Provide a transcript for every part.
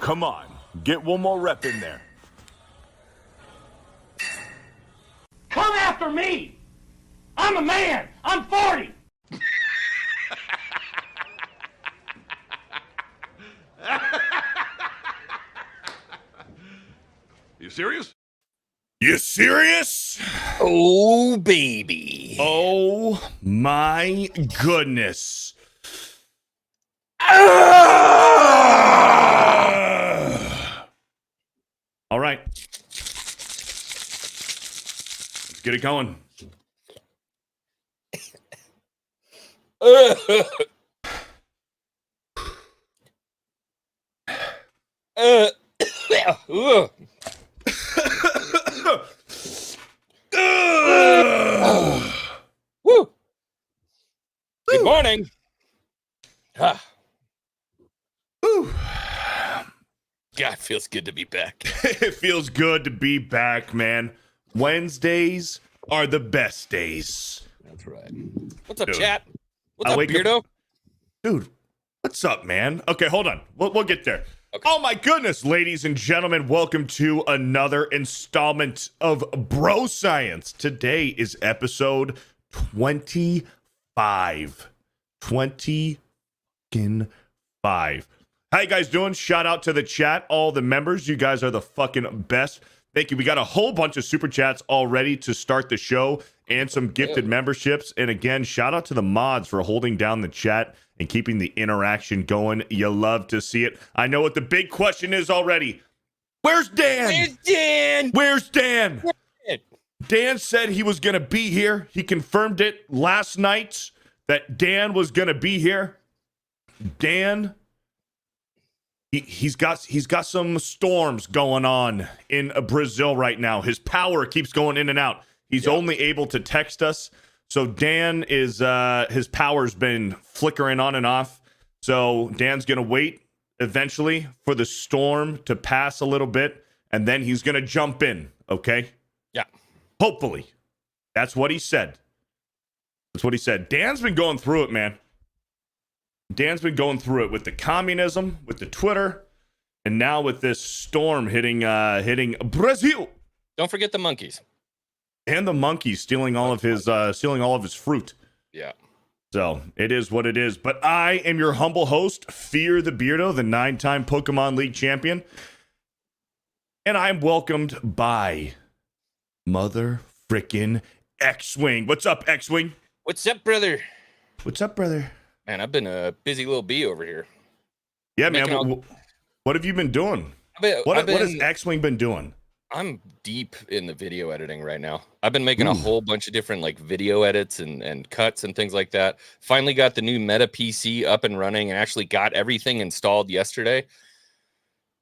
Come on, get one more rep in there. Come after me! I'm a man! I'm 40! You serious? You serious? Oh, baby. Oh, my goodness. All right. Let's get it going. Woo. Good morning. God, it feels good to be back. It feels good to be back, man. Wednesdays are the best days. That's right. What's up, Dude. chat? What's I up, wake up- Beardo? Dude, what's up, man? Okay, hold on. We'll get there. Okay. Oh, my goodness, ladies and gentlemen. Welcome to another installment of Bro Science. Today is episode 25. 25. How you guys doing? Shout out to the chat, all the members. You guys are the fucking best. Thank you. We got a whole bunch of super chats already to start the show and some gifted memberships. And again, shout out to the mods for holding down the chat and keeping the interaction going. You love to see it. I know what the big question is already. Where's Dan? Where's Dan? Where's Dan? Dan? Dan said he was going to be here. He confirmed it last night that Dan was going to be here. Dan, he's got some storms going on in Brazil right now. His power keeps going in and out. He's only able to text us. So Dan is his power's been flickering on and off. So Dan's going to wait eventually for the storm to pass a little bit, and then he's going to jump in, okay? Yeah. Hopefully. That's what he said. That's what he said. Dan's been going through it, man. Dan's been going through it with the communism, with the Twitter, and now with this storm hitting Brazil. Don't forget the monkeys. And the monkeys stealing all of his fruit. Yeah. So it is what it is. But I am your humble host, FearTheBeardo, the 9-time Pokemon League champion. And I'm welcomed by Mother Frickin' X-Wing. What's up, X-Wing? What's up, brother? What's up, brother? Man, I've been a busy little bee over here. Yeah, man. What have you been doing? What has X-Wing been doing? I'm deep in the video editing right now. I've been making a whole bunch of different like video edits and cuts and things like that. Finally got the new Meta PC up and running and actually got everything installed yesterday.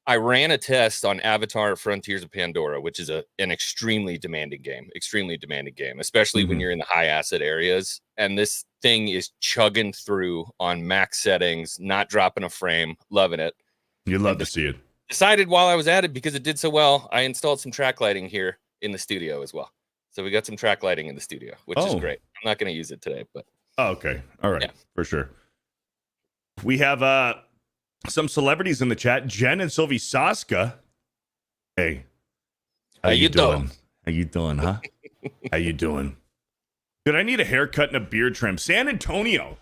I ran a test on Avatar Frontiers of Pandora, which is an extremely demanding game, especially when you're in the high asset areas. And this thing is chugging through on max settings, not dropping a frame, loving it. You'd love to see it. Decided while I was at it, because it did so well, I installed some track lighting here in the studio as well. So we got some track lighting in the studio, which is great. I'm not going to use it today, but. Oh, okay. All right. Yeah. For sure. We have some celebrities in the chat. Jen and Sylvie Saska. Hey. How you doing? How you doing, huh? How you doing? Dude, I need a haircut and a beard trim. San Antonio,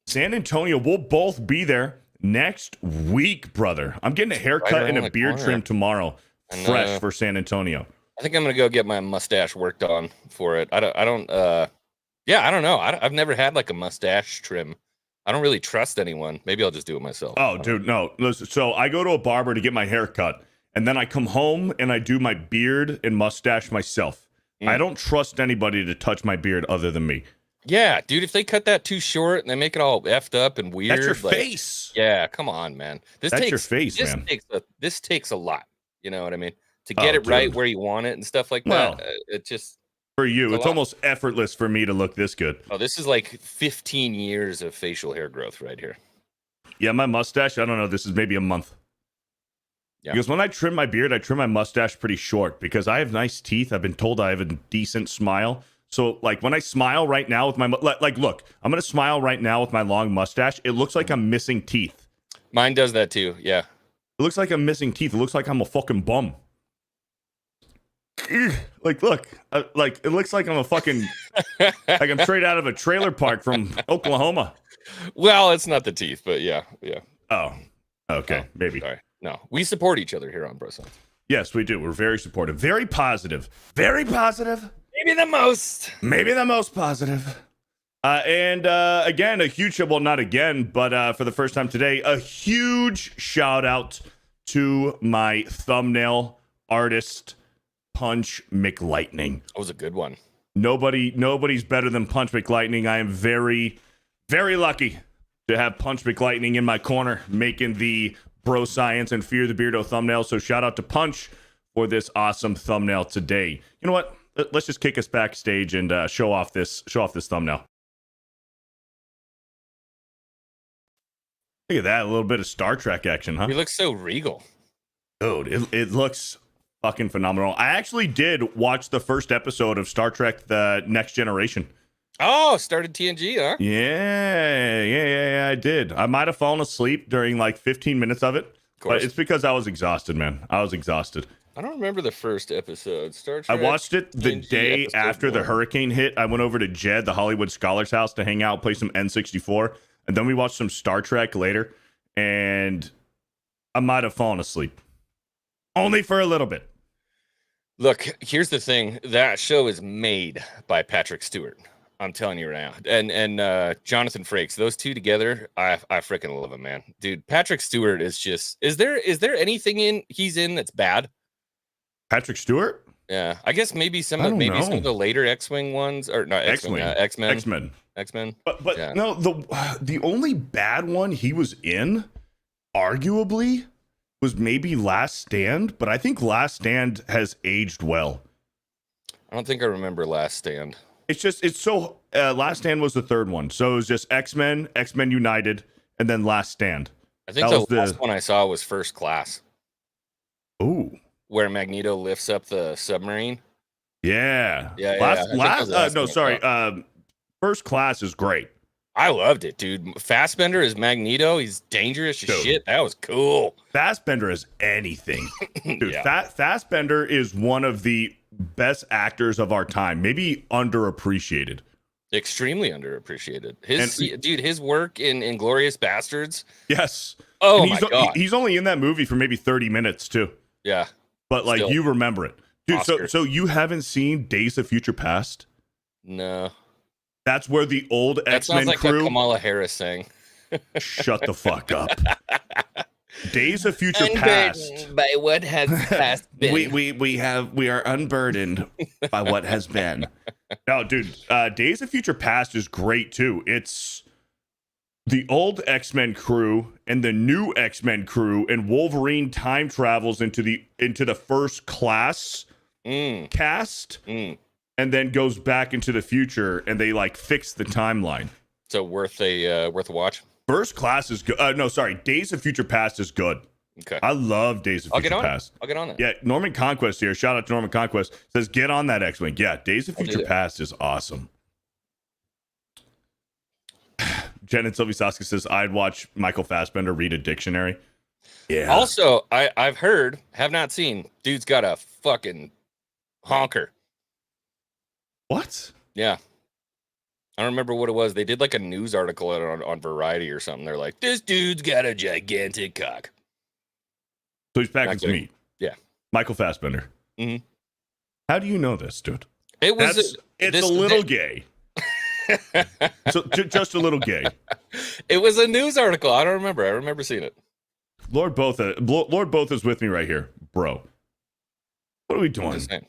we'll both be there next week, brother. I'm getting a haircut and a beard trim tomorrow. Fresh for San Antonio. I think I'm going to go get my mustache worked on for it. I don't know. I've never had like a mustache trim. I don't really trust anyone. Maybe I'll just do it myself. Oh, dude, no. Listen, so I go to a barber to get my hair cut, and then I come home and I do my beard and mustache myself. I don't trust anybody to touch my beard other than me. Yeah, dude, if they cut that too short and they make it all effed up and weird. That's your face. Yeah, come on, man. That's your face, man. This takes a lot. You know what I mean? To get it right where you want it and stuff like that. It just. For you, it's almost effortless for me to look this good. Oh, this is like 15 years of facial hair growth right here. Yeah, my mustache, I don't know, this is maybe a month. Yeah. Because when I trim my beard, I trim my mustache pretty short because I have nice teeth. I've been told I have a decent smile. So, like, when I smile right now with my... Like, look, I'm going to smile right now with my long mustache. It looks like I'm missing teeth. Mine does that too, yeah. It looks like I'm missing teeth. It looks like I'm a fucking bum. Like, look, like it looks like I'm a fucking like I'm straight out of a trailer park from Oklahoma. Well, it's not the teeth, but yeah. Oh, okay, maybe. Sorry. No, we support each other here on Bro Science. Yes, we do. We're very supportive, very positive, very positive. Maybe the most positive. And again, a huge, well, not again, but for the first time today, a huge shout out to my thumbnail artist, Punch McLightning. That was a good one. Nobody's better than Punch McLightning. I am very, very lucky to have Punch McLightning in my corner making the Bro Science and Fear the Beardo thumbnail. So shout out to Punch for this awesome thumbnail today. You know what? Let's just kick us backstage and show off this thumbnail. Look at that, a little bit of Star Trek action, huh? He looks so regal. Dude, it looks fucking phenomenal. I actually did watch the first episode of Star Trek: The Next Generation. Oh, started TNG, huh? Yeah, I did. I might have fallen asleep during like 15 minutes of it, but it's because I was exhausted, man. I was exhausted. I don't remember the first episode. Star Trek. I watched it the TNG day after 1. the hurricane hit. I went over to Jed, the Hollywood Scholars house, to hang out, play some N64, and then we watched some Star Trek later, and I might have fallen asleep. Only for a little bit. Look, here's the thing. That show is made by Patrick Stewart. I'm telling you right now. And Jonathan Frakes, those two together, I freaking love them, man. Dude, Patrick Stewart is just is there anything he's in that's bad? Patrick Stewart? Yeah. I guess maybe some of the later X-Wing ones, or not X-Wing, X-Men. X-Men. But yeah. No, the only bad one he was in, arguably, was maybe Last Stand, but I think Last Stand has aged well. I don't think I remember Last Stand. Last Stand was the third one. So it was just X-Men United, and then Last Stand. I think the last one I saw was First Class. Ooh. Where Magneto lifts up the submarine. Yeah. Yeah. First Class is great. I loved it, dude. Fassbender is Magneto. He's dangerous as shit. That was cool. Fassbender is anything. Dude, yeah. Fassbender is one of the best actors of our time. Maybe underappreciated. Extremely underappreciated. His work in Inglourious Bastards. Yes. Oh, my God. He's only in that movie for maybe 30 minutes, too. Yeah. But, like, you remember it. Dude, Oscar. so you haven't seen Days of Future Past? No. That's where the old X-Men like crew... a Kamala Harris thing. Shut the fuck up. Days of Future Past. By what has past been. We are unburdened by what has been. No, dude, Days of Future Past is great too. It's the old X-Men crew and the new X-Men crew, and Wolverine time travels into the First Class cast, and then goes back into the future, and they like fix the timeline. So worth a watch. First Class is good. Days of Future Past is good. Okay. I love Days of Future Past. I'll get on it. Yeah, Norman Conquest here. Shout out to Norman Conquest. Says, get on that X-Wing. Yeah, Days of Future Past is awesome. Jen and Sylvie Saska says, I'd watch Michael Fassbender read a dictionary. Yeah. Also, I've heard, have not seen, dude's got a fucking honker. What? Yeah. I don't remember what it was. They did like a news article on Variety or something. They're like, this dude's got a gigantic cock. So he's packing some meat. Yeah. Michael Fassbender. Mm-hmm. How do you know this, dude? It's a little gay. So just a little gay. It was a news article. I don't remember. I remember seeing it. Lord Both is with me right here, bro. What are we doing? It's not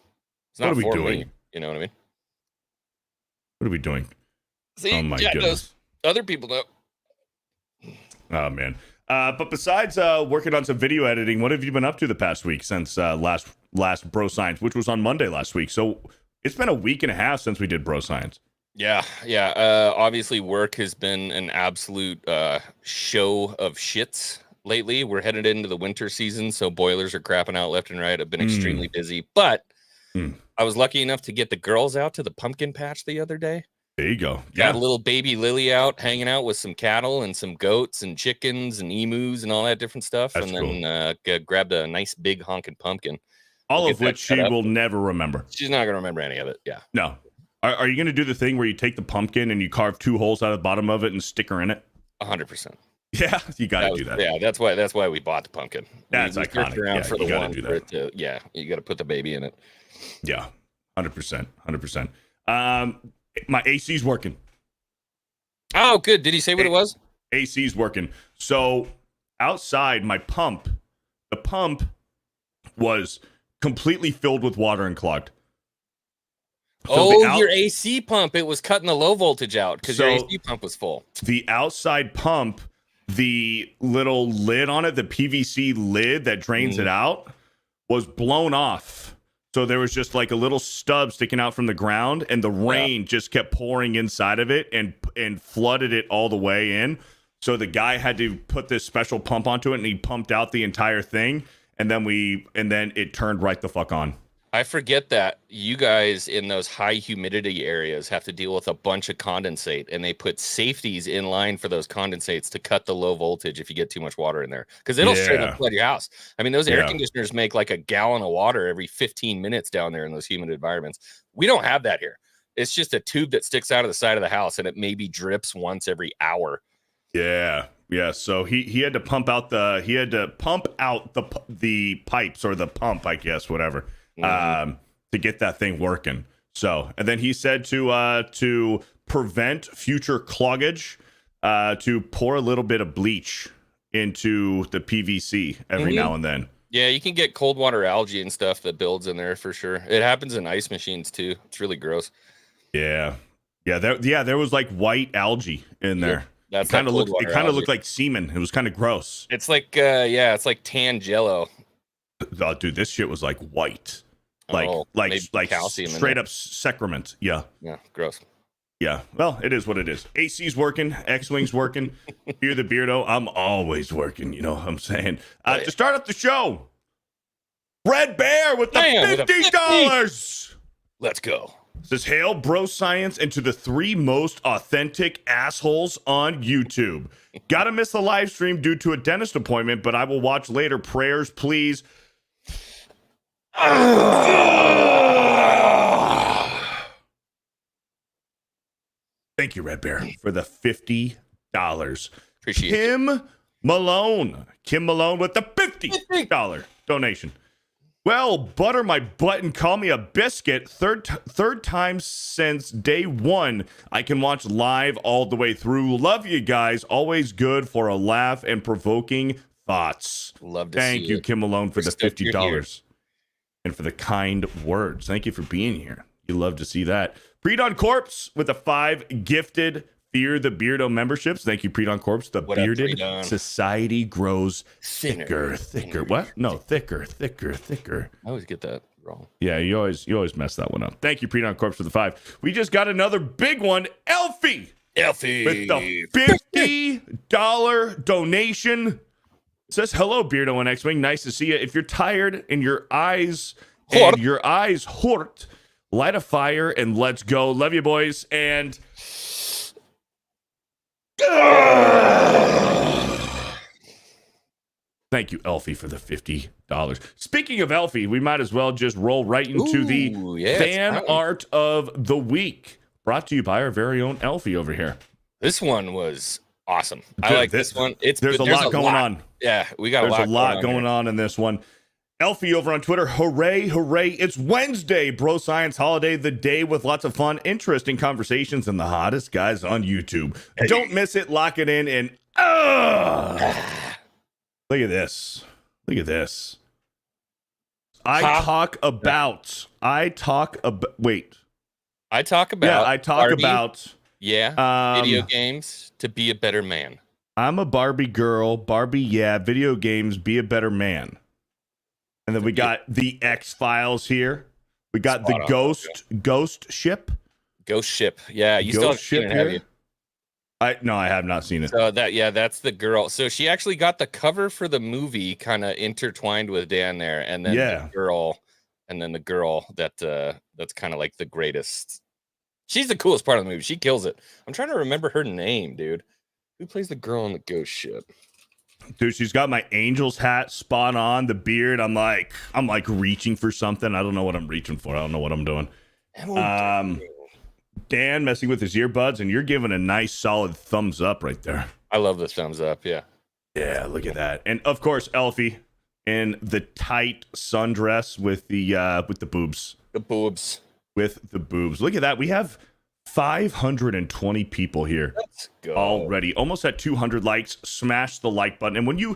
what are we doing? Me, you know what I mean? What are we doing? See, oh my goodness. Other people know. Oh man. But besides working on some video editing, what have you been up to the past week since last Bro Science, which was on Monday last week? So it's been a week and a half since we did Bro Science. Yeah. Obviously, work has been an absolute show of shits lately. We're headed into the winter season, so boilers are crapping out left and right. I've been extremely busy, but I was lucky enough to get the girls out to the pumpkin patch the other day. There you go. Got a little baby Lily out hanging out with some cattle and some goats and chickens and emus and all that different stuff. That's and then grabbed a nice big honking pumpkin. All We'll of which she will never remember. She's not going to remember any of it. Yeah. No. Are you going to do the thing where you take the pumpkin and you carve 2 holes out of the bottom of it and stick her in it? 100%. Yeah, you got to do that. Yeah, that's why we bought the pumpkin. That's iconic. Around for you the got one to do that. you got to put the baby in it. Yeah, 100%. 100%. My AC's working. Oh, good. Did he say what it was? AC's working. So outside, the pump was completely filled with water and clogged. So your AC pump, it was cutting the low voltage out because your AC pump was full. The outside pump, the little lid on it, the PVC lid that drains it out, was blown off. So there was just like a little stub sticking out from the ground, and the rain just kept pouring inside of it and flooded it all the way in. So the guy had to put this special pump onto it, and he pumped out the entire thing, and then it turned right the fuck on. I forget that you guys in those high humidity areas have to deal with a bunch of condensate, and they put safeties in line for those condensates to cut the low voltage if you get too much water in there, because it'll straight up flood your house. I mean, those air conditioners make like a gallon of water every 15 minutes down there in those humid environments. We don't have that here. It's just a tube that sticks out of the side of the house, and it maybe drips once every hour. Yeah. So he had to pump out the pipes, or the pump, I guess, whatever. To get that thing working. So, and then he said to prevent future cloggage, to pour a little bit of bleach into the PVC every now and then. Yeah, you can get cold water algae and stuff that builds in there for sure. It happens in ice machines too. It's really gross. Yeah. There was like white algae in there. That's it kind of looked like semen. It was kind of gross. It's like it's like tan jello. Oh, dude, this shit was like white. Like calcium, straight up sacrament. Yeah, gross. Yeah, well, it is what it is. AC's working, X-Wing's working. Fear the Beardo, I'm always working, you know what I'm saying? To start up the show, Red Bear with the $50. Let's go. It says, hail bro science and to the 3 most authentic assholes on YouTube. Gotta miss the live stream due to a dentist appointment, but I will watch later. Prayers, please. Thank you, Red Bear, for the $50. Appreciate Kim Malone with the $50 donation. Well, butter my butt and call me a biscuit. Third time since day 1 I can watch live all the way through. Love you guys. Always good for a laugh and provoking thoughts. Love to see Thank you, Kim Malone, for the $50 and for the kind words. Thank you for being here. You love to see that. Predon Corpse with the 5 gifted Fear the Beardo memberships. Thank you, Predon Corpse. The bearded society grows thicker. What? No, thicker. I always get that wrong. Yeah, you always mess that one up. Thank you, Predon Corpse, for the 5. We just got another big one. Elfie with the $50 donation. It says, hello, Beardo and X-Wing. Nice to see you. If you're tired and your eyes hurt, light a fire and let's go. Love you, boys. And thank you, Elfie, for the $50. Speaking of Elfie, we might as well just roll right into the fan art of the week, brought to you by our very own Elfie over here. This one was awesome. I like this one. There's a lot going on. Yeah, there's a lot going on in this one. Elfie over on Twitter, hooray, hooray. It's Wednesday, Bro Science Holiday, the day with lots of fun, interesting conversations, and the hottest guys on YouTube. Don't miss it, lock it in, and look at this. I talk about video games to be a better man. I'm a Barbie girl. Barbie, video games, be a better man. And then we got the X-Files here. We got the Ghost Ship. Ghost Ship. Yeah, you still haven't seen it, have you? No, I have not seen it. So that's the girl. So she actually got the cover for the movie kind of intertwined with Dan there, and then the girl that's kind of like the greatest She's the coolest part of the movie. She kills it. I'm trying to remember her name, dude. Who plays the girl on the ghost ship? Dude, she's got my Angels hat spot on, the beard. I'm like reaching for something. I don't know what I'm reaching for. I don't know what I'm doing. Dan messing with his earbuds, and you're giving a nice solid thumbs up right there. I love the thumbs up. Yeah. Yeah, look at that. And of course, Elfie in the tight sundress with the boobs. The boobs. With the boobs. Look at that. We have 520 people here. Let's go. Already. Almost at 200 likes. Smash the like button. And when you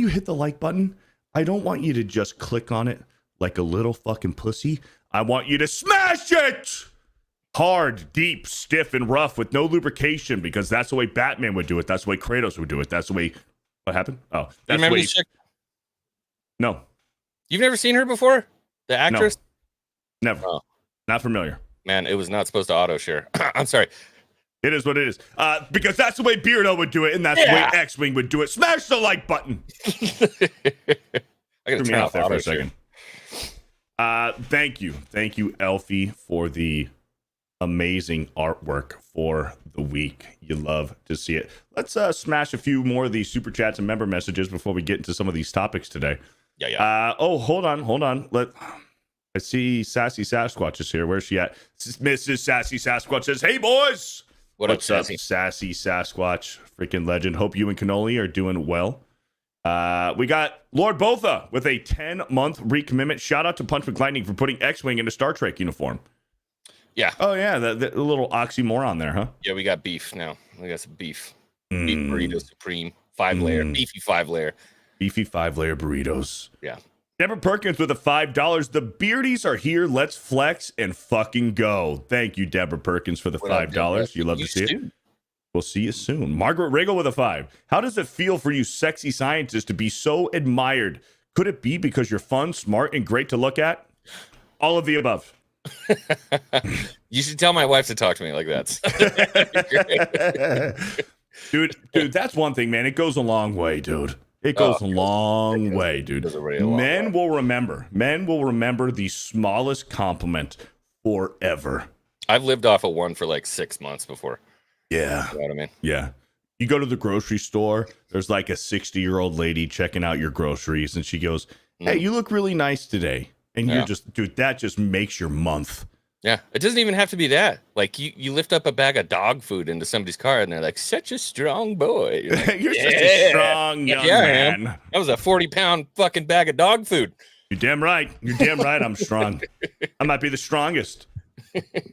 hit the like button, I don't want you to just click on it like a little fucking pussy. I want you to smash it hard, deep, stiff, and rough with no lubrication, because that's the way Batman would do it. That's the way Kratos would do it. That's the way. What happened? Oh, that's the way. No. You've never seen her before? The actress? No. Never. Oh. Not familiar. Man, it was not supposed to auto share. I'm sorry. It is what it is. Because that's the way Beardo would do it, and that's the way X-Wing would do it. Smash the like button. I gotta turn off there for a second. Thank you, Elfie, for the amazing artwork for the week. You love to see it. Let's smash a few more of these super chats and member messages before we get into some of these topics today. Yeah. Hold on. I see Sassy Sasquatch is here. Where's she at? Mrs. Sassy Sasquatch says, "Hey boys, what's up, Sassy Sasquatch? Freaking legend. Hope you and Cannoli are doing well." We got Lord Botha with a 10-month recommitment. Shout out to Punch McLightning for putting X-Wing in a Star Trek uniform. Yeah. Oh yeah, the little oxymoron there, huh? Yeah, we got beef now. We got some beef. Beef burrito supreme, 5-layer, beefy 5-layer. Beefy 5-layer burritos. Yeah. Deborah Perkins with a $5. The Beardies are here. Let's flex and fucking go. Thank you, Deborah Perkins, for the $5. You love to see it. We'll see you soon. Margaret Riggle with a 5. How does it feel for you sexy scientists to be so admired? Could it be because you're fun, smart, and great to look at? All of the above. You should tell my wife to talk to me like that. Dude, that's one thing, man. It goes a long way, dude. It goes a long way, dude. Men will remember the smallest compliment forever. I've lived off of one for like 6 months before. Yeah. You know what I mean? Yeah. You go to the grocery store, there's like a 60-year-old lady checking out your groceries, and she goes, "Hey, you look really nice today." And you're just, dude, that just makes your month. Yeah. It doesn't even have to be that. Like you lift up a bag of dog food into somebody's car and they're like, "Such a strong boy." You're, like, you're such a strong young man. That was a 40-pound fucking bag of dog food. You're damn right. I'm strong. I might be the strongest.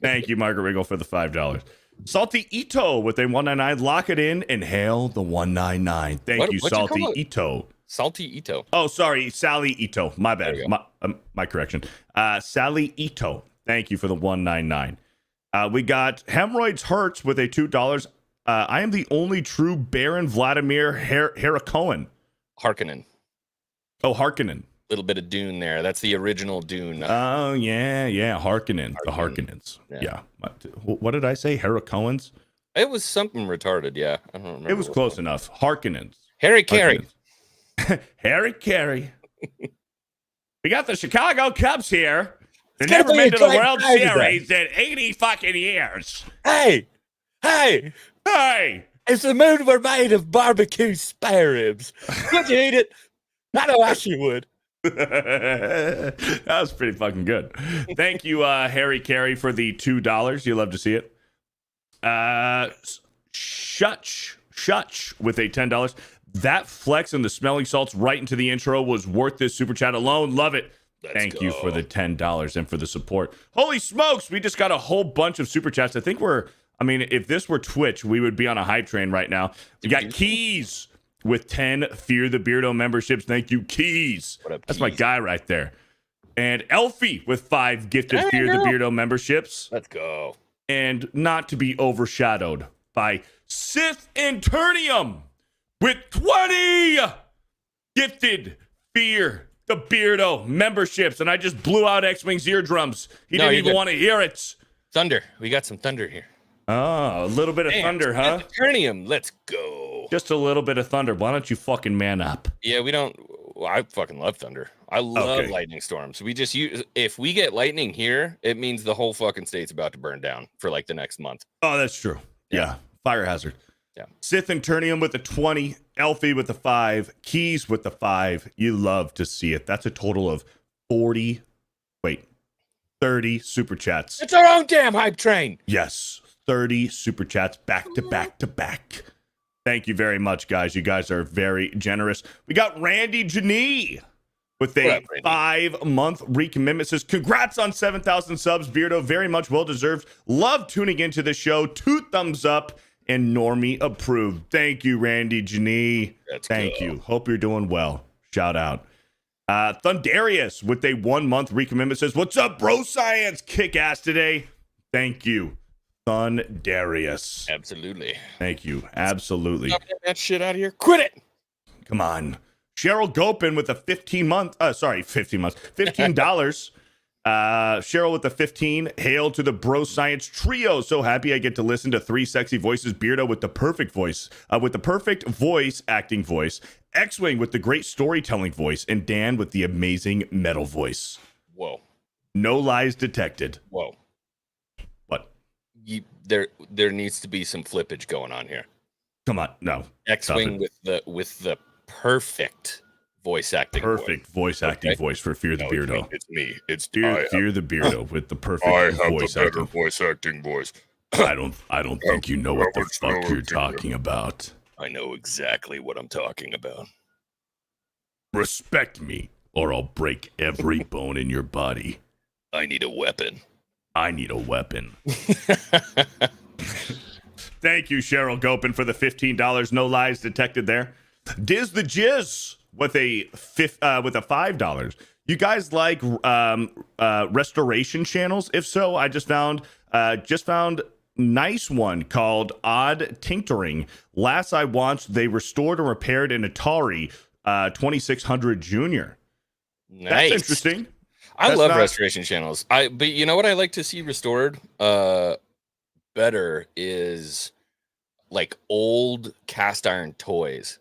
Thank you, Margaret Riggle, for the $5. Salty Ito with a 199. Lock it in and hail the 199. Thank you, Salty Ito. Salty Ito. Oh, sorry, Sally Ito. My bad. My correction. Sally Ito. Thank you for the 199. We got Hemorrhoids Hurts with a $2. I am the only true Baron Vladimir Harkonnen. Harkonnen. Oh, Harkonnen. Little bit of Dune there. That's the original Dune. Oh, yeah. Harkonnen. The Harkonnens. Yeah. What did I say? Harkonnens? It was something retarded, yeah. I don't remember. It was close enough. Harkonnens. Harry Carey. Harry Carey. We got the Chicago Cubs here. They never been to the World Series in 80 fucking years. Hey! If the moon were made of barbecue spare ribs, would you eat it? I know I sure would. That was pretty fucking good. Thank you, Harry Carey, for the $2. You love to see it. Shutch with a $10. That flex and the smelling salts right into the intro was worth this super chat alone. Love it. Thank you for the $10 and for the support. Holy smokes, we just got a whole bunch of super chats. I think if this were Twitch, we would be on a hype train right now. We got Keys with 10 Fear the Beardo memberships. Thank you, Keys. That's my guy right there. And Elfie with 5 gifted Fear the Beardo memberships. Let's go. And not to be overshadowed by Sith Internium with 20 gifted Fear the Beardo memberships. And I just blew out X-Wing's eardrums. He didn't even want to hear it. Thunder. We got some thunder here. Oh, a little bit of thunder, huh? Eternium, let's go. Just a little bit of thunder. Why don't you fucking man up? Yeah, we don't. I fucking love thunder. I love lightning storms. We just use, if we get lightning here, it means the whole fucking state's about to burn down for like the next month. Oh, that's true. Yeah. Fire hazard. Yeah. Sith and Turnium with the 20, Elfie with the 5, Keys with the 5. You love to see it. That's a total of 30 super chats. It's our own damn hype train. Yes. 30 super chats back to back to back. Thank you very much, guys. You guys are very generous. We got Randy Janee with a 5-month recommitment. Says, congrats on 7,000 subs, Beardo. Very much well-deserved. Love tuning into the show. 2 thumbs up and Normie approved. Thank you, Randy Janee. Thank you. Hope you're doing well. Shout out. Thundarius with a 1-month recommitment says, what's up, bro science? Kick ass today. Thank you. Thundarius. Absolutely. Thank you. Absolutely. Get that shit out of here. Quit it. Come on. Cheryl Gopin with a 15 months. $15. Cheryl with the 15. Hail to the Bro Science Trio. So happy I get to listen to 3 sexy voices. Beardo with the perfect voice. With the perfect voice, acting voice. X-Wing with the great storytelling voice. And Dan with the amazing metal voice. Whoa. No lies detected. Whoa. What? There needs to be some flippage going on here. Come on. No. X-Wing with the perfect voice acting. Perfect voice acting voice for Fear the Beardo. It's me. It's Fear the Beardo with the perfect voice acting. Voice acting voice. I don't think you know what the fuck you're talking about. I know exactly what I'm talking about. Respect me, or I'll break every bone in your body. I need a weapon. Thank you, Cheryl Gopin, for the $15. No lies detected there. Diz the Jizz with a $5. You guys like restoration channels? If so, I just found nice one called Odd Tincturing. Last I watched, they restored and repaired an Atari 2600 Junior. Nice. That's interesting. I love restoration channels. But you know what I like to see restored better is like old cast iron toys.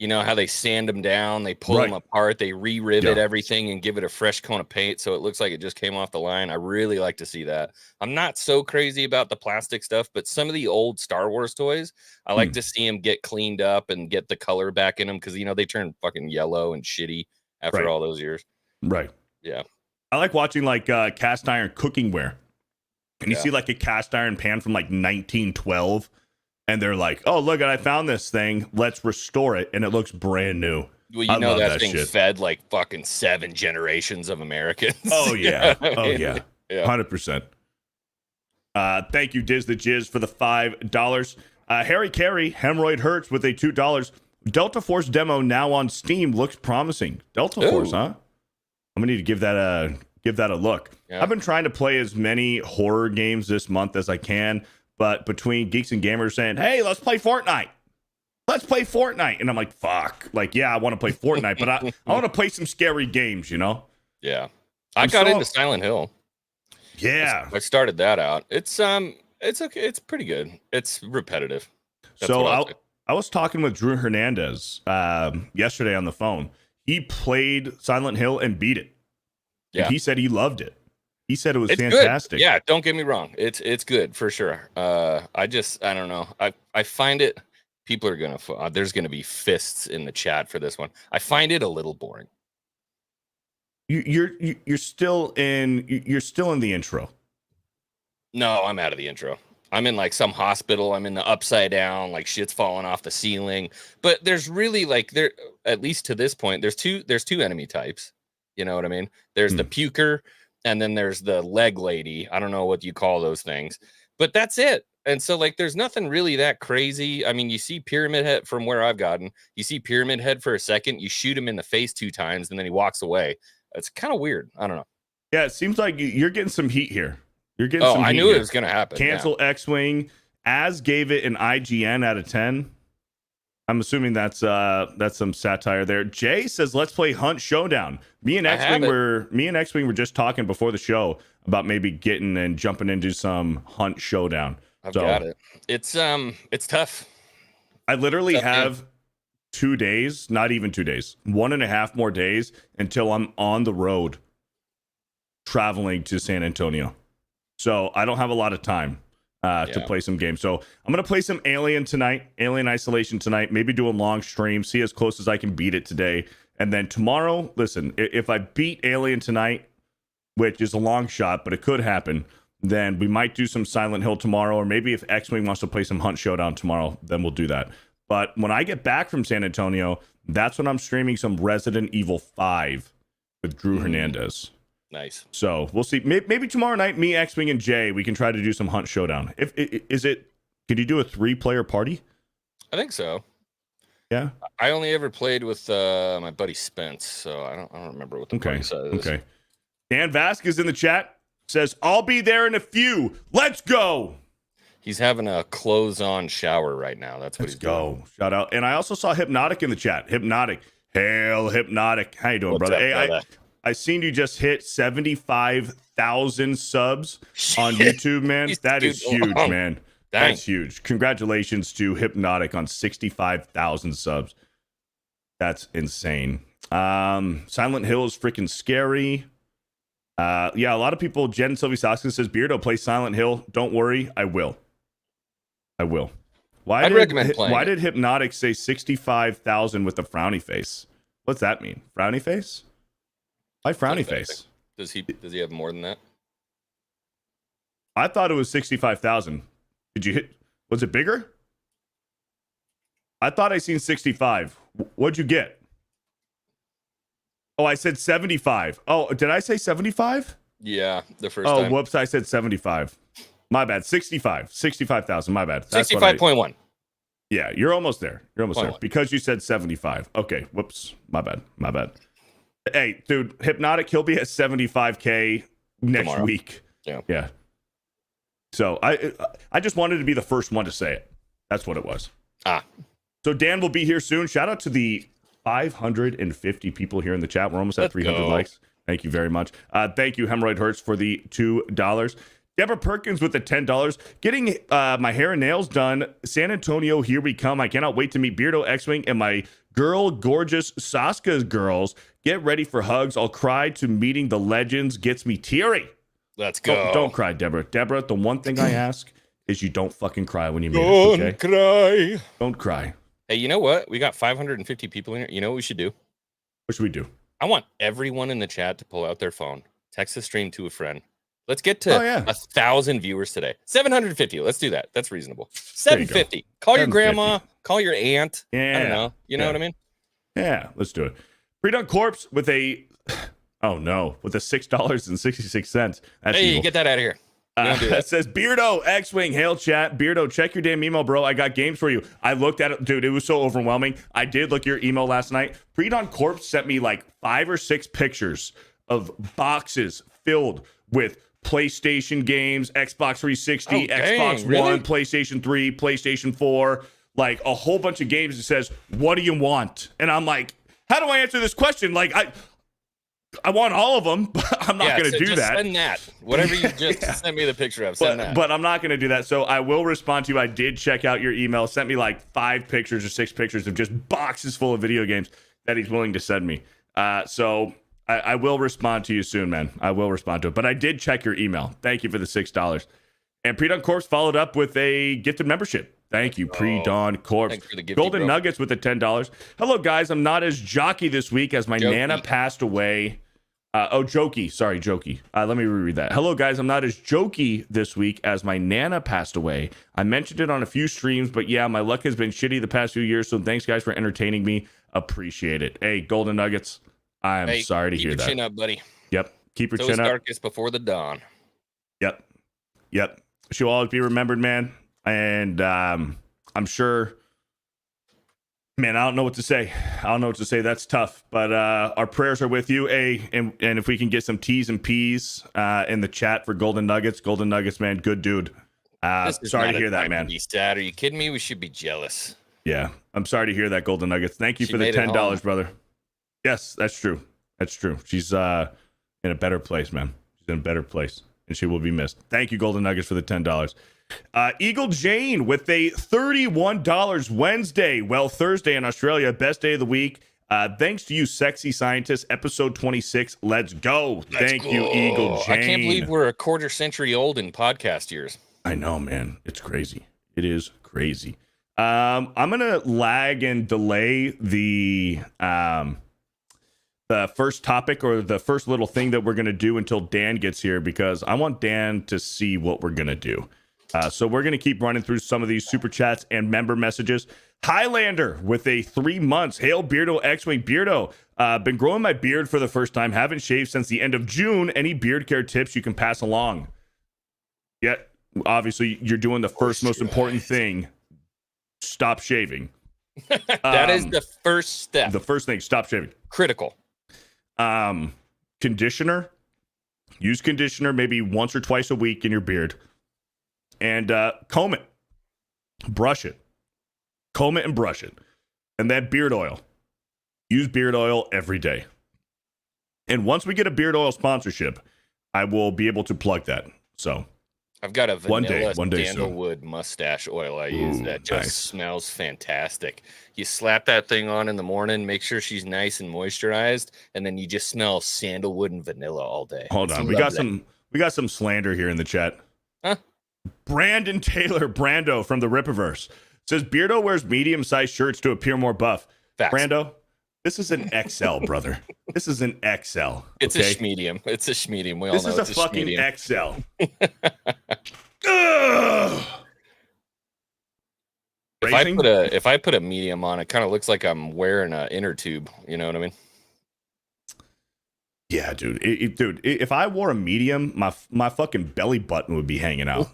You know how they sand them down, they pull them apart, they re-rivet everything and give it a fresh coat of paint so it looks like it just came off the line. I really like to see that. I'm not so crazy about the plastic stuff, but some of the old Star Wars toys, I like to see them get cleaned up and get the color back in them because, you know, they turn fucking yellow and shitty after all those years. Right. Yeah. I like watching like cast iron cookingware. And you see like a cast iron pan from like 1912. And they're like, oh, look, I found this thing. Let's restore it. And it looks brand new. Well, you know that thing fed like fucking 7 generations of Americans. Oh, yeah. You know Oh, yeah. 100%. Thank you, Diz the Jizz, for the $5. Harry Carey, Hemorrhoid Hurts with a $2. Delta Force demo now on Steam looks promising. Delta Force, huh? I'm going to need to give that a look. Yeah. I've been trying to play as many horror games this month as I can. But between Geeks and Gamers saying, hey, let's play Fortnite. And I'm like, fuck. Like, yeah, I want to play Fortnite, but I want to play some scary games, you know? Yeah. I got into Silent Hill. Yeah. I started that out. It's okay. It's pretty good. It's repetitive. I was talking with Drew Hernandez yesterday on the phone. He played Silent Hill and beat it. Yeah. And he said he loved it. He said it was fantastic. Good. Yeah, don't get me wrong. It's good for sure. I don't know. I find it. People are gonna. There's gonna be fists in the chat for this one. I find it a little boring. You're still in the intro. No, I'm out of the intro. I'm in like some hospital. I'm in the upside down, like shit's falling off the ceiling. But there's really like at least to this point, there's two enemy types. You know what I mean? There's the puker. And then there's the leg lady. I don't know what you call those things, but that's it. And so like, there's nothing really that crazy. I mean, you see Pyramid Head from where I've gotten, you see Pyramid Head for a second, you shoot him in the face 2 times and then he walks away. It's kind of weird. I don't know. Yeah. It seems like you're getting some heat here. I knew it was going to happen. Cancel X-Wing. Az gave it an IGN out of 10. I'm assuming that's some satire there. Jay says, "Let's play Hunt Showdown." Me and X-Wing were just talking before the show about maybe getting and jumping into some Hunt Showdown. I've got it. It's tough. I literally have 2 days, not even 2 days, 1.5 more days until I'm on the road traveling to San Antonio. So I don't have a lot of time to play some games. So I'm going to play some Alien tonight, Alien Isolation tonight, maybe do a long stream, see as close as I can beat it today. And then tomorrow, listen, if I beat Alien tonight, which is a long shot, but it could happen, then we might do some Silent Hill tomorrow, or maybe if X-Wing wants to play some Hunt Showdown tomorrow, then we'll do that. But when I get back from San Antonio, that's when I'm streaming some Resident Evil 5 with Drew Hernandez. Nice. So we'll see. Maybe tomorrow night, me, X-Wing, and Jay, we can try to do some Hunt Showdown. Could you do a 3-player party? I think so. Yeah. I only ever played with my buddy Spence, so I don't remember what the party size is. Okay. Dan Vasc is in the chat. Says, I'll be there in a few. Let's go. He's having a clothes-on shower right now. That's what he's doing. Shout out. And I also saw Hypnotic in the chat. Hypnotic. Hail, Hypnotic. How you doing, brother? Hey, I seen you just hit 75,000 subs on YouTube, man. That is huge, man. Dang. That's huge. Congratulations to Hypnotic on 65,000 subs. That's insane. Silent Hill is freaking scary. Yeah, a lot of people. Jen Sylvie Soskin says, Beardo, play Silent Hill. Don't worry, I will. Why did Hypnotic say 65,000 with a frowny face? What's that mean? Frowny face? Why frowny face? Does he have more than that? I thought it was 65,000. Did you hit? Was it bigger? I thought I seen 65. What'd you get? Oh, I said 75. Oh, did I say 75? Yeah, the first time. Oh, whoops, I said 75. My bad. 65,000. My bad. 65.1. Yeah, you're almost there. You're almost there. 1. Because you said 75. Okay, whoops. My bad. Hey, dude, Hypnotic, he'll be at 75K next Tomorrow. week. Yeah. So I just wanted to be the first one to say it. That's what it was. So Dan will be here soon. Shout out to the 550 people here in the chat. We're almost at 300 likes. Thank you very much. Thank you, Hemorrhoid Hurts, for the $2. Deborah Perkins with the $10. Getting my hair and nails done. San Antonio, here we come. I cannot wait to meet Beardo, X-Wing, and my girl, gorgeous Saska's girls. Get ready for hugs. I'll cry to meeting the legends. Gets me teary. Let's go. Don't cry, Deborah. Deborah, the one thing I ask is you don't fucking cry when you meet us, okay? Cry. Don't cry. Hey, you know what? We got 550 people in here. You know what we should do? What should we do? I want everyone in the chat to pull out their phone, text the stream to a friend. Let's get to 1,000 viewers today. 750. Let's do that. That's reasonable. 750. Call your grandma. Call your aunt. Yeah. I don't know. You know what I mean? Yeah, let's do it. Pre-Dunk Corpse with a... Oh, no. With a $6.66. That's hey, evil. get that out of here. That says, Beardo, X-Wing, hail chat. Beardo, check your damn email, bro. I got games for you. I looked at it. Dude, it was so overwhelming. I did look at your email last night. Pre-Dunk Corpse sent me like 5 or 6 pictures of boxes filled with PlayStation games, Xbox 360, Xbox One, PlayStation 3, PlayStation 4, like a whole bunch of games. It says, what do you want? And I'm like, how do I answer this question? Like, I want all of them, but I'm not going to do that. Send that. Whatever you just sent me the picture of, send that. But I'm not going to do that. So I will respond to you. I did check out your email. Sent me like 5 pictures or 6 pictures of just boxes full of video games that he's willing to send me. So I will respond to you soon, man. I will respond to it. But I did check your email. Thank you for the $6. And Pre-Dawn Corpse followed up with a gifted membership. Thank you, Pre-Dawn Corpse. Golden Nuggets with the $10. Hello, guys. I'm not as jockey this week as my Nana passed away. Jokey. Sorry, Jokey. Let me reread that. Hello, guys. I'm not as jokey this week as my Nana passed away. I mentioned it on a few streams, but yeah, my luck has been shitty the past few years, so thanks, guys, for entertaining me. Appreciate it. Hey, Golden Nuggets, I'm sorry to hear that. Keep your chin up, buddy. Yep. Keep your chin up. Darkest before the dawn. Yep. She'll always be remembered, man. And I'm sure... Man, I don't know what to say. That's tough. But our prayers are with you. And if we can get some T's and P's in the chat for Golden Nuggets, man, good dude. Sorry to hear that, man. Be sad. Are you kidding me? We should be jealous. Yeah, I'm sorry to hear that, Golden Nuggets. Thank you for the $10, brother. Yes, that's true. She's in a better place, man. She's in a better place, and she will be missed. Thank you, Golden Nuggets, for the $10. Eagle Jane with a $31 Wednesday. Well, Thursday in Australia, best day of the week. Thanks to you, sexy scientists. Episode 26. Let's go. Thank you, Eagle Jane. I can't believe we're a quarter century old in podcast years. I know, man. It's crazy. It is crazy. I'm gonna lag and delay the first topic or the first little thing that we're gonna do until Dan gets here, because I want Dan to see what we're gonna do. So we're gonna keep running through some of these super chats and member messages. Highlander with a 3 months. Hail Beardo, X-Wing Beardo. Been growing my beard for the first time. Haven't shaved since the end of June. Any beard care tips you can pass along? Yeah, obviously you're doing the first most important thing. Stop shaving. That is the first step. The first thing, stop shaving. Critical. Conditioner. Use conditioner maybe once or twice a week in your beard. And comb it. Brush it. Comb it and brush it. And then beard oil. Use beard oil every day. And once we get a beard oil sponsorship, I will be able to plug that. So I've got a vanilla one day sandalwood mustache oil I use that just nice. smells fantastic. You slap that thing on in the morning, make sure she's nice and moisturized, and then you just smell sandalwood and vanilla all day. Hold on. We got some slander here in the chat. Huh? Brandon Taylor Brando from the Rippaverse says Beardo wears medium-sized shirts to appear more buff. Facts. Brando, this is an XL, brother. This is an XL. It's okay? a schmedium. It's a schmedium. We all This know is it's a fucking schmedium. XL. Ugh. If I put a medium on, it kind of looks like I'm wearing an inner tube. You know what I mean? Yeah, dude. If I wore a medium, my fucking belly button would be hanging out.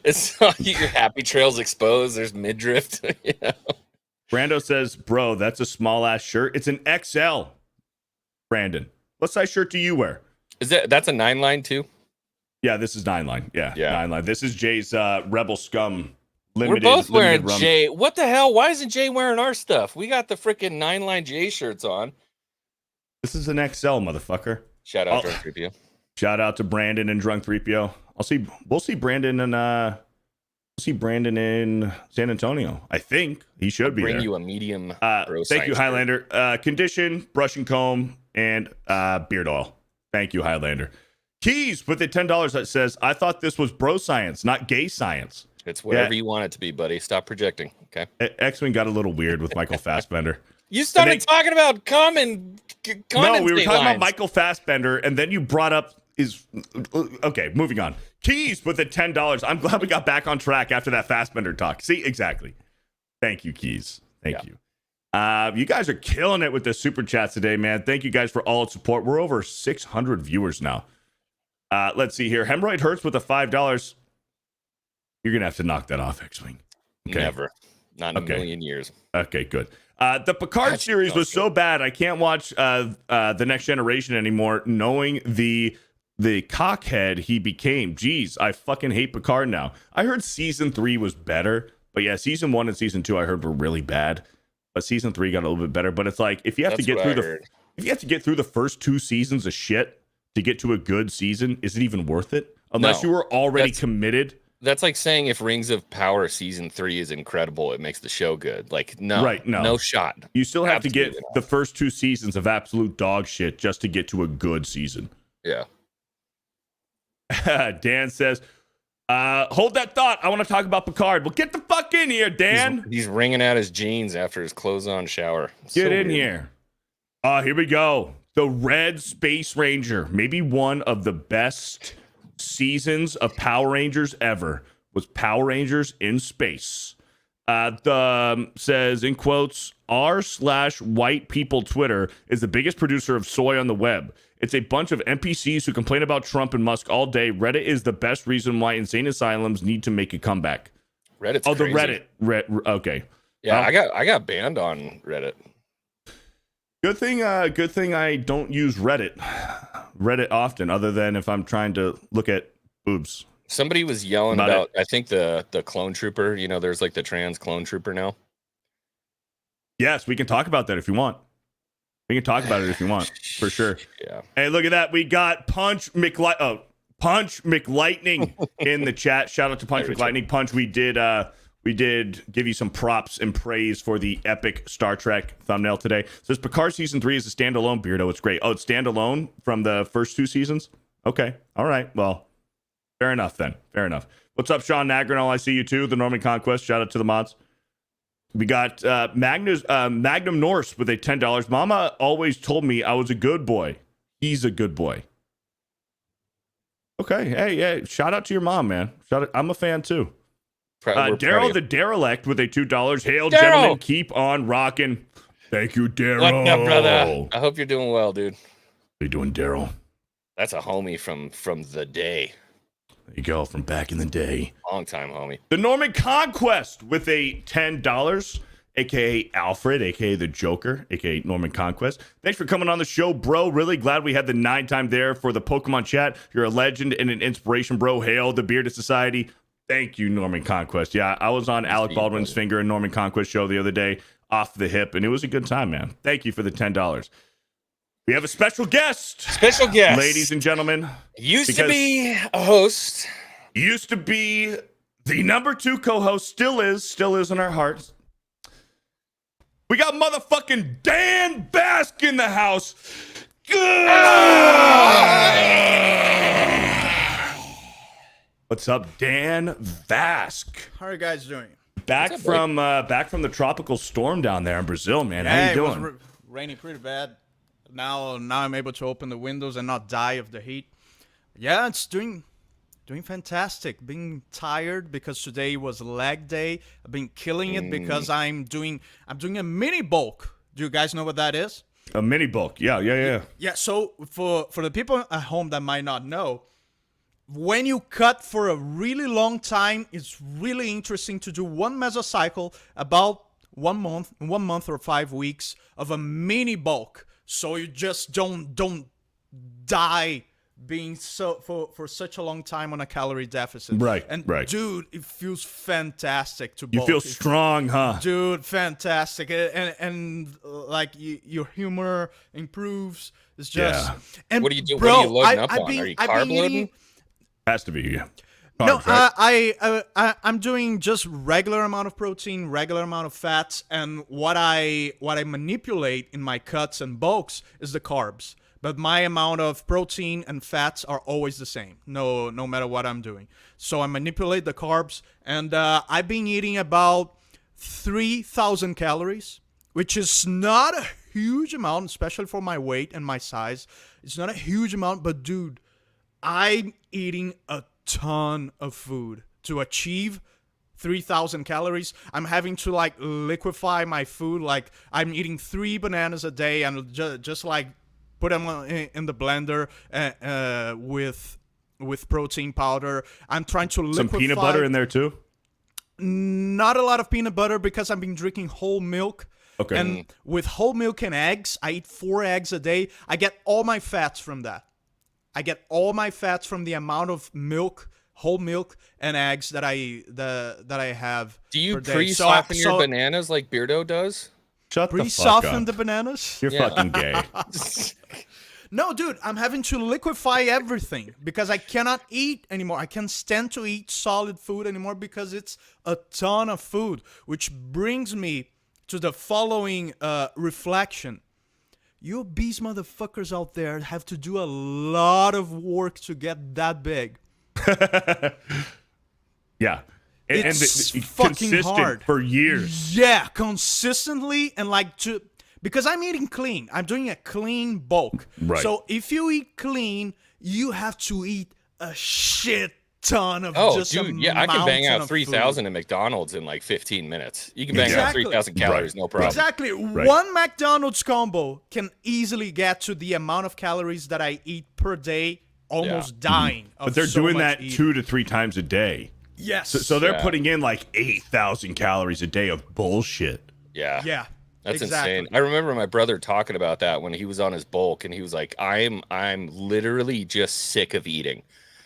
It's not your happy trails exposed. There's midriff. You know? Brando says, bro, that's a small ass shirt. It's an XL. Brandon, what size shirt do you wear? That's a 9-line too? Yeah, this is 9-line. Yeah. 9-line. This is Jay's Rebel Scum limited. We're both wearing limited rum. Jay. What the hell? Why isn't Jay wearing our stuff? We got the freaking 9-line Jay shirts on. This is an XL, motherfucker. Shout out Drunk 3PO. Shout out to Brandon and Drunk 3PO. We'll see Brandon in San Antonio. I think he should be Bring there. you a medium. Thank you, Highlander. Condition, brush and comb, and beard oil. Thank you, Highlander. Keys with the $10 that says, I thought this was bro science, not gay science. It's whatever you want it to be, buddy. Stop projecting. Okay. X-Wing got a little weird with Michael Fassbender. You started talking about common. No, we were talking about Michael Fassbender, and then you brought up okay, moving on. Keys with the $10. I'm glad we got back on track after that Fassbender talk. See, exactly. Thank you, Keys. Thank you. You guys are killing it with the super chats today, man. Thank you guys for all the support. We're over 600 viewers now. Let's see here. Hemorrhoid Hurts with the $5. You're gonna have to knock that off, X-Wing. Okay. Never. Not in a million years. Okay, good. The Picard series was so bad I can't watch the Next Generation anymore, knowing the cockhead he became. Jeez, I fucking hate Picard now. I heard season 3 was better, but yeah, season 1 and season 2 I heard were really bad. But season 3 got a little bit better. But it's like if you have to get through the first 2 seasons of shit to get to a good season, is it even worth it? Unless you were already committed. That's like saying if Rings of Power season 3 is incredible, it makes the show good. Like, no shot. You still have to get the first 2 seasons of absolute dog shit just to get to a good season. Yeah. Dan says, hold that thought. I want to talk about Picard. Well, get the fuck in here, Dan. He's wringing out his jeans after his clothes-on shower. Get in here. Here we go. The Red Space Ranger, maybe one of the best seasons of Power Rangers ever, was Power Rangers in Space. Says in quotes, r/white people Twitter is the biggest producer of soy on the web. It's a bunch of NPCs who complain about Trump and Musk all day. Reddit is the best reason why insane asylums need to make a comeback. Reddit's crazy. The Reddit. Okay. Yeah, I got banned on Reddit. Good thing I don't use Reddit often, other than if I'm trying to look at boobs. Somebody was yelling about I think the clone trooper. You know, there's like the trans clone trooper now. Yes, we can talk about that if you want. We can talk about it if you want, for sure. Yeah. Hey, look at that. We got Punch McLightning. Oh, Punch McLightning in the chat. Shout out to Punch McLightning. Punch, we did give you some props and praise for the epic Star Trek thumbnail today. It says Picard season 3 is a standalone, Beardo. It's great. Oh, it's standalone from the first 2 seasons? Okay. All right. Well, fair enough then. Fair enough. What's up, Sean Nagrinall? I see you too. The Norman Conquest. Shout out to the mods. We got Magnum Norse with a $10. Mama always told me I was a good boy. He's a good boy. Okay. Hey, shout out to your mom, man. I'm a fan too. Daryl the Derelict with a $2. Hail, gentlemen. Keep on rocking. Thank you, Daryl. What up, brother? I hope you're doing well, dude. How you doing, Daryl? That's a homie from the day. There you go, from back in the day. Long time, homie. The Norman Conquest with a $10, a.k.a. Alfred, a.k.a. the Joker, a.k.a. Norman Conquest. Thanks for coming on the show, bro. Really glad we had the 9 time there for the Pokemon chat. You're a legend and an inspiration, bro. Hail the Bearded Society. Thank you, Norman Conquest. Yeah, I was on Alec Baldwin's Finger and Norman Conquest show the other day, off the hip, and it was a good time, man. Thank you for the $10. We have a special guest. Ladies and gentlemen. Used to be a host. Used to be the number 2 co-host. Still is in our hearts. We got motherfucking Dan Vasc in the house. What's up, Dan Vasc? How are you guys doing? Back from the tropical storm down there in Brazil, man. How you doing? It was raining pretty bad. Now I'm able to open the windows and not die of the heat. Yeah, it's doing fantastic. Being tired because today was leg day. I've been killing it because I'm doing a mini bulk. Do you guys know what that is? A mini bulk. Yeah. Yeah, so for the people at home that might not know, when you cut for a really long time, it's really interesting to do one mesocycle, about 1 month or 5 weeks of a mini bulk. So you just don't die being for such a long time on a calorie deficit. Right. Dude, it feels fantastic to bulk. You feel strong, huh? Dude, fantastic. And like your humor improves. It's just and what do you do? Bro, what are you loading up on? Are you carb loading? Has to be, yeah. No, right? I'm doing just regular amount of protein, regular amount of fats, and what I manipulate in my cuts and bulks is the carbs. But my amount of protein and fats are always the same, no matter what I'm doing. So I manipulate the carbs, and I've been eating about 3,000 calories, which is not a huge amount, especially for my weight and my size. It's not a huge amount, but dude, I'm eating a ton of food to achieve 3,000 calories. I'm having to like liquefy my food. Like I'm eating 3 bananas a day and just like put them in the blender with protein powder. I'm trying to liquefy. Some peanut butter in there too? Not a lot of peanut butter because I've been drinking whole milk. Okay. And with whole milk and eggs, I eat 4 eggs a day. I get all my fats from that. I get all my fats from the amount of milk, whole milk, and eggs that I have. Do you pre-soften your bananas like Beardo does? Shut the fuck up. Pre-soften the bananas? You're fucking gay. No, dude, I'm having to liquefy everything because I cannot eat anymore. I can't stand to eat solid food anymore because it's a ton of food, which brings me to the following reflection. You obese motherfuckers out there have to do a lot of work to get that big. Yeah. It's and fucking consistent hard. For years. Yeah, consistently and because I'm eating clean. I'm doing a clean bulk. Right. So if you eat clean, you have to eat a shit ton of I can bang out 3,000 at McDonald's in like 15 minutes. You can bang out 3,000 calories, no problem. Exactly. Right. One McDonald's combo can easily get to the amount of calories that I eat per day, almost dying. But they're doing that 2 to 3 times a day. Yes. So they're putting in like 8,000 calories a day of bullshit. Yeah. Yeah. That's insane. I remember my brother talking about that when he was on his bulk, and he was like, I'm literally just sick of eating.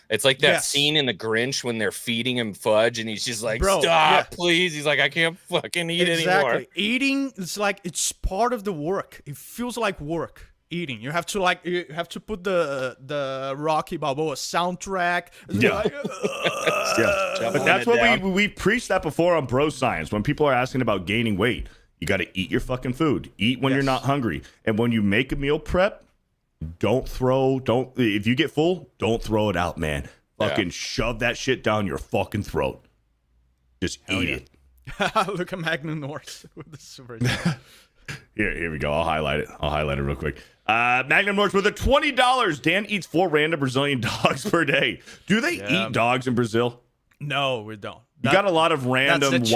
It's like that scene in The Grinch when they're feeding him fudge, and he's just like, stop, please. He's like, I can't fucking eat anymore. Eating, it's like, it's part of the work. It feels like work. eating. You have to put the Rocky Balboa soundtrack. Yeah. Like, Yeah. But that's what we preached that before on Bro Science. When people are asking about gaining weight, you got to eat your fucking food. Eat when you're not hungry. And when you make a meal prep, if you get full, don't throw it out, man. Fucking shove that shit down your fucking throat. Just eat it. Look at Magnum North with the super. Here we go. I'll highlight it real quick. Magnum North with a $20. Dan eats 4 random Brazilian dogs per day. Do they eat dogs in Brazil? No, we don't. You got a lot of random and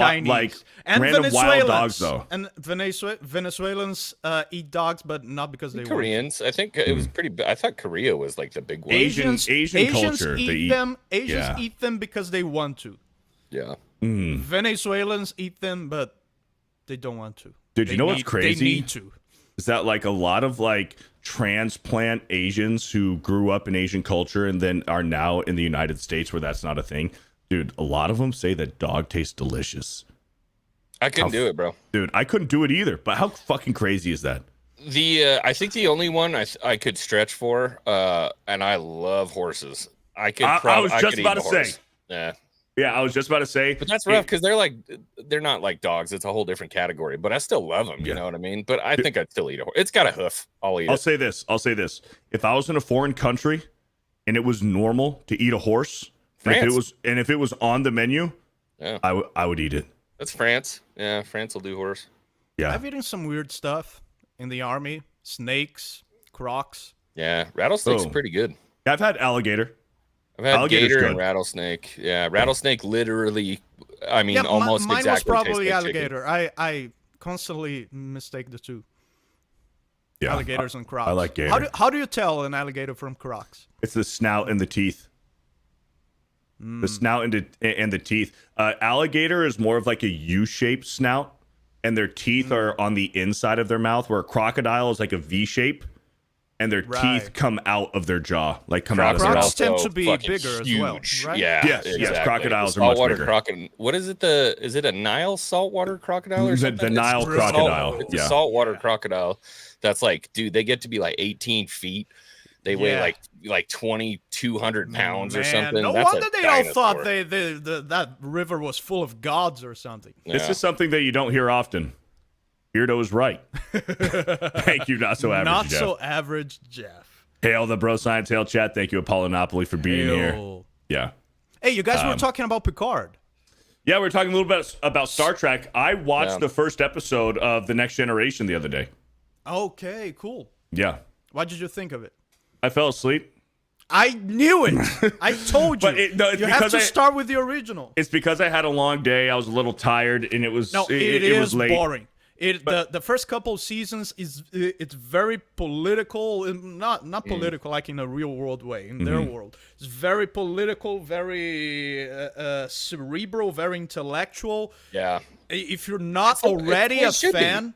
random wild dogs though. And Venezuelans eat dogs, but not because they Koreans. I think it was pretty. I thought Korea was like the big one. Asian culture. Eat them. Asians eat them because they want to. Yeah. Venezuelans eat them, but they don't want to. Dude, you know what's crazy? They need to. Is that like a lot of like transplant Asians who grew up in Asian culture and then are now in the United States where that's not a thing? Dude, a lot of them say that dog tastes delicious. I couldn't do it, bro. Dude, I couldn't do it either. But how fucking crazy is that? I think the only one I could stretch for, and I love horses. I was just about to say. Yeah, I was just about to say. But that's rough because they're not like dogs. It's a whole different category. But I still love them. You know what I mean? But I think I'd still eat a horse. It's got a hoof. I'll eat it. I'll say this. If I was in a foreign country and it was normal to eat a horse, and if it was on the menu, I would eat it. That's France. Yeah, France will do horse. Yeah. I've eaten some weird stuff in the army. Snakes, crocs. Yeah, rattlesnake's pretty good. I've had alligator. I've had gator and rattlesnake. Yeah, rattlesnake literally, almost mine exactly was probably like alligator. I constantly mistake the two. Yeah, alligators and crocs. I like gator. How do you tell an alligator from crocs? It's the snout and the teeth. The snout and the teeth. Alligator is more of like a U-shaped snout, and their teeth are on the inside of their mouth, where a crocodile is like a V shape, and their teeth come out of their jaw, like come out of their mouth. Crocs tend to be bigger as well, right? Yeah, yes, crocodiles are much bigger. What is it? Is it a Nile saltwater crocodile or something? The Nile crocodile. It's a saltwater crocodile. That's like, dude, they get to be like 18 feet. They weigh like 2,200 pounds or something. No wonder they all thought that river was full of gods or something. Yeah. This is something that you don't hear often. Beardo is right. Thank you, Not So Average Not Jeff. So Average Jeff. Hail the Bro Science Hail Chat. Thank you, Apollonopoly, for being here. Yeah. Hey, you guys were talking about Picard. Yeah, we were talking a little bit about Star Trek. I watched the first episode of The Next Generation the other day. Okay, cool. Yeah. What did you think of it? I fell asleep. I knew it. I told you. But you have to start with the original. It's because I had a long day. I was a little tired, and it was it was late. Boring. The first couple of seasons it's very political, not political like in a real world way. In their world, it's very political, very cerebral, very intellectual. Yeah. If you're not already a fan,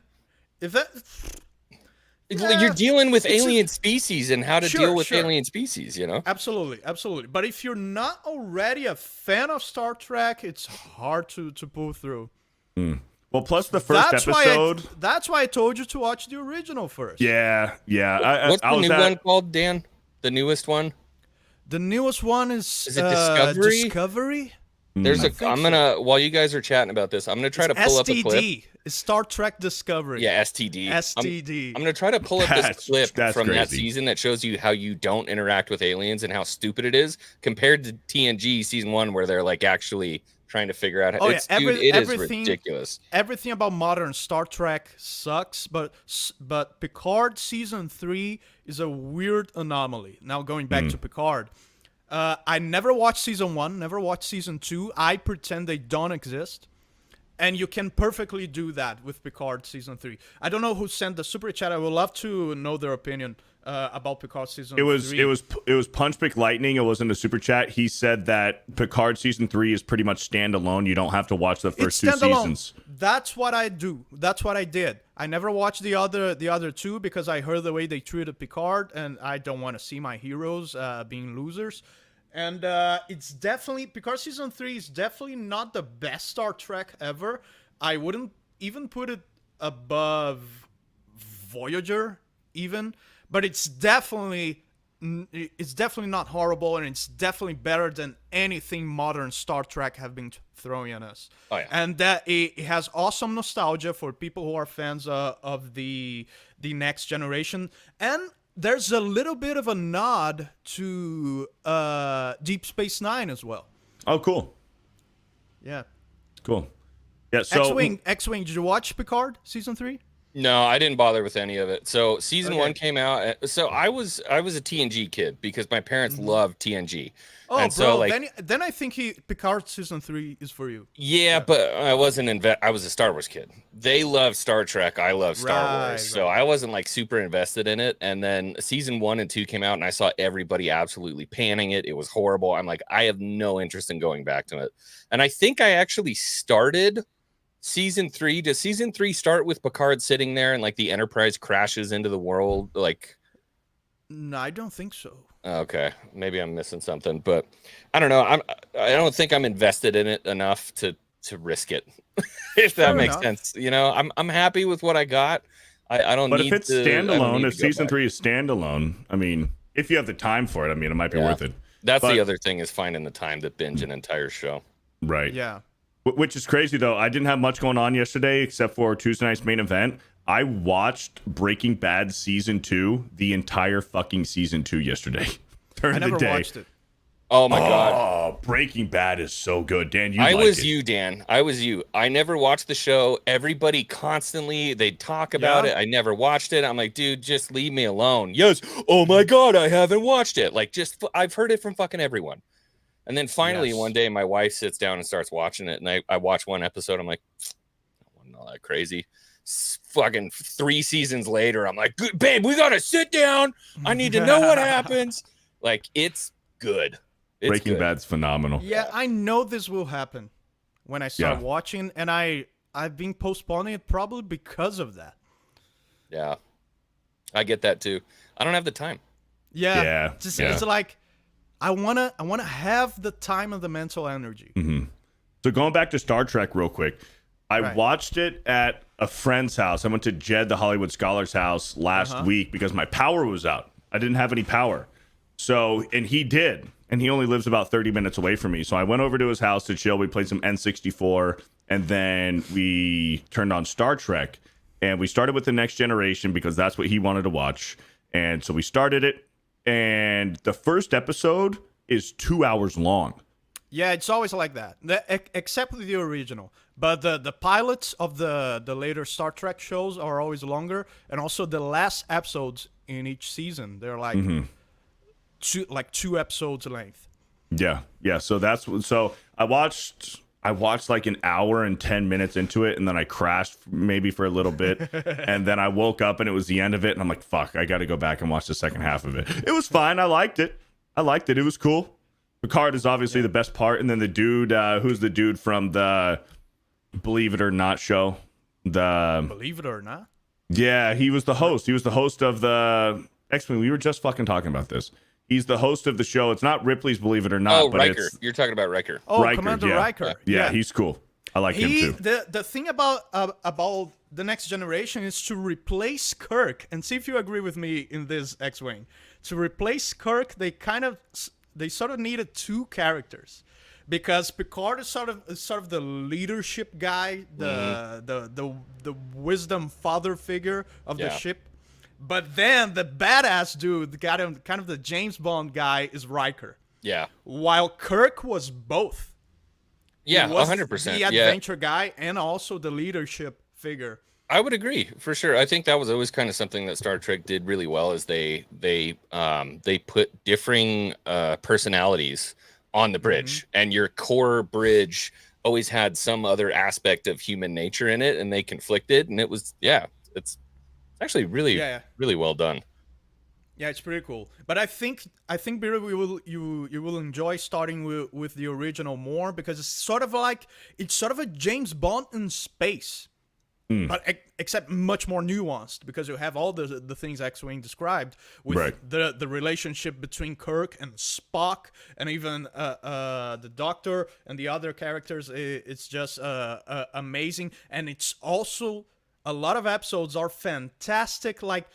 you're dealing with alien species and how to deal with alien species, you know? Absolutely. But if you're not already a fan of Star Trek, it's hard to pull through. Well, plus the first episode. That's why I told you to watch the original first. Yeah. What's the new one called, Dan? The newest one? The newest one is it Discovery? Discovery? While you guys are chatting about this, I'm gonna try to pull up a clip. It's Star Trek Discovery. Yeah, STD. STD. I'm gonna try to pull up this clip from crazy. that season that shows you how you don't interact with aliens and how stupid it is compared to TNG season 1 where they're like actually trying to figure out how it is ridiculous. Everything about modern Star Trek sucks, but Picard season 3 is a weird anomaly. Now going back to Picard. I never watched season 1, never watched season 2. I pretend they don't exist. And you can perfectly do that with Picard season 3. I don't know who sent the super chat. I would love to know their opinion about Picard season 3. It was Punch McLightning. It wasn't a super chat. He said that Picard season 3 is pretty much standalone. You don't have to watch the first 2 seasons. That's what I do. That's what I did. I never watched the other 2 because I heard the way they treated Picard, and I don't want to see my heroes being losers. And it's definitely, Picard season 3 is definitely not the best Star Trek ever. I wouldn't even put it above Voyager even, but it's definitely not horrible, and it's definitely better than anything modern Star Trek have been throwing at us. Oh, yeah. And that it has awesome nostalgia for people who are fans of the Next Generation, and there's a little bit of a nod to Deep Space Nine as well. Oh, cool. Yeah. Cool. Yeah. So X-Wing. Did you watch Picard season 3? No, I didn't bother with any of it. So season Okay. 1 came out. So I was a TNG kid because my parents loved TNG. Oh, and bro. so, like, then I think Picard season 3 is for you. yeah, but I wasn't I was a Star Wars kid. They love Star Trek. I love Star Wars. So I wasn't like super invested in it. And then season 1 and 2 came out, and I saw everybody absolutely panning it. It was horrible. I'm like, I have no interest in going back to it. And I think I actually started season 3. Does season 3 start with Picard sitting there and like the Enterprise crashes into the world? Like, No, I don't think so. okay, maybe I'm missing something, but I don't know. I don't think I'm invested in it enough to risk it. If that Fair makes enough. sense. You know, I'm happy with what I got. I don't but need if it's to, I don't standalone, need if to go season back. 3 is standalone, I mean, if you have the time for it, I mean, it might be Yeah. worth it. That's But- the other thing, is finding the time to binge an entire show. Right. Yeah. Which is crazy, though. I didn't have much going on yesterday except for Tuesday night's main event. I watched Breaking Bad season 2, the entire fucking season 2 yesterday. During I never the day. watched it. Oh my god. Oh, Breaking Bad is so good. Dan, you I like was it. you, Dan. I was you. I never watched the show. Everybody constantly, they talk about Yeah? it. I never watched it. I'm like, dude, just leave me alone. Yes. Oh my god, I haven't watched it. Like, I've heard it from fucking everyone. And then finally, Yes. one day, my wife sits down and starts watching it, and I watch one episode. I'm like, that wasn't all that crazy. Fucking 3 seasons later, I'm like, babe, we gotta sit down. I need to know what happens. Like, it's good. It's Breaking good. Bad's phenomenal. Yeah, I know this will happen when I start Yeah. watching, and I've been postponing it probably because of that. Yeah, I get that too. I don't have the time. Yeah. Yeah, It's like I wanna have the time and the mental energy. So going back to Star Trek real quick, I Right. watched it at a friend's house. I went to Jed, the Hollywood Scholar's house last week because my power was out. I didn't have any power. So, and he did. And he only lives about 30 minutes away from me. So I went over to his house to chill. We played some N64, and then we turned on Star Trek. And we started with The Next Generation because that's what he wanted to watch. And so we started it. And the first episode is 2 hours long. Yeah, it's always like that, except with the original. But the pilots of the later Star Trek shows are always longer, and also the last episodes in each season, they're like two episodes length. Yeah. So I watched like an hour and 10 minutes into it, and then I crashed maybe for a little bit, and then I woke up and it was the end of it, and I'm like, fuck, I got to go back and watch the second half of it. It was fine. I liked it. It was cool. Picard is obviously the best part, and then the dude, who's the dude from the Believe It or Not show? Believe it or not. Yeah, he was the host. He was the host of the X-Men. We were just fucking talking about this. He's the host of the show. It's not Ripley's Believe It or Not, Oh, but Riker. it's You're talking about Riker. Oh, Riker, Commander yeah. Riker. Yeah, he's cool. I like him too. The thing about the Next Generation is to replace Kirk, and see if you agree with me in this, X-Wing. To replace Kirk, they sort of needed 2 characters, because Picard is sort of the leadership guy, the wisdom father figure of the Yeah. ship. But then the badass dude, the guy, kind of the James Bond guy, is Riker. Yeah. While Kirk was both. Yeah, He was 100%. the Yeah, adventure guy and also the leadership figure. I would agree for sure. I think that was always kind of something that Star Trek did really well, is they put differing personalities on the bridge, and your core bridge always had some other aspect of human nature in it, and they conflicted, and it was it's actually really really well done. Yeah, it's pretty cool. But I think Beardo, you will enjoy starting with the original more, because it's sort of a James Bond in space. But except much more nuanced, because you have all the things X-Wing described with the relationship between Kirk and Spock, and even the Doctor and the other characters. It's just amazing, and it's also a lot of episodes are fantastic. Like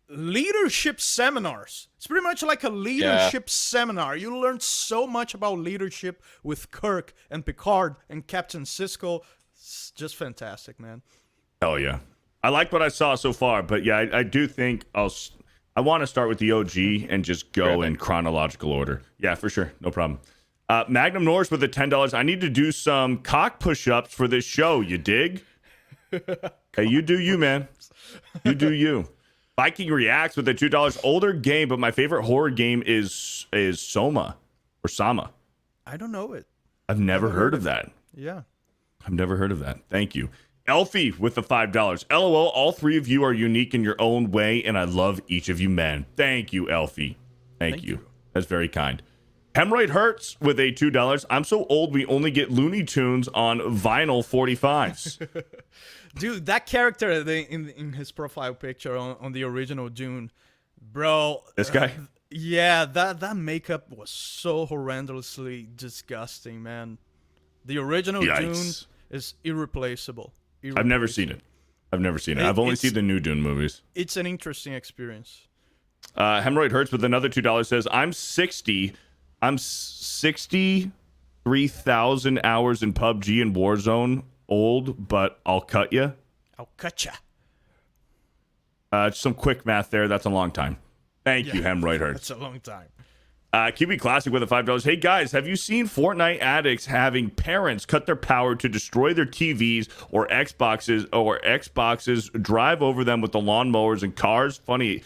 leadership seminars. It's pretty much like a leadership seminar. You learn so much about leadership with Kirk and Picard and Captain Sisko. It's just fantastic, man. Hell yeah. I like what I saw so far, but yeah, I do think I want to start with the OG and just go in chronological order. Yeah, for sure. No problem. Magnum Norris with the $10. I need to do some cock push-ups for this show. You dig? Hey, you do you, man. You do you. Viking Reacts with the $2. Older game, but my favorite horror game is Soma or Sama. I don't know it. I've never heard of that. Yeah. I've never heard of that. Thank you. Elfie with the $5. LOL, all three of you are unique in your own way, and I love each of you men. Thank you, Elfie. Thank you. That's very kind. Hemorrhoid Hurts with a $2. I'm so old we only get Looney Tunes on vinyl 45s. Dude, that character in his profile picture on the original Dune, bro. This guy? Yeah, that makeup was so horrendously disgusting, man. The original Dune is irreplaceable. I've never seen it. I've only seen the new Dune movies. It's an interesting experience. Hemorrhoid Hurts with another $2 says, I'm 63,000 hours in PUBG and Warzone. Old, but I'll cut you. I'll cut ya. Some quick math there. That's a long time. Thank you, Hemorrhoid Hurts. That's a long time. QB Classic with a $5. Hey guys, have you seen Fortnite addicts having parents cut their power to destroy their TVs or Xboxes drive over them with the lawnmowers and cars? Funny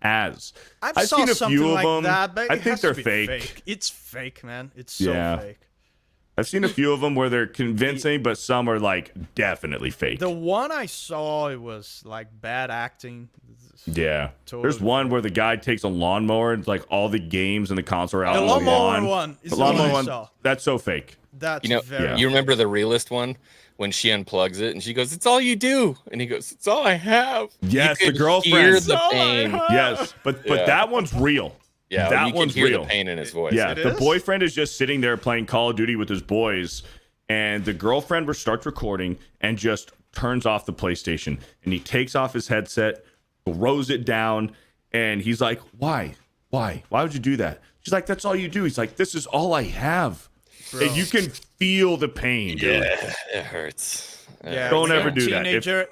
as. I've seen a few of them. That, but I think they're fake. It's fake, man. It's so fake. I've seen a few of them where they're convincing, but some are like definitely fake. The one I saw, it was like bad acting. Yeah. Totally. There's one where the guy takes a lawnmower and like all the games and the console are out on the lawn. One is the lawnmower one. That's so fake. That's You remember the realist one when she unplugs it and she goes, "It's all you do," and he goes, "It's all I have." Yes, the girlfriend. Hear the pain. Yes, but that one's real. Yeah, that you one's can hear real. The pain in his voice. Yeah, the boyfriend is just sitting there playing Call of Duty with his boys, and the girlfriend starts recording and just turns off the PlayStation, and he takes off his headset, throws it down, and he's like, "Why? Why would you do that?" She's like, "That's all you do." He's like, "This is all I have." Bro. And you can feel the pain, dude. Yeah, it hurts. Yeah, don't ever do that.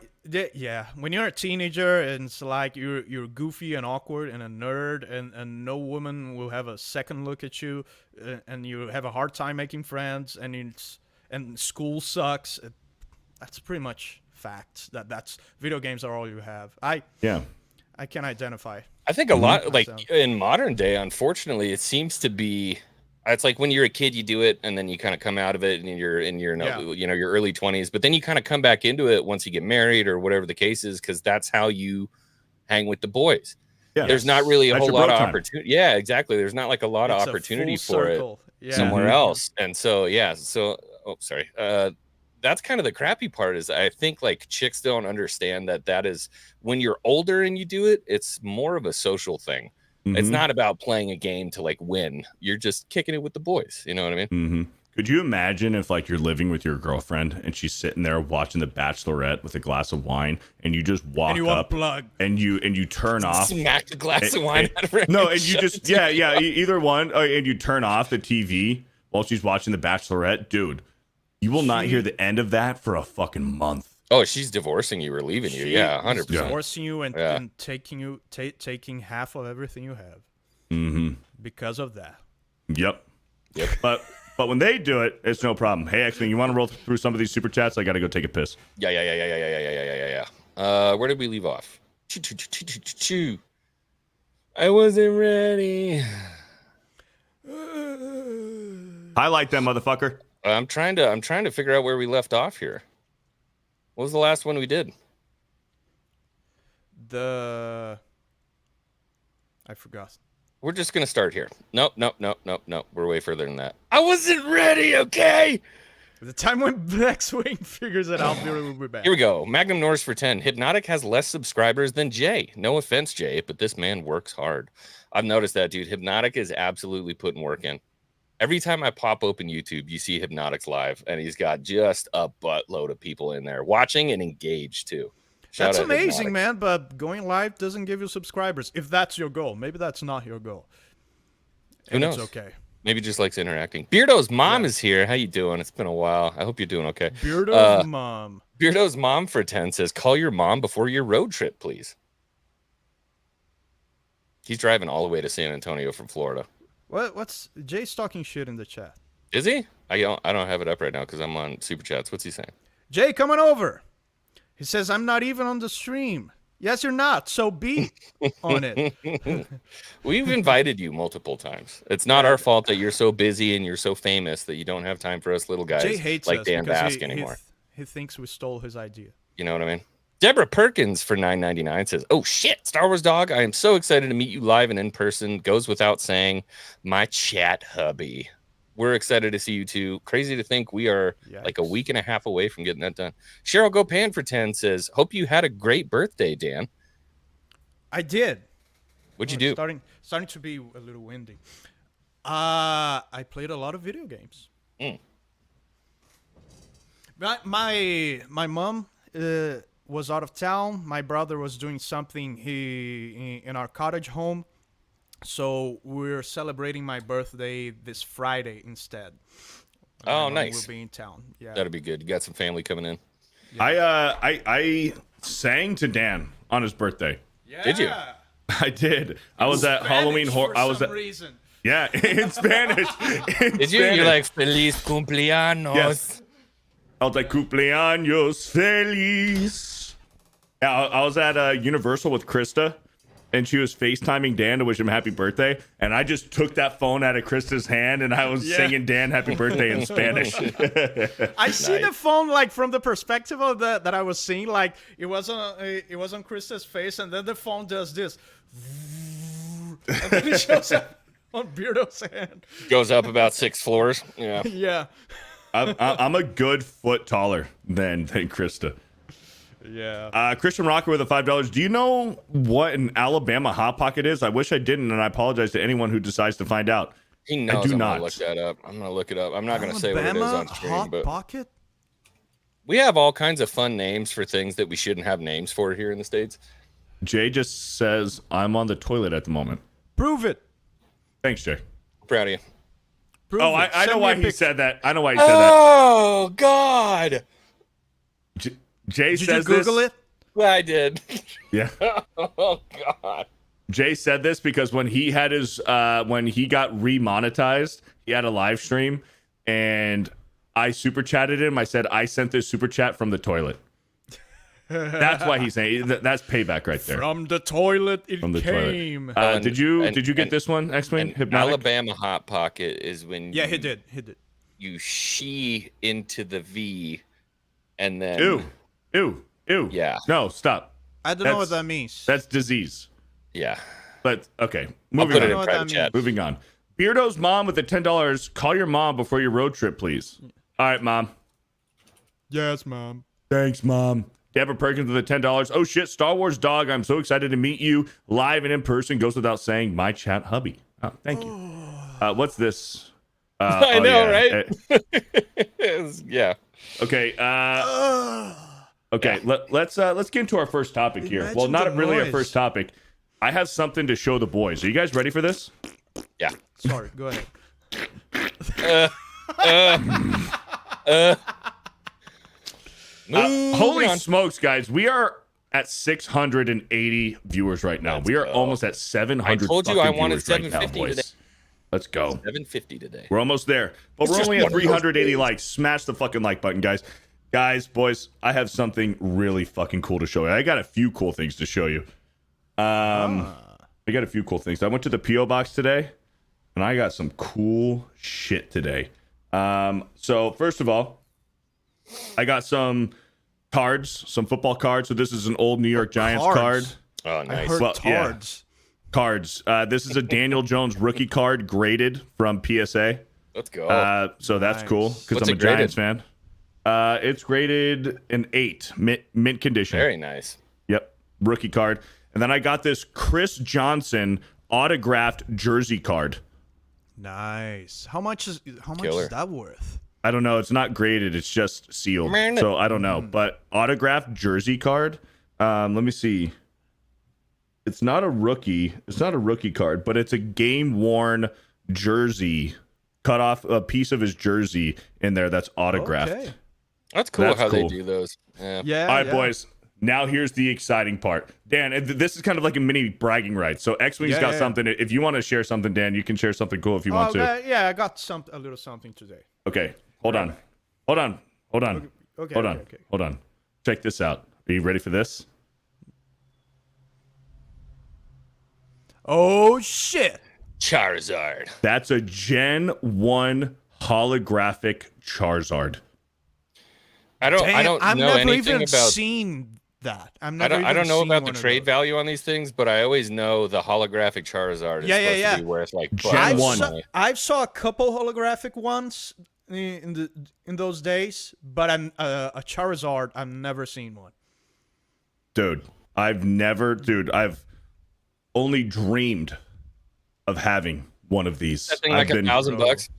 Yeah, when you're a teenager and it's like you're goofy and awkward and a nerd and no woman will have a second look at you and you have a hard time making friends and school sucks. That's pretty much facts. That's video games are all you have. I can identify. I think a lot like in modern day, unfortunately, it seems to be. It's like when you're a kid, you do it, and then you kind of come out of it, and you're in your your early 20s. But then you kind of come back into it once you get married or whatever the case is, because that's how you hang with the boys. Yeah, there's not really a whole lot of opportunity. Yeah, exactly. There's not like a lot of opportunity for it somewhere else. And so that's kind of the crappy part. Is I think like chicks don't understand that is when you're older and you do it, it's more of a social thing. Mm-hmm. It's not about playing a game to like win. You're just kicking it with the boys. You know what I mean? Mm-hmm. Could you imagine if like you're living with your girlfriend and she's sitting there watching The Bachelorette with a glass of wine, and you just walk up and you turn off, smack the glass of wine out of her. No, and you just either one, and you turn off the TV while she's watching The Bachelorette, dude. You will not hear the end of that for a fucking month. Oh, she's divorcing you or leaving you. Yeah, 100%. Divorcing you and taking half of everything you have. Mm-hmm. Because of that. Yep. But when they do it, it's no problem. Hey, X-Wing, you want to roll through some of these super chats? I got to go take a piss. Yeah. Where did we leave off? I wasn't ready. Highlight them, motherfucker. I'm trying to figure out where we left off here. What was the last one we did? I forgot. We're just going to start here. Nope. We're way further than that. I wasn't ready, okay? The time when X-Wing figures it out, we'll be back. Here we go. Magnum Norris for 10. Hypnotic has less subscribers than Jay. No offense, Jay, but this man works hard. I've noticed that, dude. Hypnotic is absolutely putting work in. Every time I pop open YouTube, you see Hypnotic's live, and he's got just a buttload of people in there watching and engaged, too. Shout That's out amazing, Hypnotic. man. But going live doesn't give you subscribers. If that's your goal, maybe that's not your goal. Who knows? It's okay. Maybe just likes interacting. Beardo's mom is here. How you doing? It's been a while. I hope you're doing okay. Beardo's mom. Beardo's mom for 10 says, call your mom before your road trip, please. He's driving all the way to San Antonio from Florida. What's Jay's talking shit in the chat? Is he? I don't have it up right now because I'm on Super Chats. What's he saying? Jay, come on over. He says, I'm not even on the stream. Yes, you're not. So be on it. We've invited you multiple times. It's not our fault that you're so busy and you're so famous that you don't have time for us little guys Jay hates like us Dan because Vasc anymore. He thinks we stole his idea. You know what I mean? Deborah Perkins for $9.99 says, oh shit, Star Wars Dog, I am so excited to meet you live and in person. Goes without saying, my chat hubby. We're excited to see you too. Crazy to think we are like a week and a half away from getting that done. Cheryl Gopan for 10 says, hope you had a great birthday, Dan. I did. What'd you do? Starting to be a little windy. I played a lot of video games. My mom was out of town. My brother was doing something in our cottage home. So we're celebrating my birthday this Friday instead. Oh, nice. We'll be in town. Yeah. That'll be good. You got some family coming in. Yeah. I sang to Dan on his birthday. Yeah. Did you? I did. I was at Halloween horror. I was at reason. Yeah, in Spanish. Did you? You're like feliz cumpleaños. Yes. I was like cumpleaños feliz. Yeah, I was at Universal with Krista, and she was FaceTiming Dan to wish him happy birthday. And I just took that phone out of Krista's hand, and I was singing Dan happy birthday in Spanish. I see the phone like from the perspective of that I was seeing, like it was on Krista's face, and then the phone does this, and then it shows up on Beardo's hand. Goes up about 6 floors. Yeah. Yeah. I'm a good foot taller than Krista. Yeah. Christian Rocker with a $5. Do you know what an Alabama Hot Pocket is? I wish I didn't, and I apologize to anyone who decides to find out. He knows. I do I'm not. gonna look that up. I'm gonna look it up. I'm not gonna say what it is on stream, Hot but Pocket? we have all kinds of fun names for things that we shouldn't have names for here in the States. Jay just says, I'm on the toilet at the moment. Prove it. Thanks, Jay. Proud of you. Prove Oh, it. I know Send me why a he picture. said that. I know why he said that. Oh God. Jay Did says you Google this. it? I did. Yeah. Oh God. Jay said this because when he had his when he got remonetized, he had a live stream, and I super chatted him. I said I sent this super chat from the toilet. That's why he's saying that's payback right there. From the toilet it From the came. toilet. Did you get this one, X-Wing? An Hypnotic? Alabama Hot Pocket is when Yeah, he did. He did. you she into the V, and then Ew. Yeah. No, stop. I don't know what That's- that means. That's disease. yeah. But okay, I'll moving put it on. in private chat. Moving on. Beardo's mom with the $10. Call your mom before your road trip, please. All right, mom. Yes, Mom. Thanks, mom. Deborah Perkins with the $10. Oh shit, Star Wars Dog. I'm so excited to meet you live and in person. Goes without saying. My chat hubby. Oh, thank you. What's this? I know, right? Yeah. Okay. Okay. Let's get into our first topic here. Well, Imagine not the really our noise. first topic. I have something to show the boys. Are you guys ready for this? Yeah. Sorry, go ahead. Holy on. smokes, guys! We are at 680 viewers right now. Let's We are go. almost at 700. I told you fucking I wanted viewers right now, 750 boys. today. Let's go. 750 today. We're almost there, but we're just only at one of those 380 days. likes. Smash the fucking like button, guys. Guys, boys, I have something really fucking cool to show you. I got a few cool things to show you. I got a few cool things. I went to the PO box today, and I got some cool shit today. So first of all, I got some cards, some football cards. So this is an old New York Giants card. Cards? Oh, I nice. heard Well, yeah. tards. Cards. This is a Daniel Jones rookie card graded from PSA. Let's go. So that's Nice. cool because What's I'm a it graded? Giants fan. It's graded an 8, mint condition. Very nice. Yep, rookie card. And then I got this Chris Johnson autographed jersey card. Nice. How much is Killer. that worth? I don't know. It's not graded. It's just sealed. Man. So I don't know. But autographed jersey card. Let me see. It's not a rookie. It's not a rookie card, but it's a game worn jersey. Cut off a piece of his jersey in there that's autographed. Okay. That's cool That's how cool. they do those. Yeah. Yeah. All right, yeah. boys. Now here's the exciting part. Dan, this is kind of like a mini bragging right. So X-Wing's Yeah, got yeah. something. If you want to share something, Dan, you can share something cool if you want to. Yeah, I got a little something today. Okay, hold on. Hold on. Okay. Hold on. Okay. Hold on. Check this out. Are you ready for this? Oh shit! Charizard. That's a Gen 1 holographic Charizard. I don't I've know never anything even about seen that. I don't know about the trade value on these things, but I always know the holographic Charizard is supposed to be worth like Gen bucks. 1. I saw a couple holographic ones in those days, but a Charizard I've never seen one. Dude, I've only dreamed of having one of these. That thing like $1,000.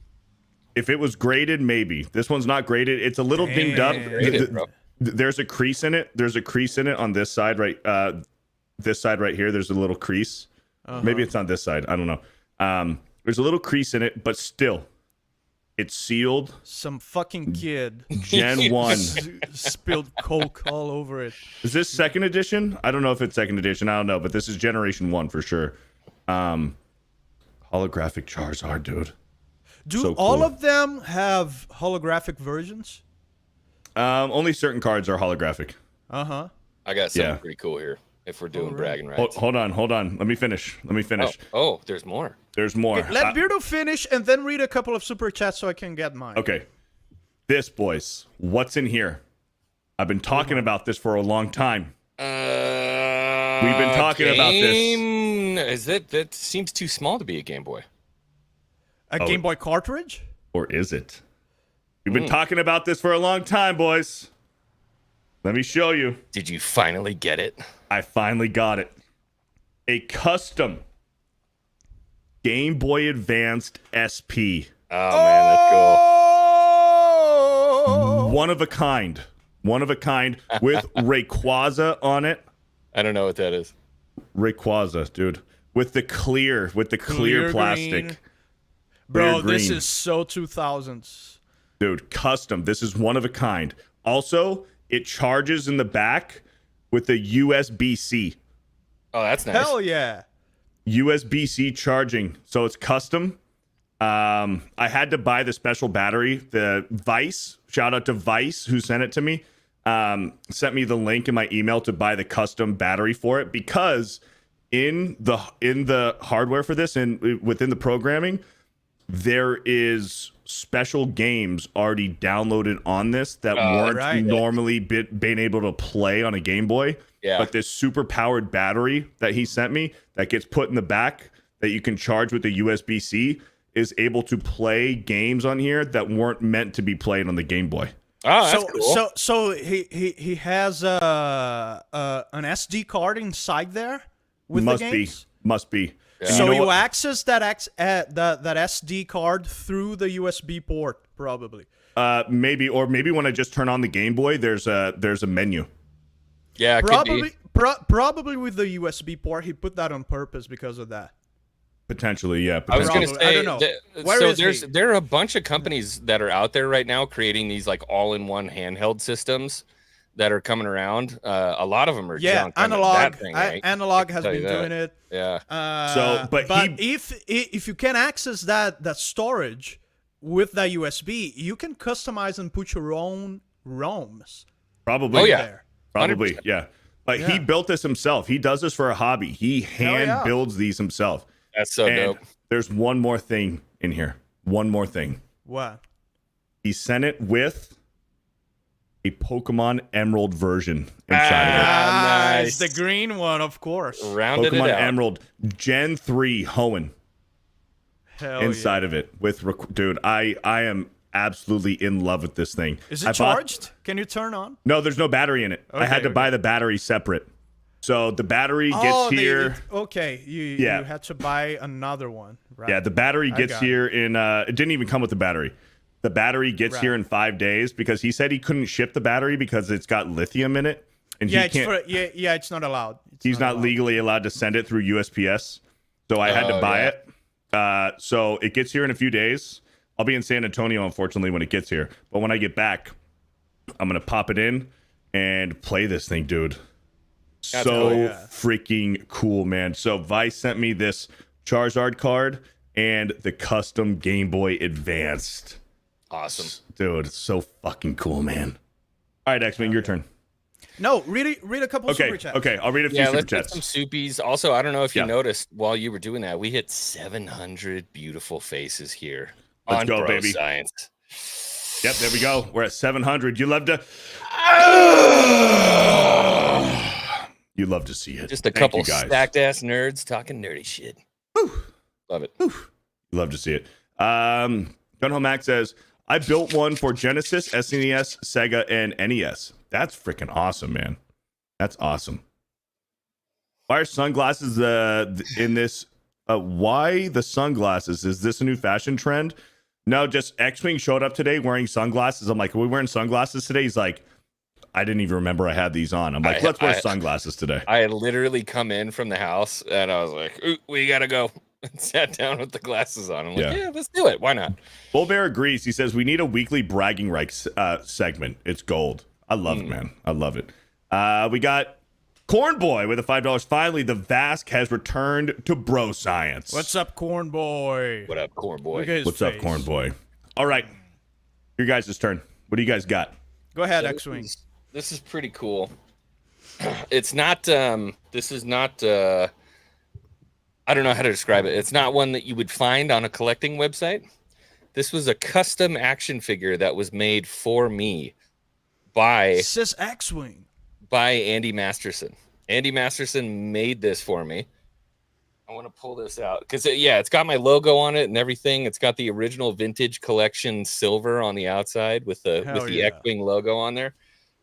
If it was graded, maybe. This one's not graded. It's a little dinged up. Graded, bro. There's a crease in it. There's a crease in it on this side, right? This side right here. There's a little crease. Maybe it's on this side. I don't know. There's a little crease in it, but still, it's sealed. Some fucking kid Gen 1. spilled Coke all over it. Is this second edition? I don't know if it's second edition. I don't know, but this is Generation 1 for sure. Holographic Charizard, dude. Do So all cool. of them have holographic versions? Only certain cards are holographic. Uh-huh. I got something Yeah. pretty cool here. If we're doing bragging Hold, rights. hold on. Let me finish. Oh, there's more. There's more. Let Beardo finish and then read a couple of super chats so I can get mine. Okay. This, boys. What's in here? I've been talking about this for a long time. We've been talking about this. That seems too small to be a Game Boy. A Game Boy cartridge? Or is it? We've been talking about this for a long time, boys. Let me show you. Did you finally get it? I finally got it. A custom Game Boy Advanced SP. Oh man, that's cool. Oh! One of a kind. One of a kind with Rayquaza on it. I don't know what that is. Rayquaza, dude. With the clear Clear plastic. green. Bro, Clear this green. is so 2000s. Dude, custom. This is one of a kind. Also, it charges in the back with a USB-C. Oh, that's nice. Hell yeah. USB-C charging. So it's custom. I had to buy the special battery. The Vice, shout out to Vice who sent it to me. Sent me the link in my email to buy the custom battery for it because in the hardware for this and within the programming, there is special games already downloaded on this that weren't right. normally being able to play on a Game Boy. Yeah. But this super powered battery that he sent me that gets put in the back that you can charge with the USB-C is able to play games on here that weren't meant to be played on the Game Boy. Oh, that's cool. So he has an SD card inside there with the games? Must be. Yeah. So know you what? access that that SD card through the USB port, probably. Maybe when I just turn on the Game Boy, there's a menu. Yeah, it could be. Probably with the USB port, he put that on purpose because of that. Potentially, yeah. I was potentially. gonna Probably. I say, don't know. Where so is he? there are a bunch of companies that are out there right now creating these like all-in-one handheld systems that are coming around. A lot of them are junk. I mean, Analog. that thing, right? Analog I has can been tell you doing it. Yeah. But if you can access that storage with that USB, you can customize and put your own ROMs. Probably. Oh, yeah. There. Probably, 100%. yeah. But he built this himself. He does this for a hobby. He hand yeah. builds these himself. That's so And dope. there's one more thing in here. One more thing. What? He sent it with a Pokemon Emerald version inside of it. Nice. It's the green one, of course. Rounded Pokemon it out. Emerald Gen 3 Hoenn Hell inside of it with dude. I am absolutely in love with this thing. Is I it bought- charged? Can you turn on? No, there's no battery in it. I had to Okay, buy the battery separate. So the battery gets here. You Yeah. had to buy another one, right? Yeah, the battery I gets got it. here in it didn't even come with the battery. The battery gets Right. here in 5 days because he said he couldn't ship the battery because it's got lithium in it. and Yeah, he it's can't. yeah, it's not allowed. He's not legally allowed to send it through USPS, so I had to buy it. So it gets here in a few days. I'll be in San Antonio, unfortunately, when it gets here. But when I get back, I'm gonna pop it in and play this thing, dude. That's So cool. freaking cool, man. So Vice sent me this Charizard card and the custom Game Boy Advanced. Awesome. Dude, it's so fucking cool, man. All right, X-Men, your turn. No, read a couple Okay, super chats. okay, I'll read a few Yeah, super let's get chats. some soupies. Also, I don't know if you Yeah. noticed while you were doing that, we hit 700 beautiful faces here. Let's on go, Bro baby. Science. Yep, there we go. We're at 700. You love to see it. Just a Thank couple you guys. stacked ass nerds talking nerdy shit. Love it. Love to see it. Gunho Max says, I built one for Genesis, SNES, Sega, and NES. That's freaking awesome, man. That's awesome. Why are sunglasses in this? Why the sunglasses? Is this a new fashion trend? No, just X-Wing showed up today wearing sunglasses. I'm like, are we wearing sunglasses today? He's like, I didn't even remember I had these on. I'm like, let's wear sunglasses today. I had literally come in from the house and I was like, ooh, we gotta go. And sat down with the glasses on. I'm like, yeah, let's do it. Why not? Bull Bear agrees. He says we need a weekly bragging rights segment. It's gold. I love it, man. I love it. We got Corn Boy with a $5. Finally, the Vasc has returned to Bro Science. What's up, Corn Boy? What up, Corn Boy? Look at his What's face. up, Corn Boy? All right, your guys' turn. What do you guys got? Go ahead, So X-Wing. This is pretty cool. It's not. This is not. I don't know how to describe it. It's not one that you would find on a collecting website. This was a custom action figure that was made for me by Says X-Wing. Andy Masterson. Andy Masterson made this for me. I want to pull this out because it's got my logo on it and everything. It's got the original vintage collection silver on the outside with the X-Wing logo on there.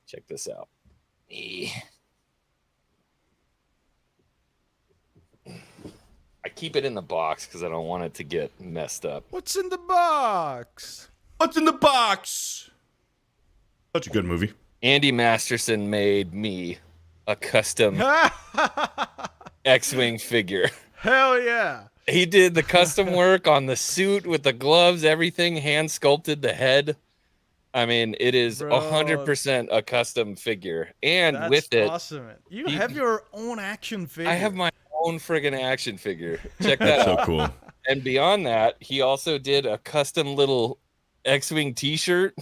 Check this out. I keep it in the box because I don't want it to get messed up. What's in the box? What's in the box? Such a good movie. Andy Masterson made me a custom X-Wing figure. Hell yeah. He did the custom work on the suit with the gloves, everything, hand sculpted the head. I mean, it is 100% a custom figure. And That's with it, awesome. You have your own action figure. I have my own friggin' action figure. Check that out. So cool. And beyond that, he also did a custom little X-Wing t-shirt.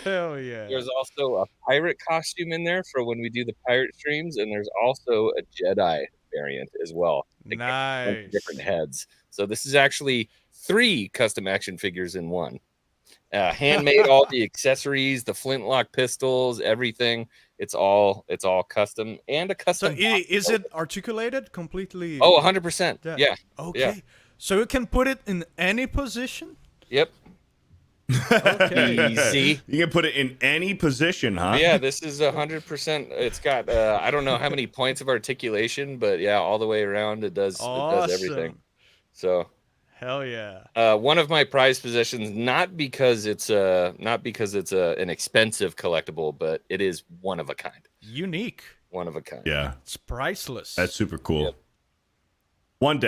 Hell yeah. There's also a pirate costume in there for when we do the pirate streams, and there's also a Jedi variant as well. Nice. Different heads. So this is actually 3 custom action figures in one. Handmade, all the accessories, the flintlock pistols, everything. It's all custom and a custom. So is it articulated completely? Oh, 100%. Yeah. Okay. Yeah. So you can put it in any position? Yep. Okay. Easy. You can put it in any position, huh? Yeah, this is 100%. It's got I don't know how many points of articulation, but yeah, all the way around it does everything. So hell yeah. one of my prized possessions, not because it's an expensive collectible, but it is one of a kind. Unique. One of a kind. Yeah. It's priceless. That's super cool. Yep. One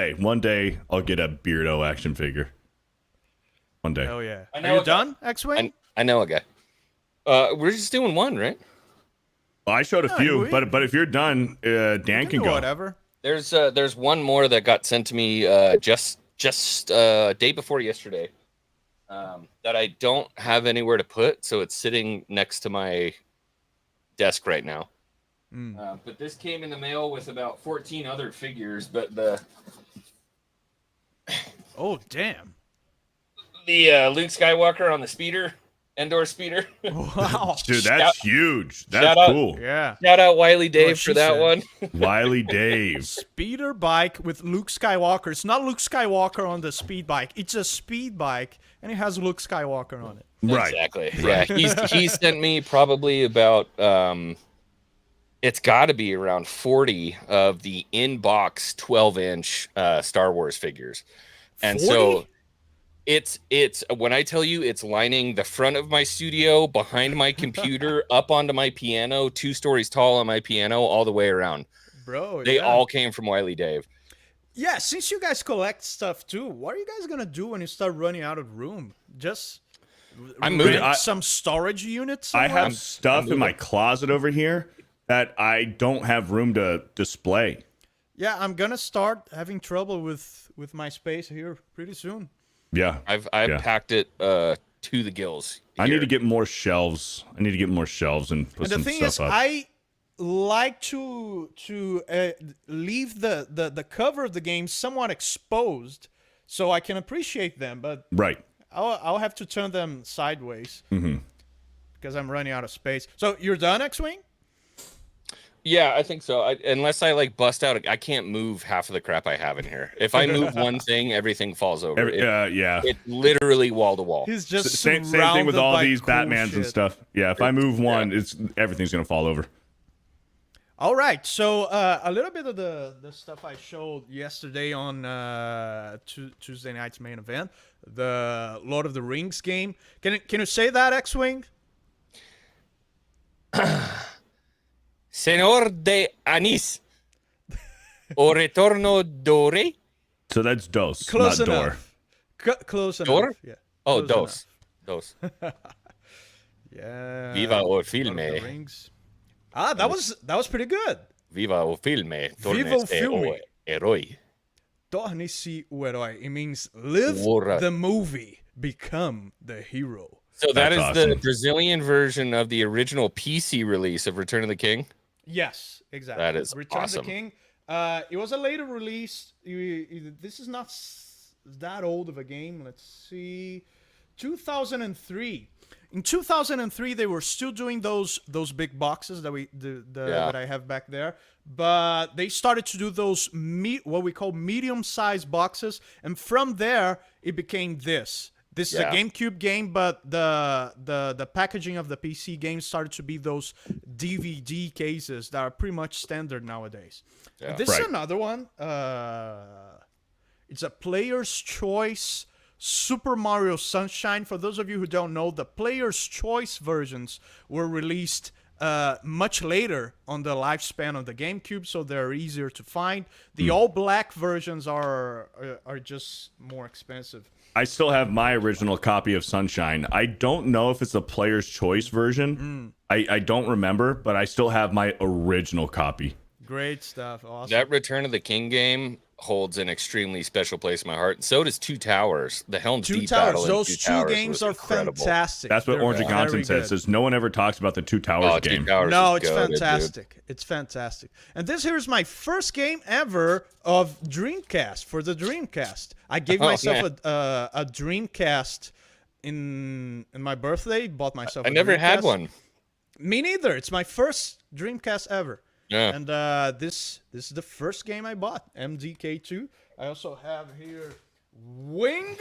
day, I'll get a Beardo action figure. One day. Hell yeah. I Are know you a done, X-Wing? I know a guy. We're just doing one, right? Well, I showed a few, but if you're done, Dan can go. Whatever. There's one more that got sent to me just day before yesterday that I don't have anywhere to put, so it's sitting next to my desk right now. But this came in the mail with about 14 other figures, but Oh, damn. the Luke Skywalker on the speeder, Endor speeder. Wow. Dude, that's huge. That's shout out. cool. Yeah. Shout out Wiley Dave she for that said. one. Wiley Dave. Speeder bike with Luke Skywalker. It's not Luke Skywalker on the speed bike. It's a speed bike, and it has Luke Skywalker on it. Right. Exactly. Yeah, he sent me probably about it's got to be around 40 of the in-box 12-inch Star Wars figures. And 40? so It's when I tell you it's lining the front of my studio, behind my computer, up onto my piano, 2 stories tall on my piano, all the way around. Bro, They yeah. all came from Wiley Dave. Yeah, since you guys collect stuff too, what are you guys gonna do when you start running out of room? Just I'm rent moving. some storage units. I somewhere? have stuff in my closet over here that I don't have room to display. Yeah, I'm gonna start having trouble with my space here pretty soon. Yeah. I've Yeah. packed it to the gills. I need here. to get more shelves. I need to get more shelves and put And the some thing stuff is, up. I like to leave the cover of the game somewhat exposed, so I can appreciate them. But Right. I'll have to turn them sideways Mm-hmm. because I'm running out of space. So you're done, X-Wing? Yeah, I think so. Unless I like bust out, I can't move half of the crap I have in here. If I move one thing, everything falls over. Yeah. It's literally wall to wall. He's just Same thing with surrounded all by these cool Batmans and shit. stuff. Yeah, if I move one, everything's gonna fall over. All right, so a little bit of the stuff I showed yesterday on Tuesday night's main event, the Lord of the Rings game. Can you say that, X-Wing? Senor de Anis. O retorno dore. So that's dos, Close not door. enough. Close enough. Door? Yeah. Oh, Close dos. Yeah. Viva o Lord of filme. the Rings. Ah, that was pretty good. Viva o filme. Viva o Torneste filme. o heroi. Torne-se o herói. It means live Warra. the movie, become the hero. So that That's is awesome. the Brazilian version of the original PC release of Return of the King. Yes, exactly. That is Return awesome. of the King. It was a later release. This is not that old of a game. Let's see, 2003. In 2003, they were still doing those big boxes that that I have back there, but they started to do those what we call medium-sized boxes, and from there it became this. This is a GameCube game, but the packaging of the PC games started to be those DVD cases that are pretty much standard nowadays. Yeah. This is another one. It's a Player's Choice Super Mario Sunshine. For those of you who don't know, the Player's Choice versions were released much later on the lifespan of the GameCube, so they're easier to find. The all-black versions are just more expensive. I still have my original copy of Sunshine. I don't know if it's a player's choice version. I don't remember, but I still have my original copy. Great stuff. Awesome. That Return of the King game holds an extremely special place in my heart. So does Two Towers. The Helm's Two Deep Towers. battle in Those Two two Towers games was are incredible. fantastic. That's what They're Orange very Gonson says. good. Says no one ever talks about the Two Towers Oh, game. Two Towers No, is it's goated, dude. fantastic. It's fantastic. And this here is my first game ever of Dreamcast for the Dreamcast. I gave myself a Dreamcast in my birthday. Bought myself. I never had one. Me neither. It's my first Dreamcast ever. Yeah. And this is the first game I bought, MDK2. I also have here Wing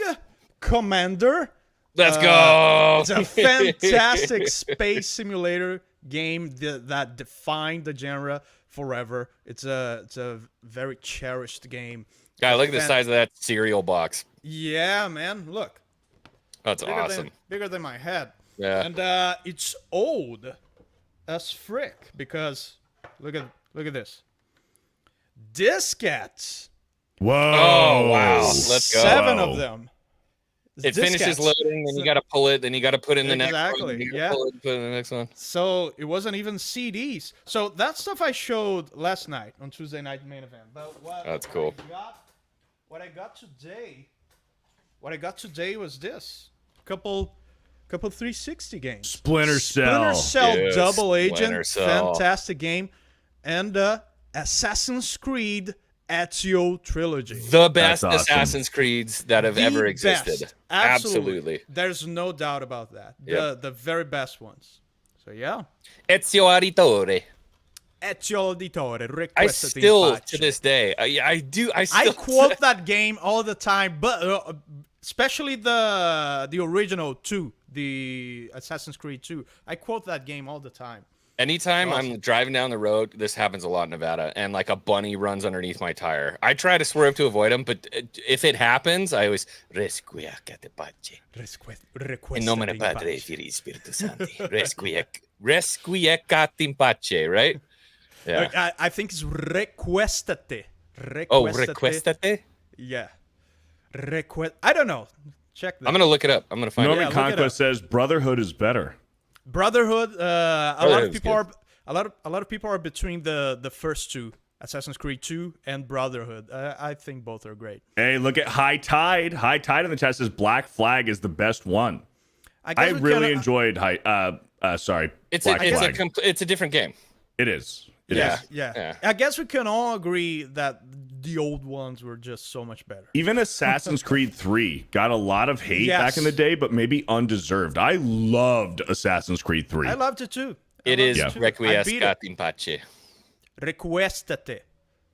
Commander. Let's go. It's a fantastic space simulator game that defined the genre forever. It's a very cherished game. God, look at the size of that cereal box. Yeah, man. Look. That's awesome. Bigger than my head. Yeah. And it's old as frick because look at this. Diskettes. Whoa! Oh, wow. Let's go. 7 of them. It finishes Diskettes. loading, then you got to pull it, then you got to put in the next one. Exactly, then you gotta yeah. pull it, put in the next one. So it wasn't even CDs. So that stuff I showed last night on Tuesday night main event. But That's cool. What I got today was this. Couple 360 games. Splinter Cell. Splinter Cell Yes, Double Splinter Agent, Cell. fantastic game, and Assassin's Creed Ezio Trilogy. The best awesome. Assassin's Creeds that have The ever existed. best. Absolutely. There's no doubt about that. Yep. The very best ones. So yeah. Ezio Auditore. Ezio Auditore. I requested in still, pace. to this day, I I still quote that game all the time, but especially the original 2, the Assassin's Creed 2. I quote that game all the time. Anytime I'm driving down the road, this happens a lot in Nevada, and like a bunny runs underneath my tire. I try to swerve to avoid them, but if it happens, I always Resquiacate pace. In nomine Padre, Filii, Spiritus Sancti. Resquiacate pace, right? Yeah. I think it's requestate. Oh, requestate? Yeah. I don't know. Check that. I'm gonna look it up. I'm gonna find Norman it. Conquest says Brotherhood is better. Brotherhood. A lot of people good. are a lot of people are between the first two, Assassin's Creed 2 and Brotherhood. I think both are great. Hey, look at High Tide. High Tide in the chat says Black Flag is the best one. I really enjoyed Black Flag. It's a different game. It is. It Yeah, is. yeah. I guess we can all agree that the old ones were just so much better. Even Assassin's Creed 3 got a lot of hate Yes. back in the day, but maybe undeserved. I loved Assassin's Creed 3. I loved it too. It is I beat it. Requiescat pace. Requestate.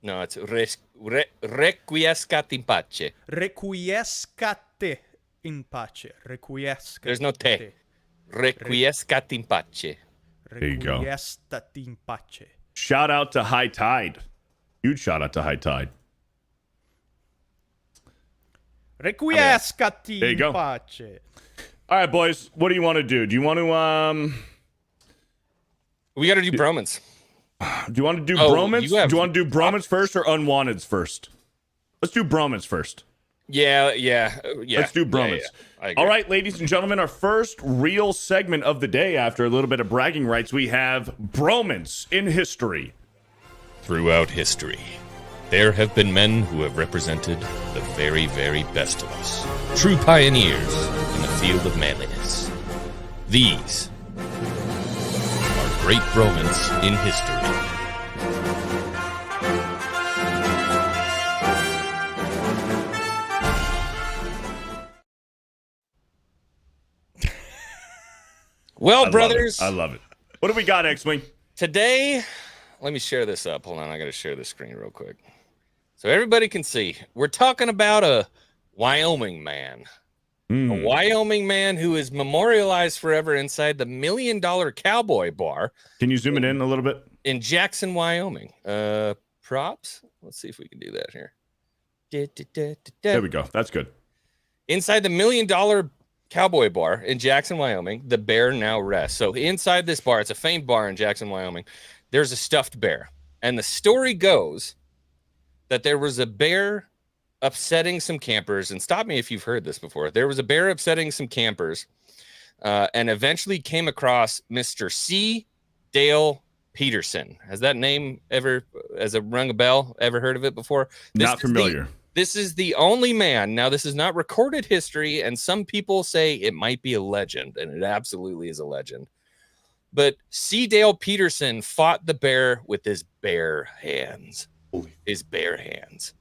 No, it's Requiescat pace. Requiescate in pace. Requiescate. There's no te. Requiescat pace. There you go. Requiescat in pace. Shout out to High Tide. Huge shout out to High Tide. Requiescat There you go. in pace. All right, boys. What do you want to do? Do you want to We got to do Bromance. do you do Oh, Bromance? you have- Do you want to do Bromance first or Unwanteds first? Let's do Bromance first. Yeah. Let's do Bromance. I agree. All right, ladies and gentlemen, our first real segment of the day after a little bit of bragging rights, we have Bromance in history. Throughout history, there have been men who have represented the very, very best of us. True pioneers in the field of manliness. These are great Bromance in history. Well, brothers, I love it. What do we got, X-Wing? today, let me share this up. Hold on, I got to share this screen real quick. So everybody can see. We're talking about a Wyoming man. A Wyoming man who is memorialized forever inside the $1 Million Cowboy Bar Can you zoom it in a little bit? in Jackson, Wyoming. Props? Let's see if we can do that here. There we go. That's good. Inside the $1 Million Cowboy Bar in Jackson, Wyoming, the bear now rests. So inside this bar, it's a famed bar in Jackson, Wyoming, there's a stuffed bear. And the story goes that there was a bear upsetting some campers, and stop me if you've heard this before. There was a bear upsetting some campers and eventually came across Mr. C. Dale Peterson. Has that name ever, as a rung a bell, ever heard of it before? Not familiar. This is the only man. Now, this is not recorded history, and some people say it might be a legend, and it absolutely is a legend. But C. Dale Peterson fought the bear with his bare hands. His bare hands.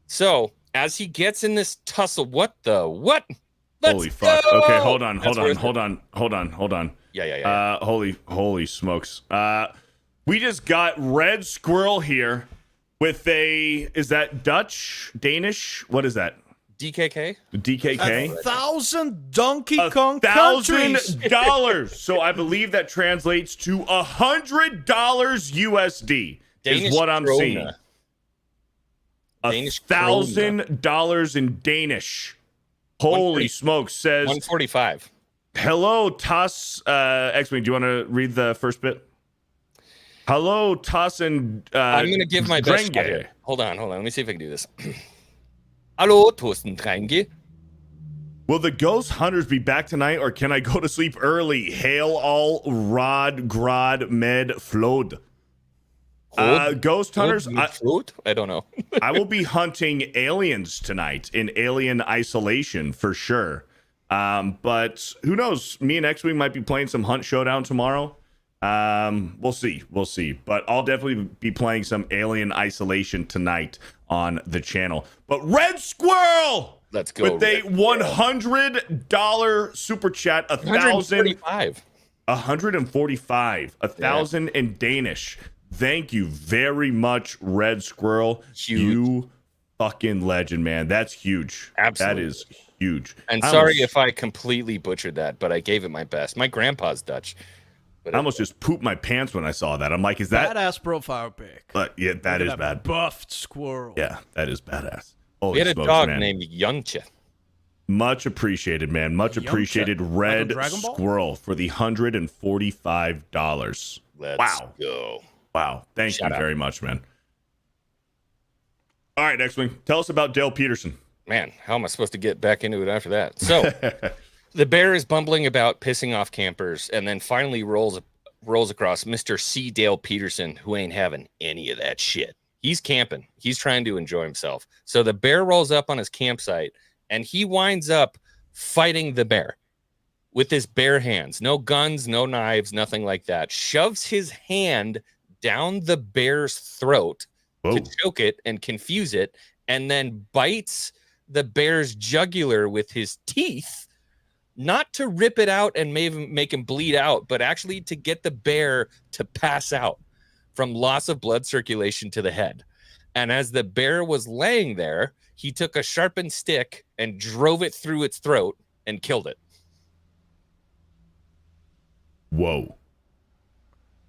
So, as he gets in this tussle, what? Let's Holy fuck. go! Okay, hold on. Yeah. Holy smokes. We just got Red Squirrel here with is that Dutch, Danish? What is that? DKK? DKK? 1,000 Donkey Kong countries. $1,000. So I believe that translates to $100 USD Danish is what I'm krona. seeing. Danish krona. $1,000 in Danish. Holy smokes, says 145. hello, Tuss. X-Wing, do you want to read the first bit? Hello, Tuss and I'm going to give my best shot Drenge. here. Hold on. Let me see if I can do this. Hello, Thorsten Drenge. Will the ghost hunters be back tonight, or can I go to sleep early? Hail all Rod, Grod, Med, Flod. Ghost hunters, I don't know. I will be hunting aliens tonight in Alien Isolation for sure. But who knows? Me and X-Wing might be playing some Hunt Showdown tomorrow. We'll see. But I'll definitely be playing some Alien Isolation tonight on the channel. But Red Squirrel, Let's go. with a $100 super chat, 145. 145, 1,000 in Danish. Thank you very much, Red Squirrel. Huge. You fucking legend, man. That's huge. Absolutely. That is huge. And sorry if I completely butchered that, but I gave it my best. My grandpa's Dutch. I almost just pooped my pants when I saw that. I'm like, is that? Badass profile pic. Yeah, that Look is at bad. Buffed squirrel. Yeah, that is badass. We had a smokes, dog man. named Yuncha. Much appreciated, man. Much Yum apprecited, check. Red Like a Dragon Ball? Squirrel for the $145. Let's go. Wow. Thank Shout you out. very much, man. All right, X-Wing. Tell us about Dale Peterson. Man, how am I supposed to get back into it after that? So the bear is bumbling about, pissing off campers, and then finally rolls across Mr. C. Dale Peterson, who ain't having any of that shit. He's camping. He's trying to enjoy himself. So the bear rolls up on his campsite, and he winds up fighting the bear with his bare hands. No guns, no knives, nothing like that. Shoves his hand down the bear's throat to choke it and confuse it, and then bites the bear's jugular with his teeth, not to rip it out and make him bleed out, but actually to get the bear to pass out from loss of blood circulation to the head. And as the bear was laying there, he took a sharpened stick and drove it through its throat and killed it. Whoa.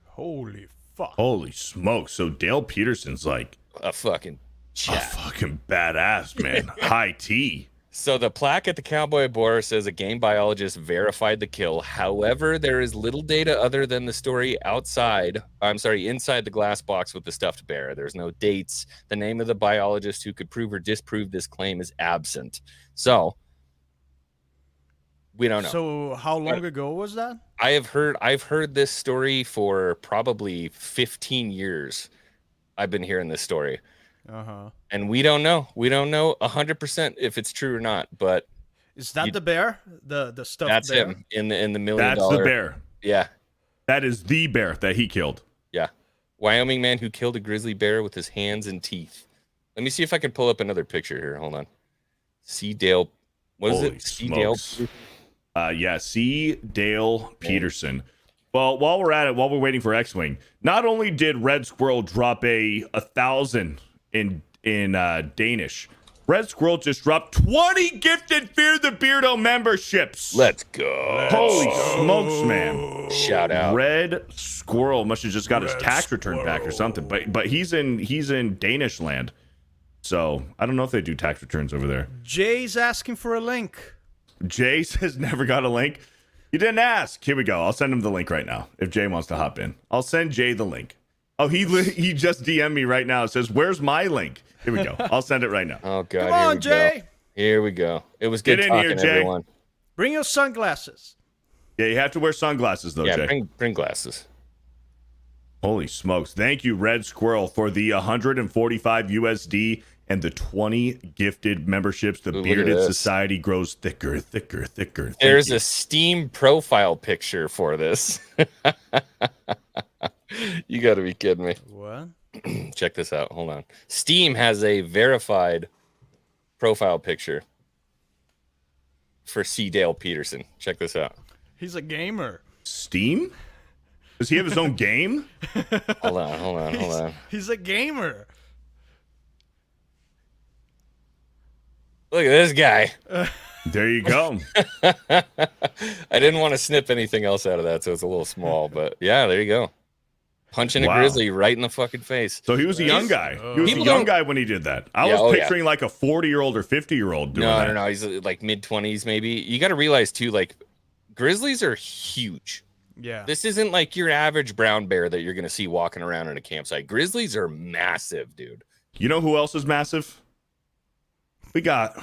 Holy fuck. Holy smoke. So Dale Peterson's like A fucking a chat. fucking badass, man. High T. So the plaque at the Cowboy Boar says a game biologist verified the kill. However, there is little data other than the story inside the glass box with the stuffed bear. There's no dates. The name of the biologist who could prove or disprove this claim is absent. So we don't know. So how long ago was that? I've heard this story for probably 15 years. I've been hearing this story. Uh-huh. And we don't know. We don't know 100% if it's true or not, but Is that the bear? The stuffed that's bear? him in the $1 million. That's the bear. Yeah. That is the bear that he killed. Yeah. Wyoming man who killed a grizzly bear with his hands and teeth. Let me see if I can pull up another picture here. Hold on. C. Dale. What is Holy it? C. Dale. smokes. Yeah, C. Dale Peterson. Well, while we're at it, while we're waiting for X-Wing, not only did Red Squirrel drop a 1,000 in Danish, Red Squirrel just dropped 20 gifted FearTheBeardo memberships. Let's go. Holy smokes, man. Shout out. Red Squirrel must have just got his tax return back or something. But he's in Danish land. So I don't know if they do tax returns over there. Jay's asking for a link. Jay says never got a link. You didn't ask. Here we go. I'll send him the link right now if Jay wants to hop in. I'll send Jay the link. Oh, he just DM'd me right now. It says, "Where's my link?" Here we go. I'll send it right now. Oh God. Come on, Jay. Here we go. It was good Get in talking, here, Jay. everyone. Bring your sunglasses. Yeah, you have to wear sunglasses though, Yeah, Jay. bring glasses. Holy smokes. Thank you, Red Squirrel, for the 145 USD and the 20 gifted memberships. The Ooh, look at Bearded this. Society grows thicker, thicker, thicker. Thank There's you. a Steam profile picture for this. You got to be kidding me. What? Check this out. Hold on. Steam has a verified profile picture for C. Dale Peterson. Check this out. He's a gamer. Steam? Does he have his own game? Hold on. He's a gamer. Look at this guy. There you go. I didn't want to snip anything else out of that, so it's a little small. But yeah, there you go. Punching a Wow. grizzly right in the fucking face. So he was a young guy. He was a People young don't- guy when he did that. I Yeah, was oh, yeah. picturing like a 40-year-old or 50-year-old doing that. No. He's like mid-20s maybe. You got to realize too, like grizzlies are huge. Yeah. This isn't like your average brown bear that you're going to see walking around in a campsite. Grizzlies are massive, dude. You know who else is massive? We got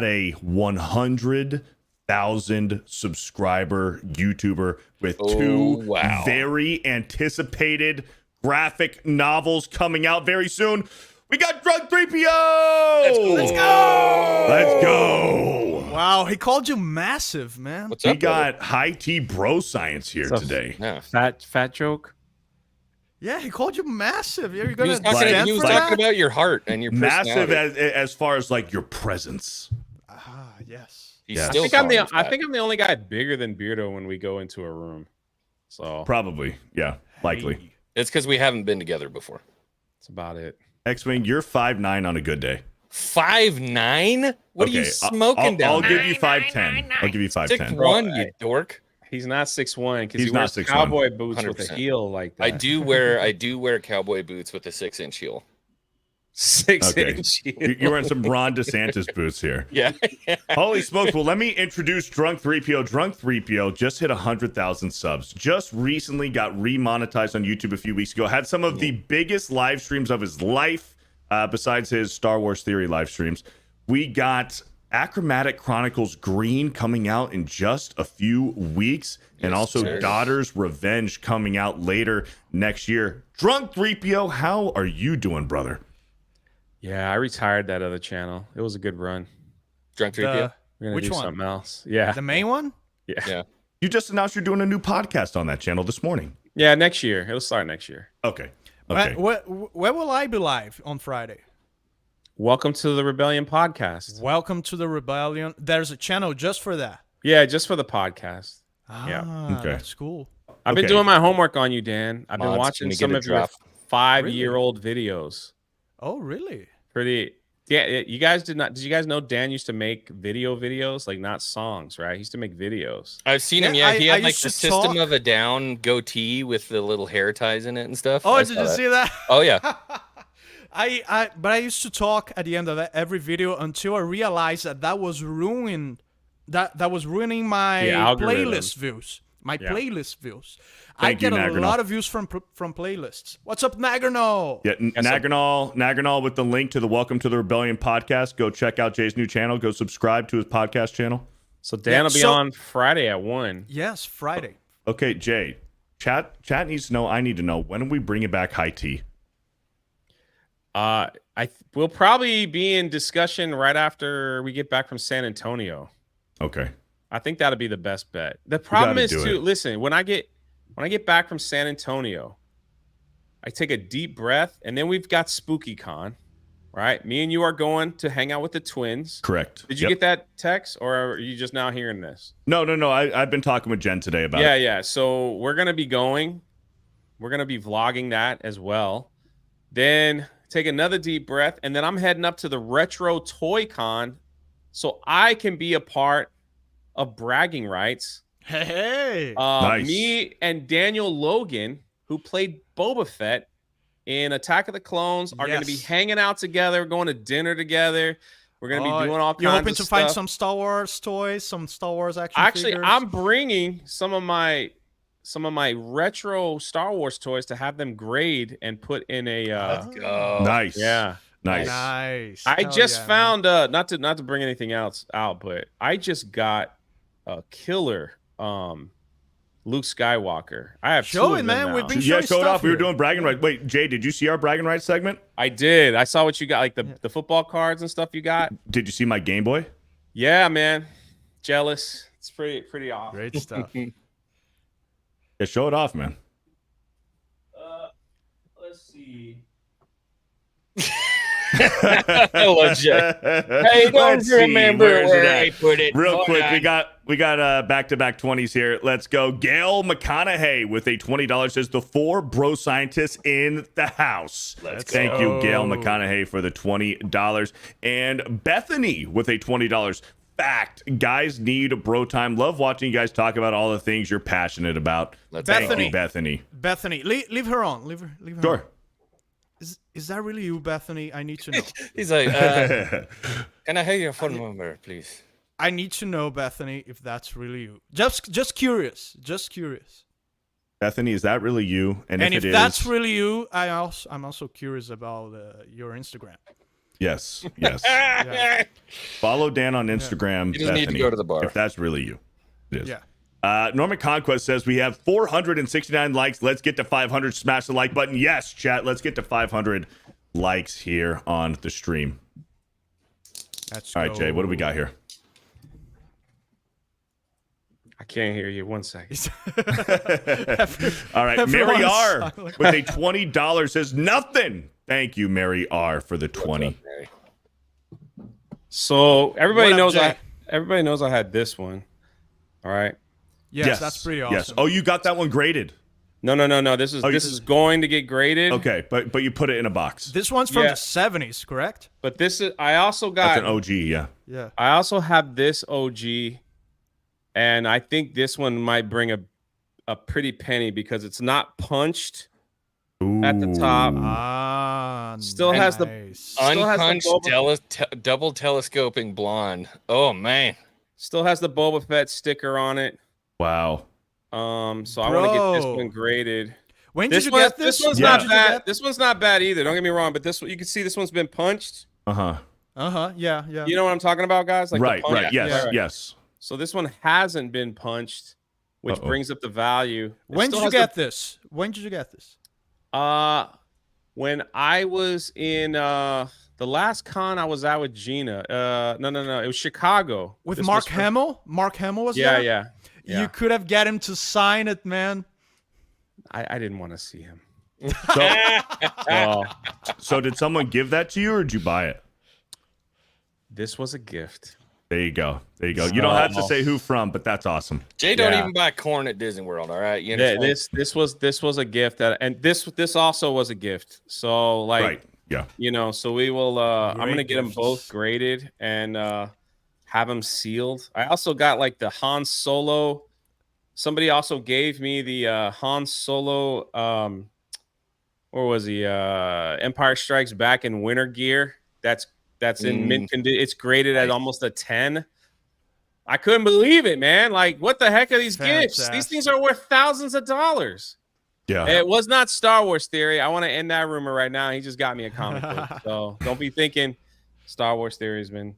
a 100,000 subscriber YouTuber with two wow. very anticipated graphic novels coming out very soon. We got Drug 3PO. Let's go. Let's go. Wow, he called you massive, man. What's We up, brother? got high T bro science here What's up? today. Yeah. Fat joke. Yeah, he called you massive. You're He gonna was talking, stand he was for talking that? about your heart and your Massive personality. as far as like your presence. Ah, yes. He's Yeah. still I think calling you fat. I'm the only guy bigger than Beardo when we go into a room. So Probably. Yeah, likely. Hey. It's because we haven't been together before. that's about it. X-Wing, you're 5'9" on a good day. 5'9"? What are you Okay, smoking I'll down give you 5'10". I'll give you 5'10". 6'1", you dork. He's not 6'1" because He's he not wears 6'1". cowboy boots with a 100%. heel like that. I do wear cowboy boots with a 6-inch heel. 6-inch heel. You're wearing some Ron DeSantis boots here. Yeah. Holy smokes. Well, let me introduce Drunk 3PO. Drunk 3PO just hit 100,000 subs. Just recently got remonetized on YouTube a few weeks ago. Had some of the biggest live streams of his life, besides his Star Wars Theory live streams. We got Achromatic Chronicles Green coming out in just a few weeks. And Yes, also sir. Daughter's Revenge coming out later next year. Drunk 3PO, how are you doing, brother? Yeah, I retired that other channel. It was a good run. Drunk 3PO? We're gonna Which do one? something else. Yeah, The main one? Yeah. You just announced you're doing a new podcast on that channel this morning. yeah. Next year, it'll start next year. Okay. Okay. Where will I be live on Friday? Welcome to the Rebellion podcast. Welcome to the Rebellion. There's a channel just for that. Yeah, just for the podcast. Ah, Okay. that's cool. I've been Okay. doing my homework on you, Dan. I've been Mod's watching gonna some get a of your drop. 5-year-old videos. Oh, really? Pretty. Yeah, you guys did not. Did you guys know Dan used to make videos, like not songs, right? He used to make videos. I've seen him. Yeah, Yeah, he I had like used the to System talk- of a Down goatee with the little hair ties in it and stuff. Oh, I did saw you that. see that? Oh yeah. But I used to talk at the end of every video until I realized that was ruining my The algorithm. playlist views. My Yeah. playlist views. Thank you, I get a Nagarno. lot of views from playlists. What's up, Nagarno? Yeah, Nagarnal with the link to the Welcome to the Rebellion podcast. Go check out Jay's new channel. Go subscribe to his podcast channel. So Dan Yeah, will be so- on Friday at 1. Yes, Friday. Okay, Jay. Chat needs to know. I need to know. When are we bringing back high tea? We'll probably be in discussion right after we get back from San Antonio. Okay. I think that'll be the best bet. The problem gotta is do too. it. Listen, when I get back from San Antonio, I take a deep breath, and then we've got Spooky Con, right? Me and you are going to hang out with the twins. Correct. Did you get that text, or are you just now hearing this? No. I've been talking with Jen today about Yeah, it. yeah. So we're gonna be going. We're gonna be vlogging that as well. Then take another deep breath, and then I'm heading up to the Retro Toy Con, so I can be a part of bragging rights. Hey. Nice. Me and Daniel Logan, who played Boba Fett in Attack of the Clones, are going to be Yes. hanging out together, going to dinner together. We're going to be doing all kinds You're hoping of to stuff. find some Star Wars toys, some Star Wars action Actually, figures? I'm bringing some of my retro Star Wars toys to have them grade and put in a. Let's go. Nice. Yeah, Nice. Nice. I Hell just yeah, found not to bring anything else out, but I just got a killer Luke Skywalker. I have Show two it, of them man. now. We've been Yeah, showing show it stuff off. We were here. doing bragging rights. Wait, Jay, did you see our bragging rights segment? I did. I saw what you got, like the football cards and stuff you got. Did you see my Game Boy? Yeah, man. Jealous. It's pretty awesome. Great stuff. Yeah, show it off, man. Let's see. Legit. Hey, don't Let's see, remember where's it where at? I put it. Real Hold quick, on. we got back-to-back 20s here. Let's go. Gail McConaughey with a $20 says the 4 bro scientists in the house. Thank you, Gail McConaughey, for the $20. And Bethany with a $20. Fact, guys need bro time. Love watching you guys talk about all the things you're passionate about. Let's Thank Bethany. you, Bethany. Bethany, leave her on. Leave her on. Sure. Is that really you, Bethany? I need to know. He's like, can I have your phone number, please? I need to know, Bethany, if that's really you. Just curious. Just curious. Bethany, is that really you? And And if if it that's is, really you, I'm also curious about your Instagram. yes. Yeah. Follow Dan on Instagram. You just need to Bethany, go to the bar. If that's really you. It is. Yeah. Norman Conquest says we have 469 likes. Let's get to 500. Smash the like button. Yes, chat. Let's get to 500 likes here on the stream. That's All right, Jay, what do we got here? I can't hear you. 1 second. All right, Mary Everyone's R silent. with a $20 says nothing. Thank you, Mary R, for the 20. Mary? So everybody What up, knows Jay? everybody knows I had this one. All right. Yes, that's pretty awesome. Yes. Oh, you got that one graded. No. This is Oh, this is going to get graded. Okay, but you put it in a box. This one's from Yeah. the 70s, correct? But this is I also That's got an OG, yeah. Yeah. I also have this OG And I think this one might bring a pretty penny because it's not punched at the top. Ah, Still has the nice. Still has the Unpunched double telescoping blonde. Oh man. Still has the Boba Fett sticker on it. Wow. So I want to get this one graded. When did you get this? This one's Yeah. not bad. This one's not bad either. Don't get me wrong, but this one you can see this one's been punched. Uh-huh. Yeah. You know what I'm talking about, guys? Like the Right, punch. right. Yes, Yeah. yes. So this one hasn't been punched, which brings up the value. When did you get this? When did you get this? When I was in the last con I was out with Gina. No. It was Chicago. With This Mark was Hamill? Mark Hamill was Yeah, there? yeah. You could have get him to sign it, man. I didn't want to see him. So, Oh, so did someone give that to you or did you buy it? this was a gift. There you go. There you go. You don't have to say who from, but that's awesome. Jay don't Yeah. even buy corn at Disney World. All right. You Yeah, understand? this was a gift and this also was a gift. So like Right. Yeah. you know, so we will I'm Great gonna get them gifts. both graded and have them sealed. I also got like the Han Solo. Somebody also gave me the Han Solo or was he Empire Strikes Back in winter gear. That's in mint condition. It's graded at almost a 10. I couldn't believe it, man. Like, what the heck are these gifts? These Fantastic. things are worth thousands of dollars. Yeah. It was not Star Wars Theory. I want to end that rumor right now. He just got me a comic book. So don't be thinking Star Wars Theory's been.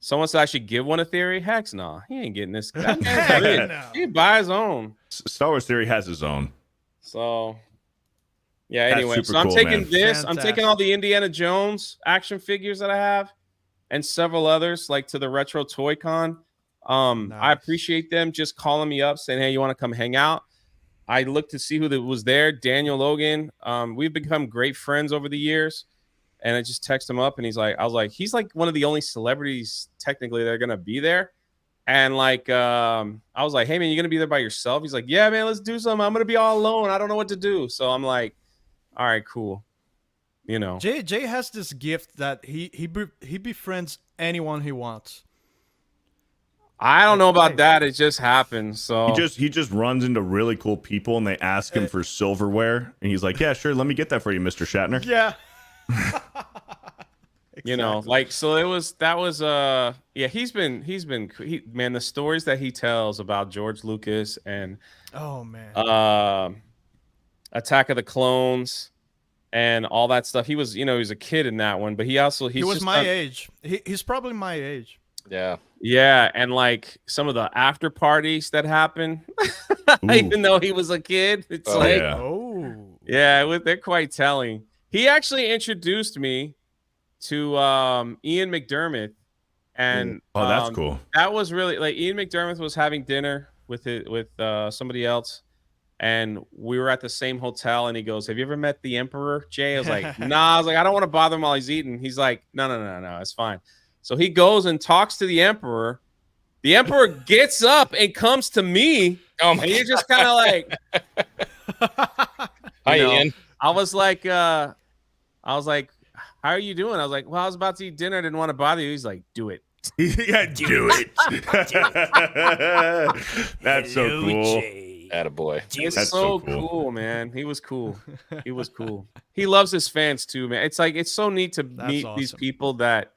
Someone said I should give one a theory. Heck no. He ain't getting this. That man's rich. no. He buy his own. Star Wars Theory has his own. So yeah, That's anyway. super So I'm cool, taking man. this. I'm Fantastic. taking all the Indiana Jones action figures that I have and several others like to the Retro Toy Con. I Nice. appreciate them just calling me up saying, hey, you want to come hang out? I looked to see who that was there. Daniel Logan. We've become great friends over the years. And I just text him up and he's like, he's like one of the only celebrities technically that are gonna be there. And like I was like, hey man, you gonna be there by yourself? He's like, yeah, man, let's do something. I'm gonna be all alone. I don't know what to do. So I'm like, all right, cool. You know. Jay has this gift that he befriends anyone he wants. I don't know about Nice. that. It just happened. So He just runs into really cool people and they ask him for silverware and he's like, yeah, sure, let me get that for you, Mr. Shatner. Yeah. you know, like so that was man, the stories that he tells about George Lucas and Oh man. Attack of the Clones and all that stuff. He was, he was a kid in that one, but he was was my age. He's probably my age. Yeah. Yeah, and like some of the after parties that happen, even though he was a kid, it's Oh, like, yeah. Oh. yeah, they're quite telling. He actually introduced me to Ian McDermott, and Oh, that's cool. That was really like Ian McDermott was having dinner with somebody else, and we were at the same hotel. And he goes, "Have you ever met the Emperor, Jay?" I was like, "Nah." I was like, "I don't want to bother him while he's eating." He's like, "No, it's fine." So he goes and talks to the Emperor. The Emperor gets up and comes to me, Oh and you're just kind of like, Hi, know, Ian. I was like, how are you doing? I was like, well, I was about to eat dinner. I didn't want to bother you. He's like, do it. Yeah, do it. That's so cool. Attaboy. It's That's so so cool. cool, man. He was cool. He was cool. He loves his fans too, man. It's like, it's so neat to meet these awesome. people that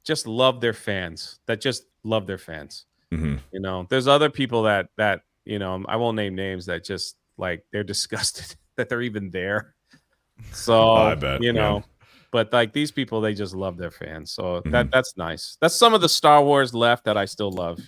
just love their fans, Mhm. You know, there's other people that, I won't name names that just like, they're disgusted that they're even there. So, I bet, yeah. but like these people, they just love their fans. So Mhm. that's nice. That's some of the Star Wars left that I still love,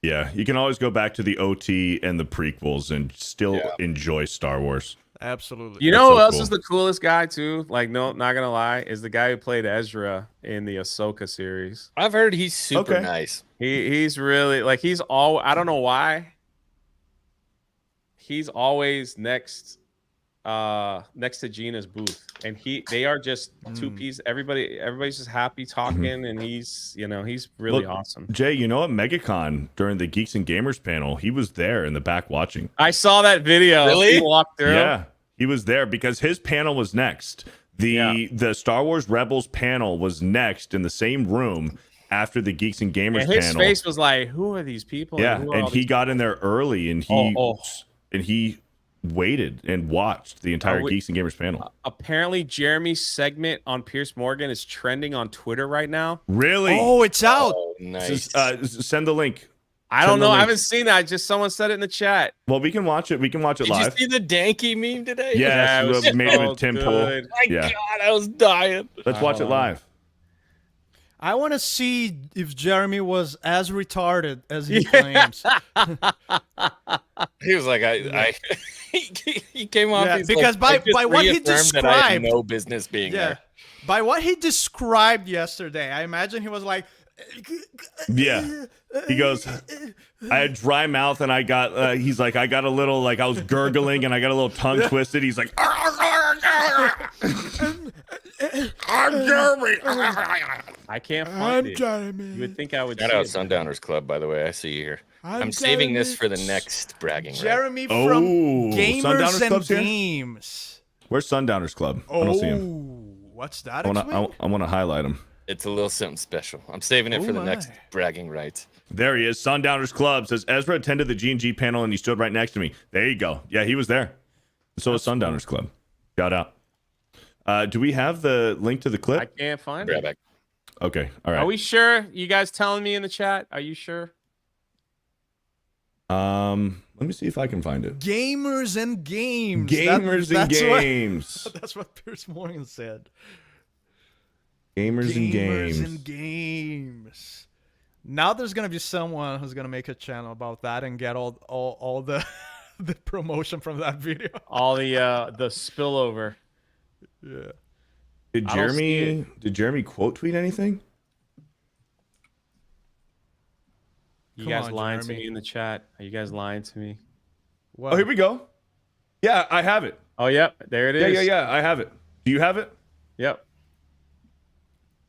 Yeah, you can always go back to the OT and the prequels and still enjoy Star Wars. Absolutely. You That's know so who else cool. is the coolest guy too? Like, no, not gonna lie, is the guy who played Ezra in the Ahsoka series. I've heard he's super Okay. nice. He's really like I don't know why. He's always next to Gina's booth, and they are just two pieces. Everybody's just happy talking, and he's really Look, awesome. Jay, you know at MegaCon during the Geeks and Gamers panel, he was there in the back watching. I saw that video. Really? He walked through. Yeah, he was there because his panel was next. The Star Wars Rebels panel was next in the same room, after the Geeks and Gamers And his panel. face was like, "Who are these people?" Yeah, who are and all he these got in there early, and he waited and watched the entire Geeks and Gamers panel. Apparently, Jeremy's segment on Pierce Morgan is trending on Twitter right now. Really? Oh, it's out. Oh, nice. Send the link. I don't know. I haven't seen that. Just someone said it in the chat. Well, we can watch it. We can watch it Did live. you see the Danky meme today? Yes, it was we made him so a Tim Pool. good. My Yeah. God, I was dying. Let's watch it live. I want to see if Jeremy was as retarded as he claims. He was like, he came off. Yeah, he's because like, by what he reaffirmed that I had described, no business being yeah, there. by what he described yesterday, I imagine he was like, Yeah. He goes, I had dry mouth and I got, he's like, I got a little, like I was gurgling and I got a little tongue twisted. He's like, I'm Jeremy. I can't find it. Jeremy. You would think I would. Shout see out it. Sundowners Club, by the way. I see you here. I'm saving this for the next bragging right. Jeremy from Oh, Gamers Sundowners and Club's here? Games. Where's Sundowners Club? I don't see him. What's that? I want to highlight him. It's a little something special. I'm saving it Oh for the my. next bragging rights. There he is. Sundowners Club says Ezra attended the G&G panel and he stood right next to me. There you go. Yeah, he was there. So is Sundowners Club. Shout out. Do we have the link to the I clip? can't find Grab it. back. Okay. All right. Are we sure? You guys telling me in the chat? Are you sure? Let me see if I can find it. Gamers and Games. Gamers and that's Games. That's what Pierce Morgan said. Gamers and Games. and Games. Now there's gonna be someone who's gonna make a channel about that and get all the the promotion from that video. All the spillover. Yeah. Did I don't see Jeremy quote tweet anything? You Come guys on, lying to Jeremy. me in the chat? Are you guys lying to me? Well, Oh, here we go. Yeah, I have it. Oh, yep. There it is. Yeah. I have it. Do you have it? Yep.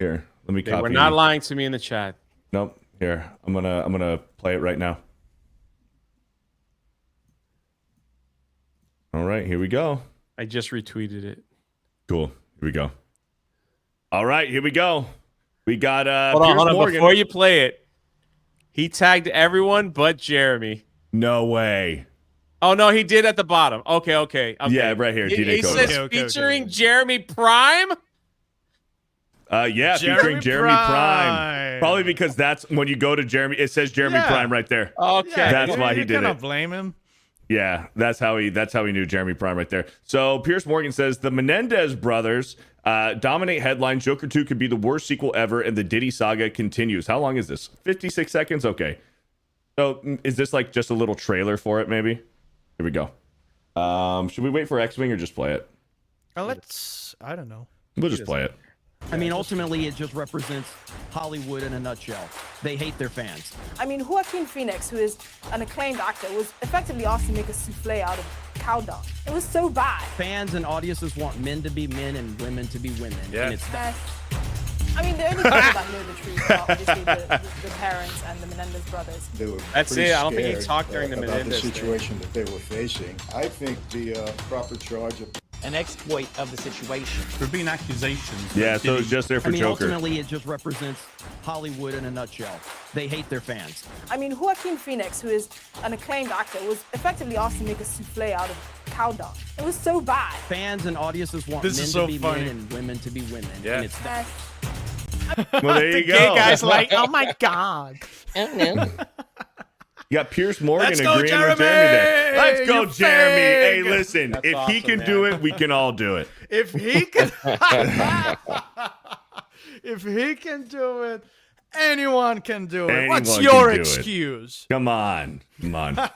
Here, let me They copy. were not lying to me in the chat. Nope. Here, I'm gonna play it right now. All right, here we go. I just retweeted it. Cool. Here we go. All right, here we go. We got Hold Piers on. Morgan. Before you play it, he tagged everyone but Jeremy. No way. Oh, no, he did at the bottom. Okay. Yeah, right here. He D-Day Code. says Okay. featuring Jeremy Prime. Yeah, featuring Jeremy Prime. Probably because that's when you go to Jeremy, it says Jeremy Yeah. Prime right there. Okay. That's why he you did cannot it. blame him. Yeah, that's how he knew Jeremy Prime right there. So Pierce Morgan says the Menendez brothers dominate headlines. Joker 2 could be the worst sequel ever, and the Diddy saga continues. How long is this? 56 seconds? Okay. So is this like just a little trailer for it, maybe? Here we go. Should we wait for X-Wing or just play it? I don't know. We'll just play it. I mean, ultimately, it just represents Hollywood in a nutshell. They hate their fans. I mean, Joaquin Phoenix, who is an acclaimed actor, was effectively asked to make a souffle out of cow dung. It was so bad. Fans and audiences want men to be men and women to be women. Yeah. And it's I mean, the only people that know the truth are obviously the parents and the Menendez brothers. They were That's pretty it. I don't think he scared, talked during the about Menendez the thing. situation that they were facing. I think the proper charge of an exploit of the situation. There have been accusations. Yeah, so it's just there for I mean, Joker. ultimately, it just represents Hollywood in a nutshell. They hate their fans. I mean, Joaquin Phoenix, who is an acclaimed actor, was effectively asked to make a souffle out of cow dung. It was so bad. Fans and audiences want This men is to so be funny. men and women to be women. Yeah. And it's that. Well, there you go. Gay guy's like, oh my god. You got Pierce Morgan Let's go, agreeing with Jeremy! Jeremy there. Let's go, You Jeremy. Hey, fag! listen, That's if he awesome, can man. do it, we can all do it. If he can, if he can do it, anyone can do it. What's Anyone your can do it. excuse? Come on. Come on. I've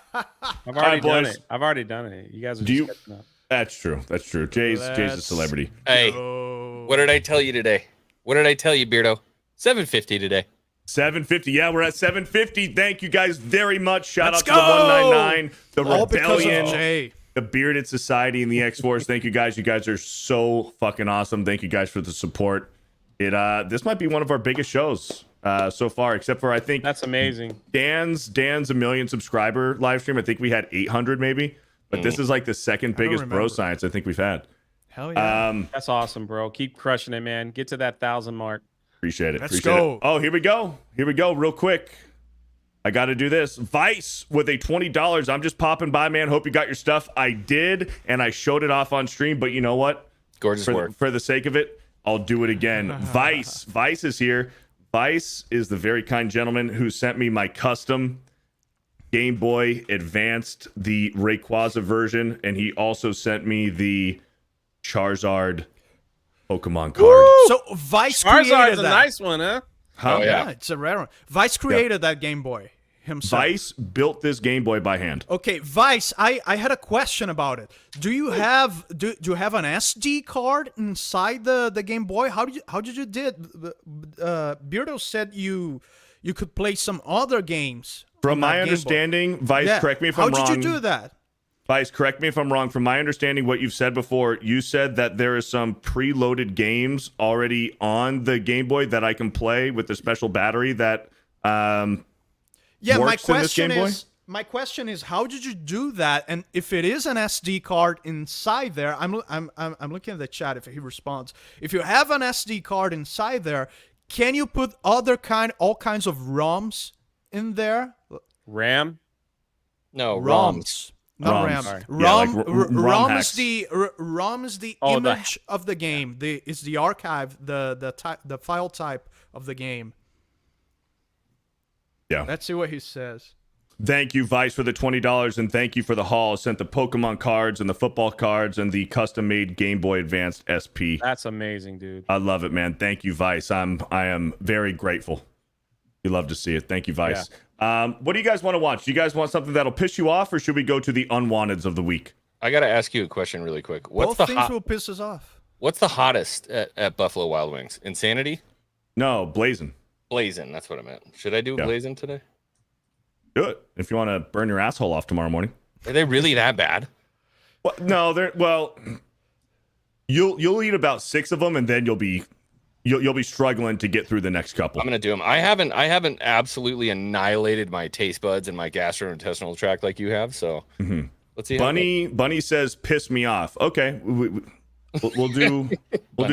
right, already done boys. it. I've already done it. You guys are Do just you- catching up. That's true. That's true. Jay's a Let's celebrity. Hey, Oh. what did I tell you today? What did I tell you, Beardo? 750 today. 750. Yeah, we're at 750. Thank you guys very much. Shout Let's out to the go! 199, the All because of Rebellion, Jay. the Bearded Society, and the X-Force. Thank you guys. You guys are so fucking awesome. Thank you guys for the support. This might be one of our biggest shows so far, except for I think That's amazing. Dan's a million subscriber live stream. I think we had 800 maybe, but this is like the second biggest bro remember. science I think we've had. Hell yeah. That's awesome, bro. Keep crushing it, man. Get to that 1,000 mark. Appreciate it. Let's Appreciate go. it. Oh, here we go. Here we go. Real quick. I got to do this. Vice with a $20. I'm just popping by, man. Hope you got your stuff. I did, and I showed it off on stream, but you know what? Gorgeous work. For the sake of it, I'll do it again. Vice is here. Vice is the very kind gentleman who sent me my custom Game Boy Advanced, the Rayquaza version, and he also sent me the Charizard Pokemon card. So Vice Charizard's created a that. nice one, huh? Huh? Oh, yeah. It's a rare one. Vice created that Game Boy himself. Vice built this Game Boy by hand. Okay, Vice, I had a question about it. Do you have an SD card inside the Game Boy? How did you did? Beardo said you could play some other games. From on that my Game Boy. understanding, Vice, Yeah. correct me if I'm wrong. How did you do that? Vice, correct me if I'm wrong. From my understanding, what you've said before, you said that there is some preloaded games already on the Game Boy that I can play with the special battery that Yeah, works in this Game Boy? My question is, how did you do that? And if it is an SD card inside there, I'm looking at the chat if he responds. If you have an SD card inside there, can you put all kinds of ROMs in there? RAM. No, ROMs. Not ROMs. RAM. Sorry. ROM, Yeah, like ROM ROM hacks. is the Oh, the- image of the game. It's the archive, the file type of the game. Yeah. Let's see what he says. Thank you, Vice, for the $20, and thank you for the haul. Sent the Pokemon cards and the football cards and the custom-made Game Boy Advanced SP. That's amazing, dude. I love it, man. Thank you, Vice. I am very grateful. You love to see it. Thank you, Vice. What do you guys want to watch? Do you guys want something that'll piss you off, or should we go to the Unwanteds of the week? I got to ask you a question really quick. What's Both things will piss us off. What's the hottest at Buffalo Wild Wings? Insanity? No, Blazing. Blazing, that's what I meant. Should I do Yeah. Blazing today? Do it if you want to burn your asshole off tomorrow morning. Are they really that bad? Well, no, they're you'll eat about 6 of them, and then you'll be struggling to get through the next couple. I'm gonna do them. I haven't absolutely annihilated my taste buds and my gastrointestinal tract like you have. So let's see. Bunny says piss me off. Okay, we'll do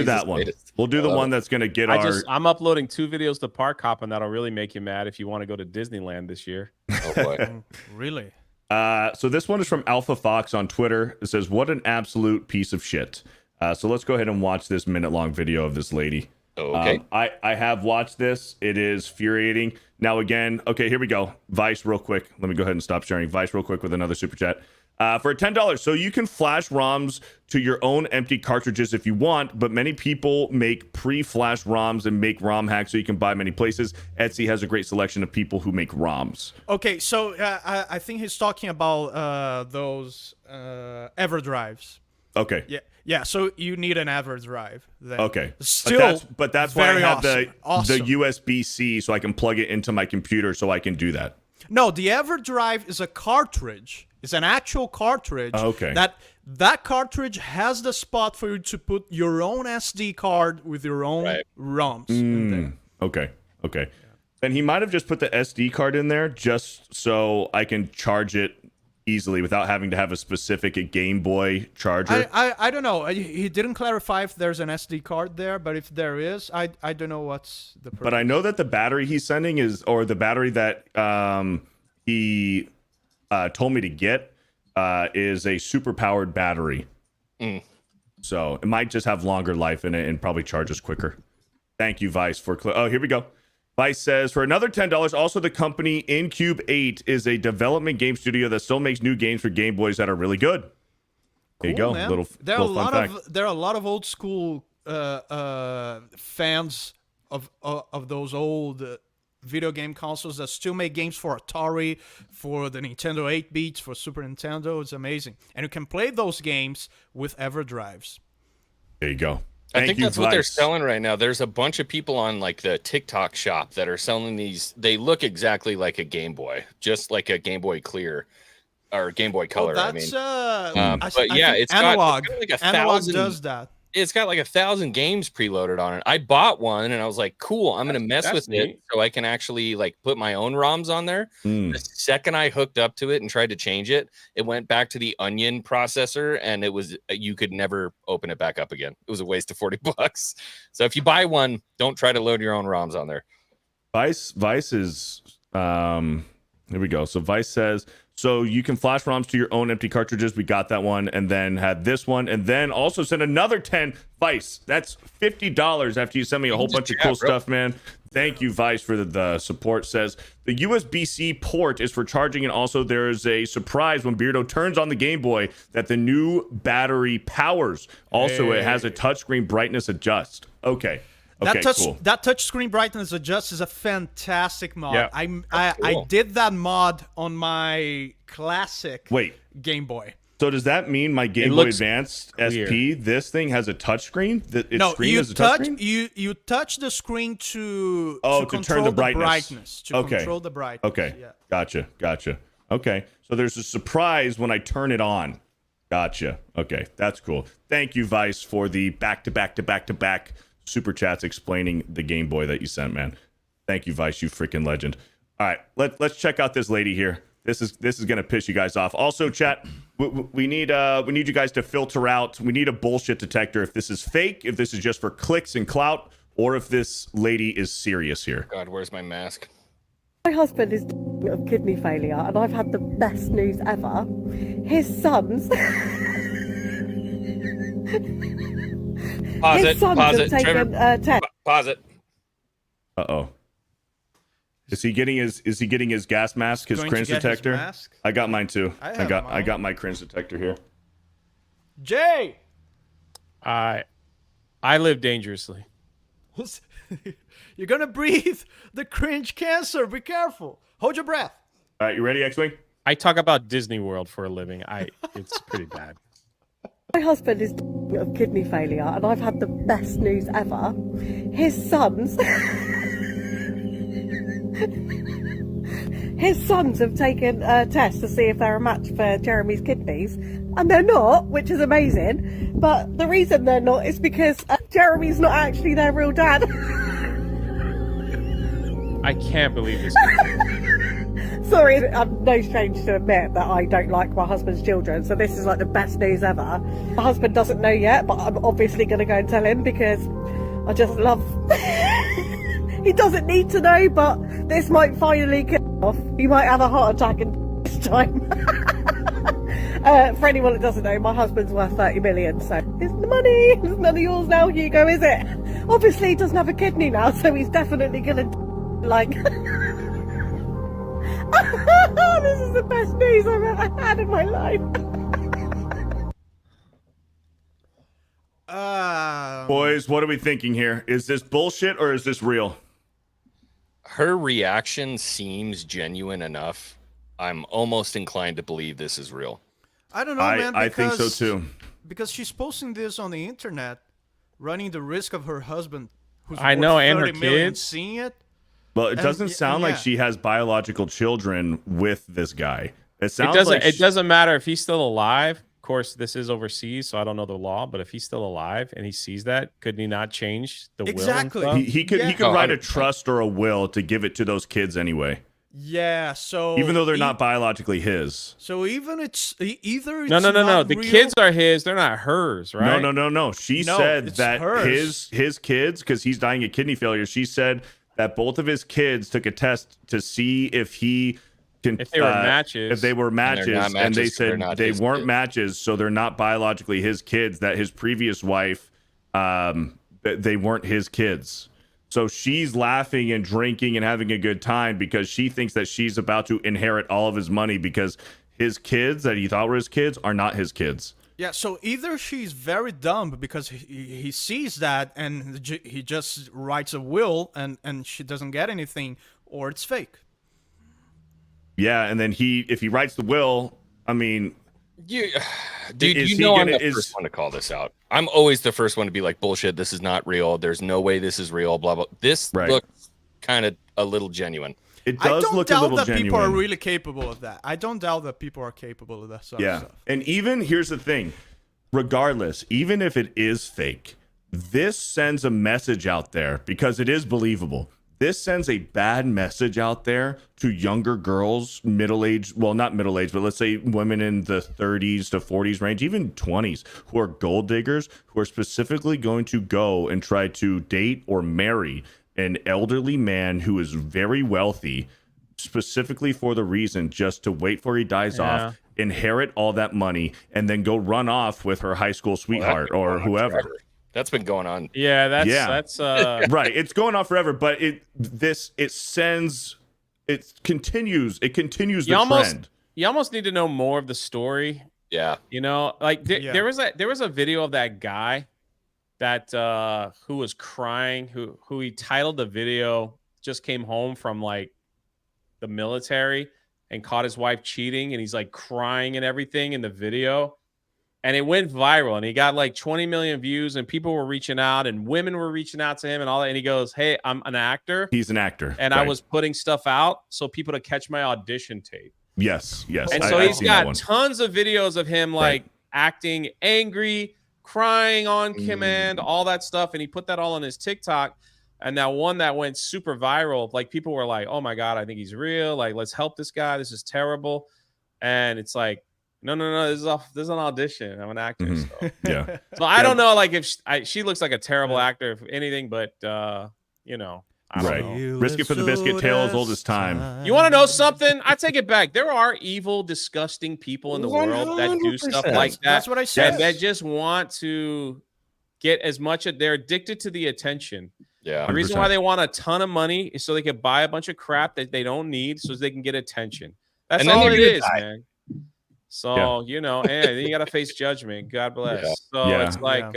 that one. We'll do the one that's gonna get I'm uploading 2 videos to Park Hop, and that'll really make you mad if you want to go to Disneyland this year. Oh boy. Really? So this one is from Alpha Fox on Twitter. It says, "What an absolute piece of shit." So let's go ahead and watch this minute-long video of this lady. Okay. I have watched this. It is infuriating. Now again, okay, here we go. Vice, real quick. Let me go ahead and stop sharing. Vice, real quick, with another super chat. For $10, so you can flash ROMs to your own empty cartridges if you want, but many people make pre-flash ROMs and make ROM hacks so you can buy many places. Etsy has a great selection of people who make ROMs. Okay, so I think he's talking about those EverDrives. Okay. Yeah. So you need an EverDrive. Then. Okay. Still, but that's why I very have awesome. the USB-C so I can plug it into my computer so I can do that. No, the EverDrive is a cartridge. It's an actual cartridge. Okay. That cartridge has the spot for you to put your own SD card with your own ROMs in there. Okay. And he might have just put the SD card in there just so I can charge it easily without having to have a specific Game Boy charger. I don't know. He didn't clarify if there's an SD card there, but if there is, I don't know what's the purpose. But I know that the battery he's sending or the battery that he told me to get is a super powered battery. So it might just have longer life in it and probably charges quicker. Thank you, Vice, for here we go. Vice says, for another $10, also the company Incube 8 is a development game studio that still makes new games for Game Boys that are really good. There you go. Man. There are a lot of old school fans of those old video game consoles that still make games for Atari, for the Nintendo 8-bits, for Super Nintendo. It's amazing. And you can play those games with EverDrives. There you go. I think that's what they're selling right now. There's a bunch of people on like the TikTok shop that are selling these. They look exactly like a Game Boy, just like a Game Boy Clear or Game Boy Color. That's, but I yeah, think it's analog. got like Analog 1,000. does that. It's got like 1,000 games preloaded on it. I bought one and I was like, cool, I'm gonna mess with it so I can actually like put my own ROMs on there. The second I hooked up to it and tried to change it, it went back to the Onion processor and it was you could never open it back up again. It was a waste of $40. So if you buy one, don't try to load your own ROMs on there. Vice is here we go. So Vice says, so you can flash ROMs to your own empty cartridges. We got that one, and then had this one, and then also sent another 10. Vice, that's $50 after you send me a whole bunch of cool stuff, man. Thank you, Vice, for the support. Says the USB-C port is for charging, and also there is a surprise when Beardo turns on the Game Boy that the new battery powers. Also, it has a touchscreen brightness adjust. Okay. Okay, that touch screen brightness adjust is a fantastic mod. Yeah. I did that mod on my classic Game Boy. So does that mean my Game Boy Advance SP, this thing has a touchscreen? You touch the screen to turn the brightness. Control the brightness. Okay. Yeah. Gotcha. Okay. So there's a surprise when I turn it on. Gotcha. Okay. That's cool. Thank you, Vice, for the back-to-back super chats explaining the Game Boy that you sent, man. Thank you, Vice, you freaking legend. All right, let's check out this lady here. This is gonna piss you guys off. Also, chat, we need you guys to filter out. We need a bullshit detector if this is fake, if this is just for clicks and clout, or if this lady is serious here. God, where's my mask? My husband is of kidney failure, and I've had the best news ever. His sons. Pause it. Pause it. Uh-oh. Is he getting his gas mask, his cringe detector? I got mine too. I got my cringe detector here. Jay, I live dangerously. You're gonna breathe the cringe cancer. Be careful. Hold your breath. All right, you ready, X-Wing? I talk about Disney World for a living. It's pretty bad. My husband is of kidney failure, and I've had the best news ever. His sons have taken a test to see if they're a match for Jeremy's kidneys, and they're not, which is amazing. But the reason they're not is because Jeremy's not actually their real dad. I can't believe this. Sorry, I'm no stranger to admit that I don't like my husband's children, so this is like the best news ever. My husband doesn't know yet, but I'm obviously going to go and tell him because I just love... He doesn't need to know, but this might finally get off. He might have a heart attack in this time. For anyone that doesn't know, my husband's worth 30 million, so it's the money. It's none of yours now, Hugo, is it? Obviously, he doesn't have a kidney now, so he's definitely going to, like... This is the best news I've ever had in my life. Boys, what are we thinking here? Is this bullshit or is this real? Her reaction seems genuine enough. I'm almost inclined to believe this is real. I don't know, man. I think so too. Because she's posting this on the internet, running the risk of her husband, who's and her kids seeing it. Well, it doesn't sound like she has biological children with this guy. It sounds it doesn't matter if he's still alive. Of course, this is overseas, so I don't know the law. But if he's still alive and he sees that, could he not change the will? Exactly. He could write a trust or a will to give it to those kids anyway. Yeah. So even though they're not biologically his. So even it's either no. The kids are his. They're not hers, right? No. She said that his kids, because he's dying of kidney failure. She said that both of his kids took a test to see if he can, if they were matches. If they were matches, and they said they weren't matches, so they're not biologically his kids. That his previous wife, they weren't his kids. So she's laughing and drinking and having a good time because she thinks that she's about to inherit all of his money because his kids that he thought were his kids are not his kids. Yeah, so either she's very dumb because he sees that and he just writes a will and she doesn't get anything, or it's fake. Yeah, and then if he writes the will, I mean... Dude, you know I'm the first one to call this out. I'm always the first one to be like, bullshit, this is not real. There's no way this is real, blah, blah. This looks kind of a little genuine. It does look a little genuine. I don't doubt that people are really capable of that. I don't doubt that people are capable of that sort of stuff. And even, here's the thing. regardless, even if it is fake, this sends a message out there because it is believable. This sends a bad message out there to younger girls, middle-aged, well, not middle-aged, but let's say women in the 30s to 40s range, even 20s, who are gold diggers, who are specifically going to go and try to date or marry an elderly man who is very wealthy, specifically for the reason just to wait for he dies off, inherit all that money, and then go run off with her high school sweetheart or whoever. That's been going on. Yeah, that's right. It's going on forever, but it continues the trend. You almost need to know more of the story. Yeah. You know, like there was a video of that guy that who was crying, who he titled the video, just came home from like the military and caught his wife cheating, and he's like crying and everything in the video. And it went viral, and he got like 20 million views, and people were reaching out, and women were reaching out to him and all that. And he goes, "Hey, I'm an actor. He's an actor. And right. I was putting stuff out so people to catch my audition tape." Yes. And so he's got tons of videos of him like acting angry, crying on command, all that stuff. And he put that all on his TikTok. And now one that went super viral, like people were like, "Oh my God, I think he's real. Like, let's help this guy. This is terrible." And it's like, no, this is an audition. I'm an actor. So. Yeah. So I don't know, like if she looks like a terrible actor, if anything, but you know, I don't know. Risk it for the biscuit, tale as old as time. You want to know something? I take it back. There are evil, disgusting people in the world that do stuff like that. That's what I said. That just want to get as much. They're addicted to the attention. Yeah. The reason why they want a ton of money is so they can buy a bunch of crap that they don't need, so they can get attention. That's all it is, man. So, you know, and then you got to face judgment. God bless. Yeah. So it's like,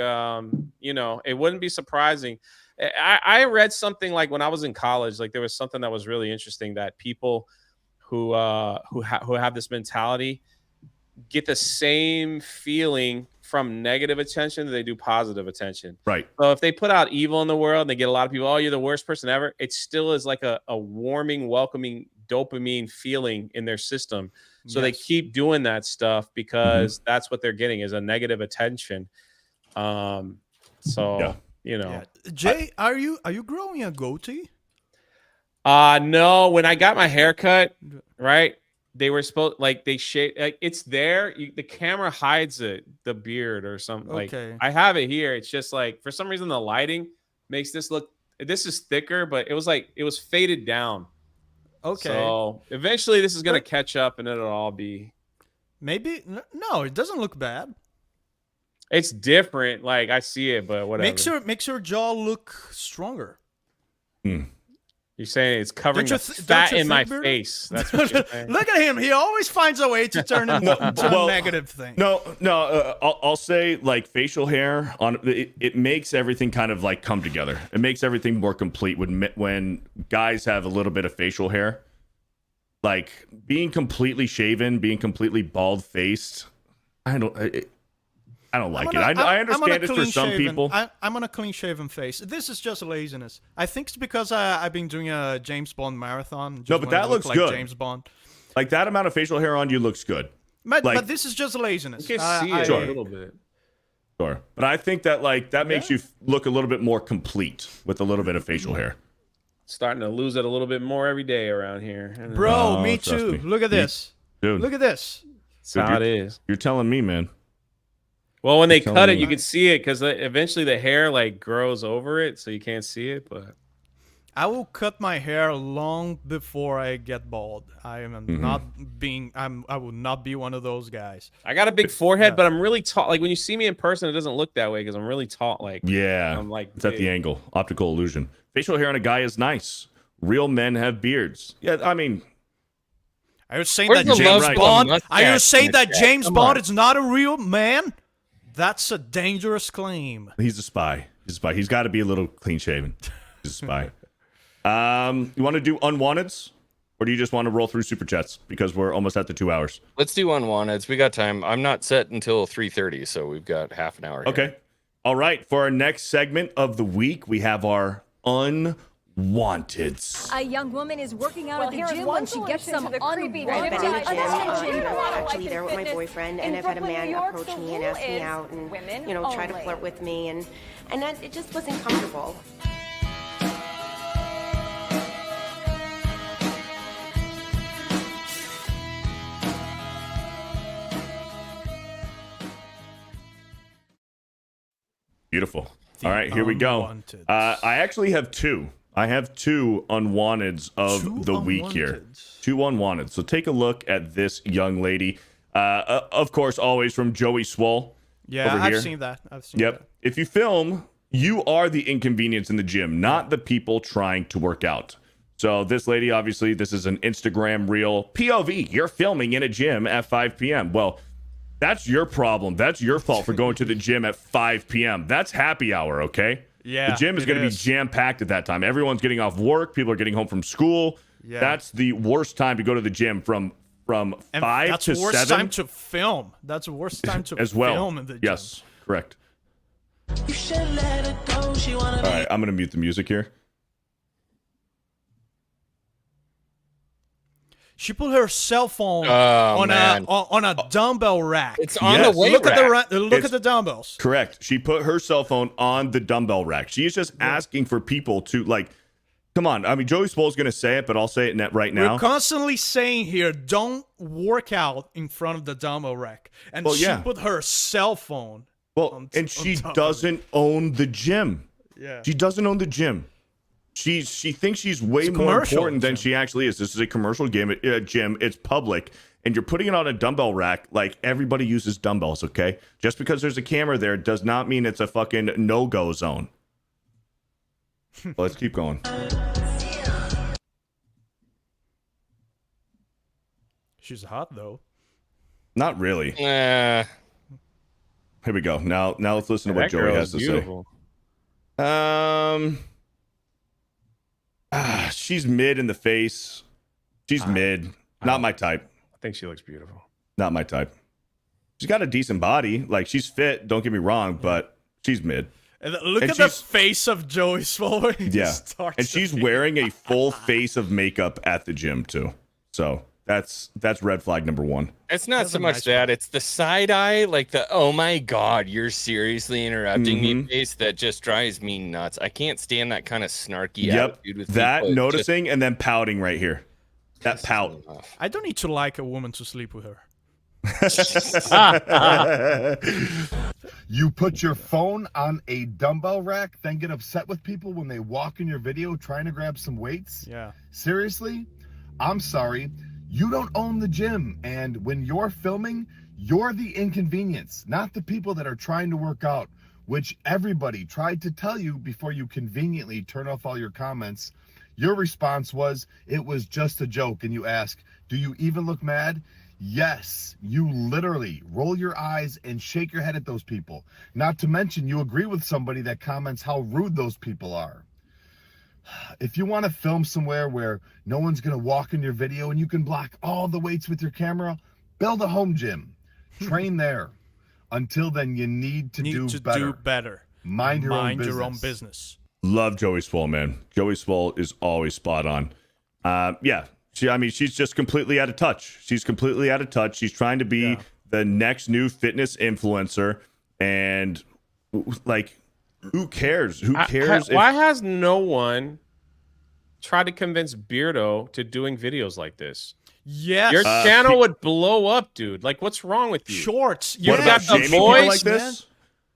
you know, it wouldn't be surprising. I read something like when I was in college, like there was something that was really interesting, that people who have this mentality get the same feeling from negative attention that they do positive attention. Right. So if they put out evil in the world and they get a lot of people, "Oh, you're the worst person ever," it still is like a warming, welcoming dopamine feeling in their system. So they keep doing that stuff because that's what they're getting, is a negative attention. You know, Jay, are you growing a goatee? No. When I got my hair cut, right, they were supposed, like, they shade, like, it's there. The camera hides it, the beard or something. Okay. Like, I have it here. It's just like, for some reason, the lighting makes this look. This is thicker, but it was faded down. Okay. So eventually this is going to catch up and it'll all be. Maybe. No, it doesn't look bad. It's different. Like, I see it, but whatever. Makes your jaw look stronger. You're saying it's covering the don't fat you in my think, Beardo? face. That's what you're saying. Look at him. He always finds a way to turn it into a negative thing. No. I'll say, like, facial hair on it makes everything kind of like come together. It makes everything more complete when guys have a little bit of facial hair. Like, being completely shaven, being completely bald faced. I don't like it. I understand it for some people. I'm on a clean-shaven face. This is just laziness. I think it's because I've been doing a James Bond marathon. No, but that looks like good. James Bond. Like, that amount of facial hair on you looks good. But this is just laziness. You can see it a little bit. Sure. But I think that, like, that makes you look a little bit more complete with a little bit of facial hair. Starting to lose it a little bit more every day around here. Bro, me too. Me. Look at this. Dude. Look at this. That's how it is. You're telling me, man. Well, when they cut it, you can see it because eventually the hair like grows over it, so you can't see it. But I will cut my hair long before I get bald. I am not being. I will not be one of those guys. I got a big forehead, but I'm really tall. Like when you see me in person, it doesn't look that way because I'm really tall. Like I'm like it's at the angle, optical illusion. Facial hair on a guy is nice. Real men have beards. Yeah, I mean. Are you saying that James Bond? Are you saying that James Bond is not a real man? That's a dangerous claim. He's a spy. He's got to be a little clean shaven. He's a spy. You want to do Unwanteds? Or do you just want to roll through Super Chats? Because we're almost at the 2 hours. Let's do Unwanteds. We got time. I'm not set until 3:30, so we've got half an hour here. Okay. All right. For our next segment of the week, we have our Unwanteds Unwanteds. A young woman is working out at the here's gym one when she gets solution some to the creepy unwanted I've been in the gym, attention. actually there with my boyfriend, and I've had a man approach me and ask me out and, you know, try to flirt with me, and that, it just wasn't comfortable. Beautiful. All right, here we go. I actually have two. I have two unwanteds of the week here. Two unwanted. So take a look at this young lady. Of course, always from Joey Swole. Yeah, over I've here. seen that. Yep. If you film, you are the inconvenience in the gym, not the people trying to work out. So this lady, obviously, this is an Instagram reel. POV, you're filming in a gym at 5 p.m. Well, that's your problem. That's your fault for going to the gym at 5 p.m. That's happy hour, okay? Yeah, the gym is going to be jam-packed at that time. Everyone's getting off work. People are getting home from school. Yeah. That's the worst time to go to the gym from 5 to 7. That's the worst time to film. That's the worst time to as well. film in the gym. Yes, correct. All right, I'm going to mute the music here. She put her cell phone on a dumbbell rack. It's on the weight look rack. At the look at the dumbbells. Correct. She put her cell phone on the dumbbell rack. She is just asking for people to, like, come on. I mean, Joey Swole's going to say it, but I'll say it right now. We're constantly saying here, don't work out in front of the dumbbell rack. And she put her cell phone. Well, and she doesn't own the gym. Yeah. She doesn't own the gym. She thinks she's way more important than she actually is. This is a commercial gym. It's public, and you're putting it on a dumbbell rack. Like, everybody uses dumbbells, okay? Just because there's a camera there does not mean it's a fucking no-go zone. Let's keep going. She's hot though. Not really. Here we go. Now let's listen to what Joey has to say. She's mid in the face. She's mid. Not my type. I think she looks beautiful. Not my type. She's got a decent body. Like, she's fit, don't get me wrong, but she's mid. And look at the face of Joey Swole. Yeah. And she's wearing a full face of makeup at the gym too. So that's red flag number one. It's not so much that, it's the side eye, like the, oh my God, you're seriously interrupting me face that just drives me nuts. I can't stand that kind of snarky attitude with that people. noticing and then pouting right here. That pout. I don't need to like a woman to sleep with her. You put your phone on a dumbbell rack, then get upset with people when they walk in your video trying to grab some weights? Yeah. Seriously? I'm sorry. You don't own the gym, and when you're filming, you're the inconvenience, not the people that are trying to work out, which everybody tried to tell you before you conveniently turn off all your comments. Your response was, it was just a joke, and you ask, do you even look mad? Yes, you literally roll your eyes and shake your head at those people. Not to mention, you agree with somebody that comments how rude those people are. If you want to film somewhere where no one's going to walk in your video and you can block all the weights with your camera, build a home gym. Train there. Until then, you need to do better. Mind your own business. Love Joey Swole, man. Joey Swole is always spot on. She's just completely out of touch. She's completely out of touch. She's trying to be the next new fitness influencer. And, like, who cares? Who cares? Why has no one tried to convince Beardo to doing videos like this? Yes. Your channel would blow up, dude. Like, what's wrong with you? Shorts. You got the voice like this?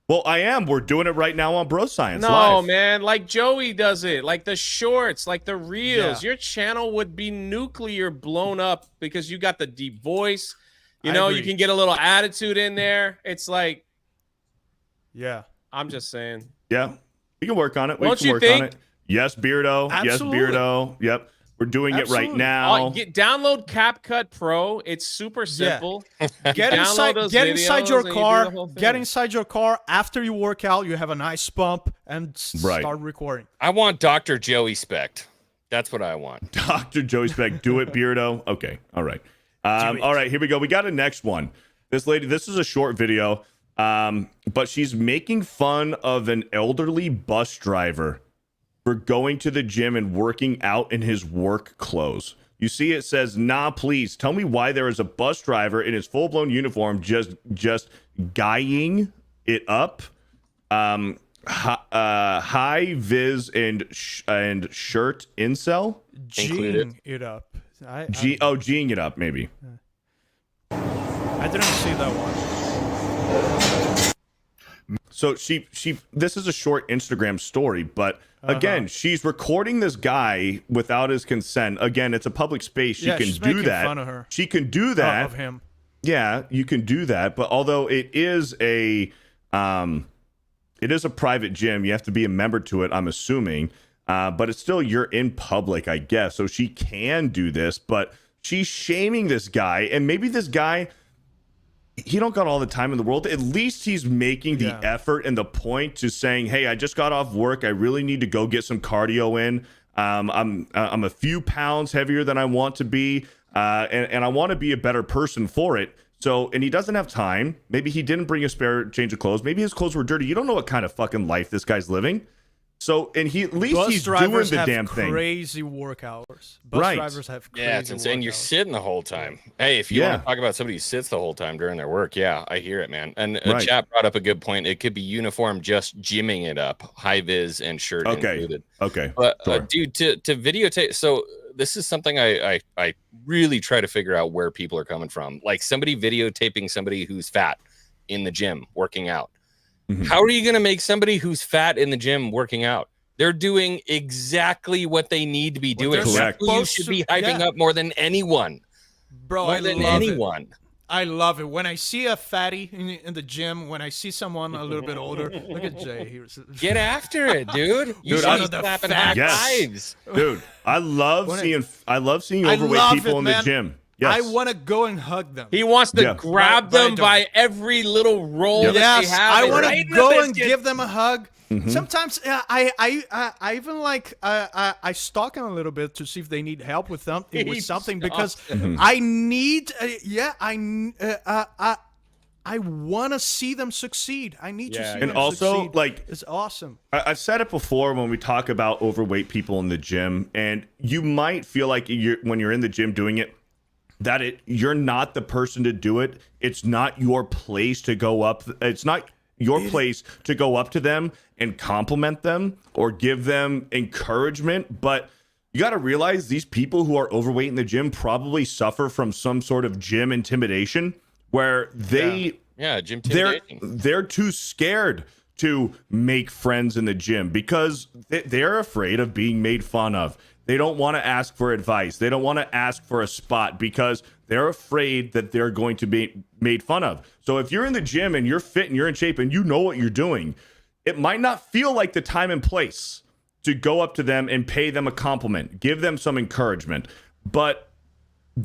Well, I am. We're doing it right now on Bro Science No, Live. man. Like Joey does it. Like the shorts, like the reels. Your channel would be nuclear blown up because you got the deep voice. You know, you can get a little attitude in there. It's like, yeah. I'm just saying. Yeah, we can work on it. Don't you think? Yes, Beardo. Absolutely. Yes, Beardo. Yep. We're doing it right now. Download CapCut Pro. It's super simple. Get inside your car. Get inside your car after you work out. You have a nice pump and start recording. I want Dr. Joey Specht. That's what I want. Dr. Joey Specht. Do it, Beardo. Okay. All right. All right. Here we go. We got a next one. This lady. This is a short video. But she's making fun of an elderly bus driver for going to the gym and working out in his work clothes. You see, it says, "Nah, please tell me why there is a bus driver in his full-blown uniform just guying it up." High vis and shirt incel. G'ing it up. G'ing it up, maybe. I didn't see that one. So she this is a short Instagram story, but again, she's recording this guy without his consent. Again, it's a public space. She can do that. Fun of her. She can do that. Of him. Yeah, you can do that. But although it is a private gym, you have to be a member to it, I'm assuming. But it's still, you're in public, I guess. So she can do this, but she's shaming this guy. And maybe this guy, he don't got all the time in the world. At least he's making the effort and the point to saying, "Hey, I just got off work. I really need to go get some cardio in. I'm a few pounds heavier than I want to be, and I want to be a better person for it." So, and he doesn't have time. Maybe he didn't bring a spare change of clothes. Maybe his clothes were dirty. You don't know what kind of fucking life this guy's living. So, and he at least he's doing the damn thing. Crazy work hours. Bus drivers have crazy it's insane. You're sitting the whole time. Hey, if you want to talk about somebody who sits the whole time during their work, I hear it, man. And chat brought up a good point. It could be uniform, just gymming it up, high vis and shirt included. Okay. But dude, to videotape. So this is something I really try to figure out where people are coming from. Like somebody videotaping somebody who's fat in the gym working out. How are you going to make somebody who's fat in the gym working out? They're doing exactly what they need to be doing. Correct. You should be hyping up more than anyone. Bro, more than anyone. I love it. When I see a fatty in the gym, when I see someone a little bit older, look at Jay. Get after it, dude. You should be slapping high fives. Dude, I love seeing overweight people in the gym. Yes. I want to go and hug them. He wants to grab them by every little roll that they have. I want to go and give them a hug. Sometimes I even like I stalk them a little bit to see if they need help with something because I need I want to see them succeed. I need to see them and also succeed. like it's awesome. I've said it before when we talk about overweight people in the gym, and you might feel like when you're in the gym doing it, that you're not the person to do it. It's not your place to go up. It's not your place to go up to them and compliment them or give them encouragement. But you got to realize these people who are overweight in the gym probably suffer from some sort of gym intimidation where gym intimidation. They're too scared to make friends in the gym because they're afraid of being made fun of. They don't want to ask for advice. They don't want to ask for a spot because they're afraid that they're going to be made fun of. So if you're in the gym and you're fit and you're in shape and you know what you're doing, it might not feel like the time and place to go up to them and pay them a compliment, give them some encouragement, but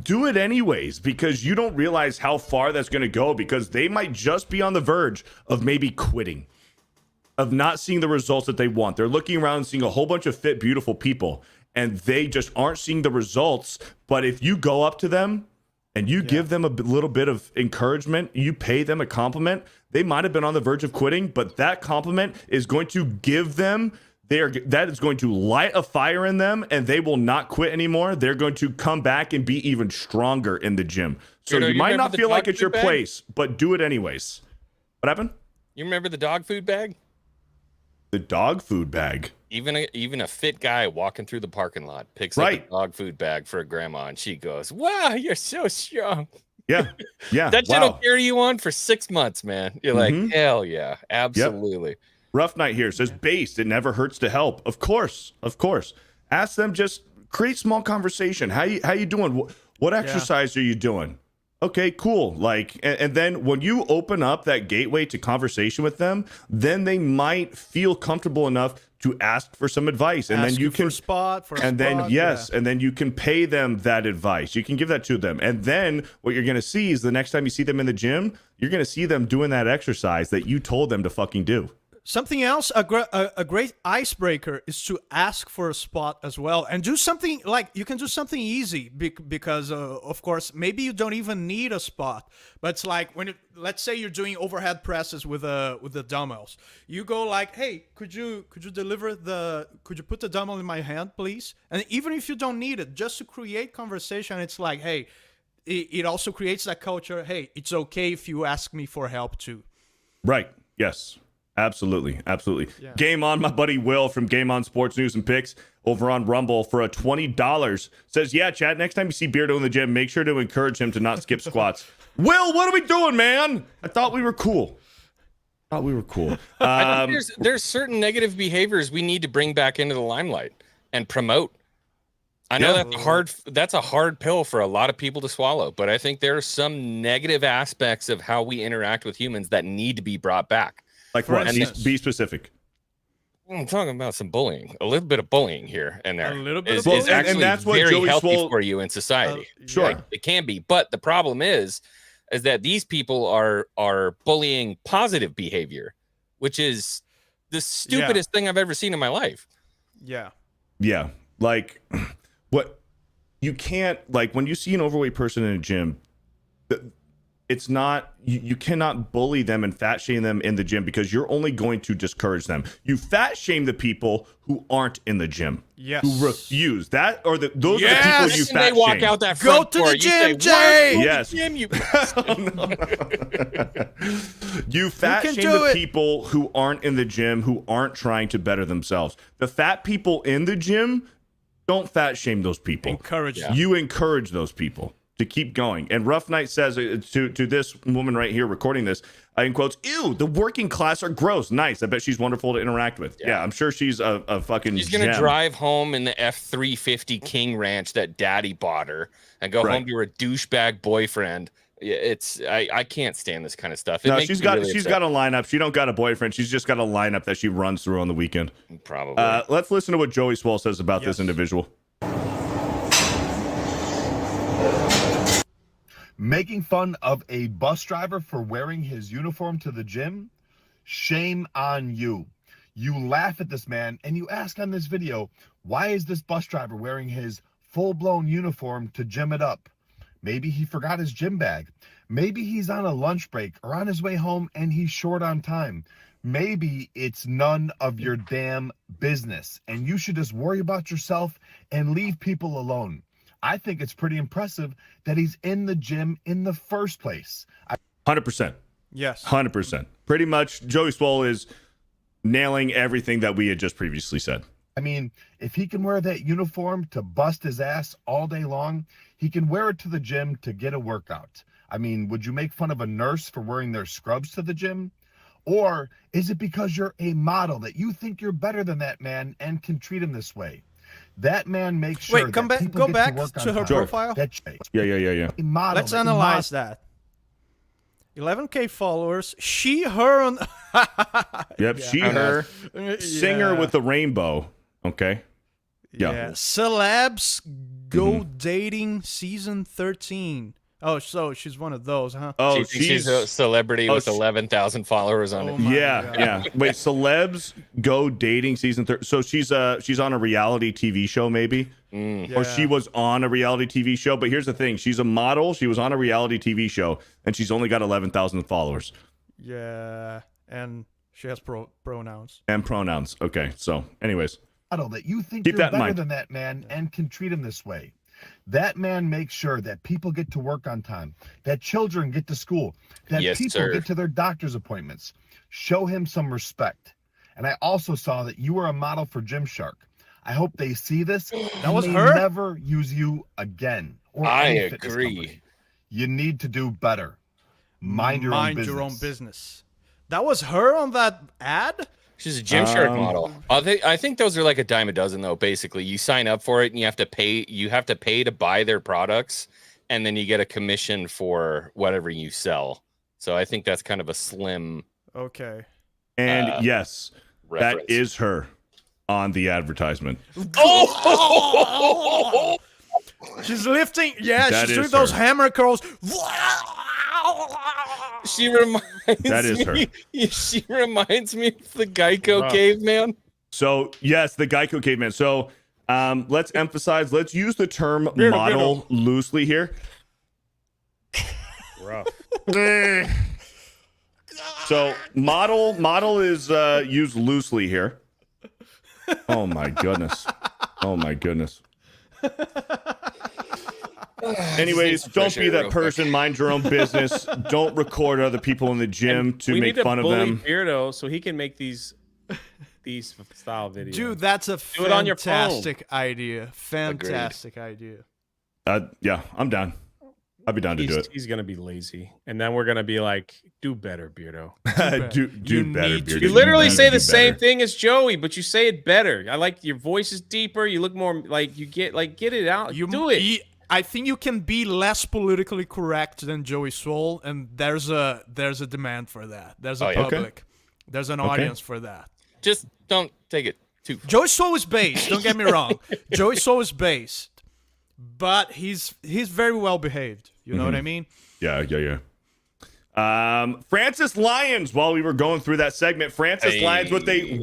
do it anyways because you don't realize how far that's going to go because they might just be on the verge of maybe quitting, of not seeing the results that they want. They're looking around and seeing a whole bunch of fit, beautiful people, and they just aren't seeing the results. But if you go up to them and you give them a little bit of encouragement, you pay them a compliment, they might have been on the verge of quitting, but that compliment is going to give them, that is going to light a fire in them, and they will not quit anymore. They're going to come back and be even stronger in the gym. So you might not feel like it's your place, but do it anyways. What happened? You remember the dog food bag? The dog food bag. Even a fit guy walking through the parking lot picks up a dog food bag for a grandma, and she goes, "Wow, you're so strong." Yeah. That shit'll carry you on for 6 months, man. You're like, hell yeah, absolutely. Yep. Rough Night here says, based, it never hurts to help. Of course. Ask them, just create small conversation. How you doing? What exercise are you doing? Okay, cool. Like, and then when you open up that gateway to conversation with them, then they might feel comfortable enough to ask for some advice, and then you can and then you can pay them that advice. You can give that to them, and then what you're gonna see is the next time you see them in the gym, you're gonna see them doing that exercise that you told them to fucking do. Something else, a great icebreaker is to ask for a spot as well, and do something like you can do something easy because of course maybe you don't even need a spot, but it's like when let's say you're doing overhead presses with the dumbbells, you go like, hey, could you put the dumbbell in my hand, please? And even if you don't need it, just to create conversation, it's like, hey, it also creates that culture. Hey, it's okay if you ask me for help too. Right. Yes. Absolutely. Yeah. Game On, my buddy Will from Game On Sports News and Picks over on Rumble for a $20 says, yeah, Chad, next time you see Beardo in the gym, make sure to encourage him to not skip squats. Will, what are we doing, man? I thought we were cool. I think there's certain negative behaviors we need to bring back into the limelight and promote. I know that's a hard pill for a lot of people to swallow, but I think there are some negative aspects of how we interact with humans that need to be brought back. Like what? Be specific. I'm talking about some bullying, a little bit of bullying here and there. A little bit is, of is actually and that's what very Joey healthy Swole... for you in society. Sure, like, it can be, but the problem is that these people are bullying positive behavior, which is the stupidest thing I've ever seen in my life. Yeah. Like what you can't, like when you see an overweight person in a gym, it's not, you cannot bully them and fat shame them in the gym because you're only going to discourage them. You fat shame the people who aren't in the gym. Yes. Who refuse. Those are the people you And fat they walk shame. out that Go front to door. the You gym, say, Jay! Yes. Gym, you You fat can shame do the it. people who aren't in the gym, who aren't trying to better themselves. The fat people in the gym, don't fat shame those people. Encourage them. You encourage those people to keep going. And Rough Night says to this woman right here recording this, in quotes, ew, the working class are gross. Nice. I bet she's wonderful to interact with. Yeah, I'm sure she's a fucking She's going to gem. drive home in the F-350 King Ranch that daddy bought her and go home to her douchebag boyfriend. It's I can't stand this kind of stuff. No, she's got a lineup. She don't got a boyfriend. She's just got a lineup that she runs through on the weekend. Probably. Let's listen to what Joey Swole says about this individual. Making fun of a bus driver for wearing his uniform to the gym? Shame on you. You laugh at this man and you ask on this video, why is this bus driver wearing his full-blown uniform to gym it up? Maybe he forgot his gym bag. Maybe he's on a lunch break or on his way home and he's short on time. Maybe it's none of your damn business and you should just worry about yourself and leave people alone. I think it's pretty impressive that he's in the gym in the first place. 100%. Yes. 100%. Pretty much, Joey Swole is nailing everything that we had just previously said. I mean, if he can wear that uniform to bust his ass all day long, he can wear it to the gym to get a workout. I mean, would you make fun of a nurse for wearing their scrubs to the gym? Or is it because you're a model that you think you're better than that man and can treat him this way? That man makes sure go back to her profile. Yeah. Let's analyze that. 11K followers. She, her. On... Yep, she, her. Singer with the rainbow. Okay. Yeah. Celebs go dating season 13. Oh, so she's one of those, huh? Oh, she's a celebrity with 11,000 followers on it. Yeah. Wait, celebs go dating season 13. So she's on a reality TV show, maybe, or she was on a reality TV show. But here's the thing: she's a model. She was on a reality TV show, and she's only got 11,000 followers. Yeah, and she has pronouns. And pronouns. Okay. So, anyways, model that you think you're better than that man and can treat him this way. That man makes sure that people get to work on time, that children get to school, that people get to their doctor's appointments. Show him some respect. And I also saw that you were a model for Gymshark. I hope they see this. That was her? Never use you again. I agree. You need to do better. Mind your own business. That was her on that ad? She's a Gymshark model. I think those are like a dime a dozen, though. Basically, you sign up for it and you have to pay. You have to pay to buy their products, and then you get a commission for whatever you sell. So I think that's kind of a slim. Okay. And yes, reference. That is her on the advertisement. She's lifting. Yeah, That she's doing is those her. hammer curls. She reminds That is her. She reminds me of the Geico caveman. So yes, the Geico caveman. So let's emphasize. Let's use the term model loosely here. Rough. So model is used loosely here. Oh my goodness. Oh my goodness. Anyways, don't be that person. Mind your own business. Don't record other people in the gym to make fun of them. Beardo so he can make these style videos. Dude, that's a Do it on your phone. fantastic idea. Fantastic idea. Yeah, I'm down. I'd be down to do it. He's gonna be lazy, and then we're gonna be like, "Do better, Beardo. do better, Beardo. You literally say the Do same better. thing as Joey, but you say it better. I like your voice is deeper. You look more like you get it out. You do it. I think you can be less politically correct than Joey Swole, and there's a demand for that. There's a public. Okay. There's an audience for that. Just don't take it too far. Joey Swole is based. Don't get me wrong. Joey Swole is based, but he's very well behaved. You know what I mean? Yeah. Francis Lyons, while we were going through that segment, Francis Lyons with a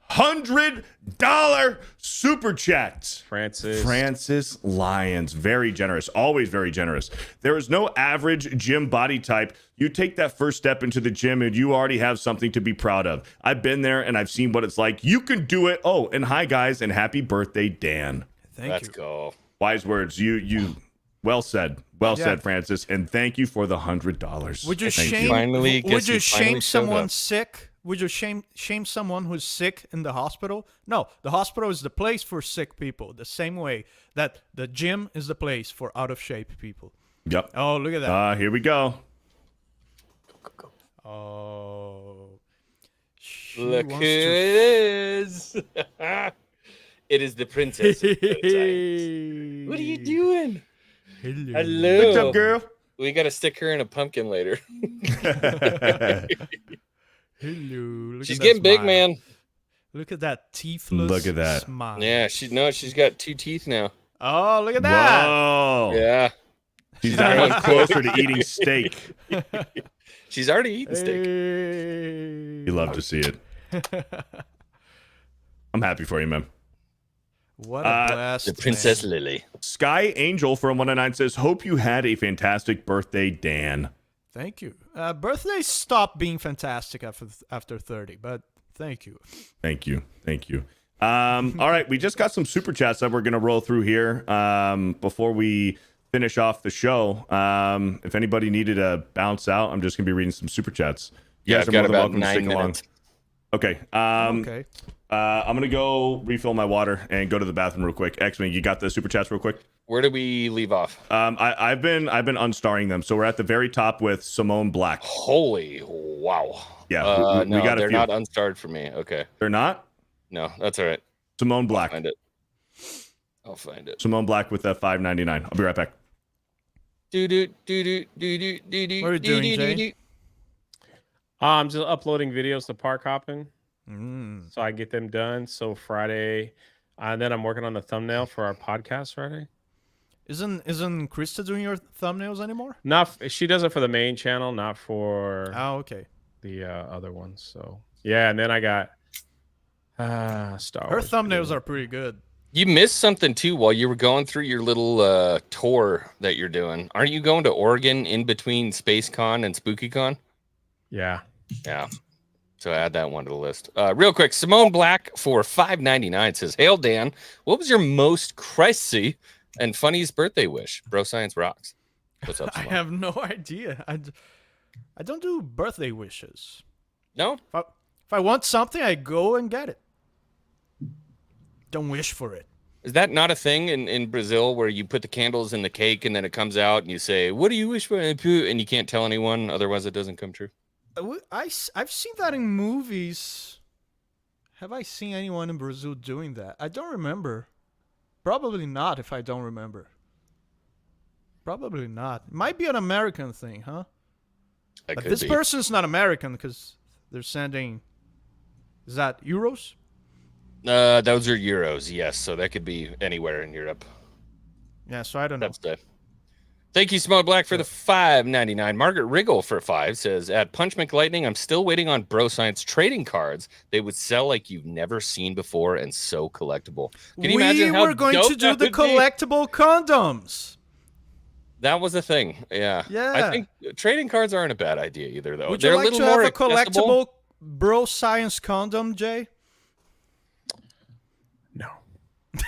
$100 super chat. Francis Lyons, very generous, always very generous. There is no average gym body type. You take that first step into the gym and you already have something to be proud of. I've been there and I've seen what it's like. You can do it. Oh, and hi guys, and happy birthday, Dan. Let's go. Wise words. You well said. Well said, Francis, and thank you for the $100. Would you shame someone sick? Would you shame someone who's sick in the hospital? No, the hospital is the place for sick people. The same way that the gym is the place for out of shape people. Yep. Oh, look at that. Here we go. Go. Oh. Look who it is. It is the princess. What are you doing? Hello. What's up, girl? We got to stick her in a pumpkin later. Hello. She's getting big, man. Look at that teethless Look at that smile. Yeah, she's got 2 teeth now. Oh, look at that. Whoa. Yeah. She's that much closer to eating steak. She's already eaten steak. You love to see it. I'm happy for you, man. What a blast. The Princess Lily. Sky Angel from 109 says, hope you had a fantastic birthday, Dan. Thank you. Birthdays stopped being fantastic after 30, but thank you. Thank you. All right, we just got some super chats that we're going to roll through here before we finish off the show. If anybody needed to bounce out, I'm just going to be reading some super chats. Yeah, I've got about 9 minutes. Okay. Okay. I'm going to go refill my water and go to the bathroom real quick. X-Men, you got the super chats real quick? Where did we leave off? I've been unstarring them, so we're at the very top with Simone Black. Holy wow! Yeah, we got they're not unstarred for me. Okay, they're not. No, that's all right. Simone Black. I'll find it. Simone Black with that $5.99. I'll be right back. What are you doing, Jay? I'm just uploading videos to Park Hopping, so I get them done. So Friday, and then I'm working on the thumbnail for our podcast Friday. Isn't Krista doing your thumbnails anymore? She does it for the main channel, not for the other ones. So yeah, and then I got Star Wars. Her thumbnails are pretty good. You missed something too while you were going through your little tour that you're doing. Aren't you going to Oregon in between SpaceCon and SpookyCon? Yeah. So add that one to the list. Real quick, Simone Black for $5.99 says, "Hail Dan, what was your most crazy and funniest birthday wish?" Bro Science rocks. What's up, Simone? I have no idea. I don't do birthday wishes. No? If I want something, I go and get it. Don't wish for it. Is that not a thing in Brazil where you put the candles in the cake and then it comes out and you say, "What do you wish for?" and you can't tell anyone, otherwise it doesn't come true? I've seen that in movies. Have I seen anyone in Brazil doing that? I don't remember. Probably not if I don't remember. Probably not. It might be an American thing, huh? But this person's not American because they're sending... Is that euros? Those are euros, yes. So that could be anywhere in Europe. Yeah, so I don't know. Thank you, Small Black, for the $5.99. Margaret Riggle for 5 says, at Punch McLightning, I'm still waiting on Bro Science trading cards. They would sell like you've never seen before and so collectible. Can you imagine how we were going dope to do that the would be? collectible condoms. That was a thing. Yeah. Yeah. I think trading cards aren't a bad idea either, though. Would They're you like a little to more have a accessible. collectible Bro Science condom, Jay? No.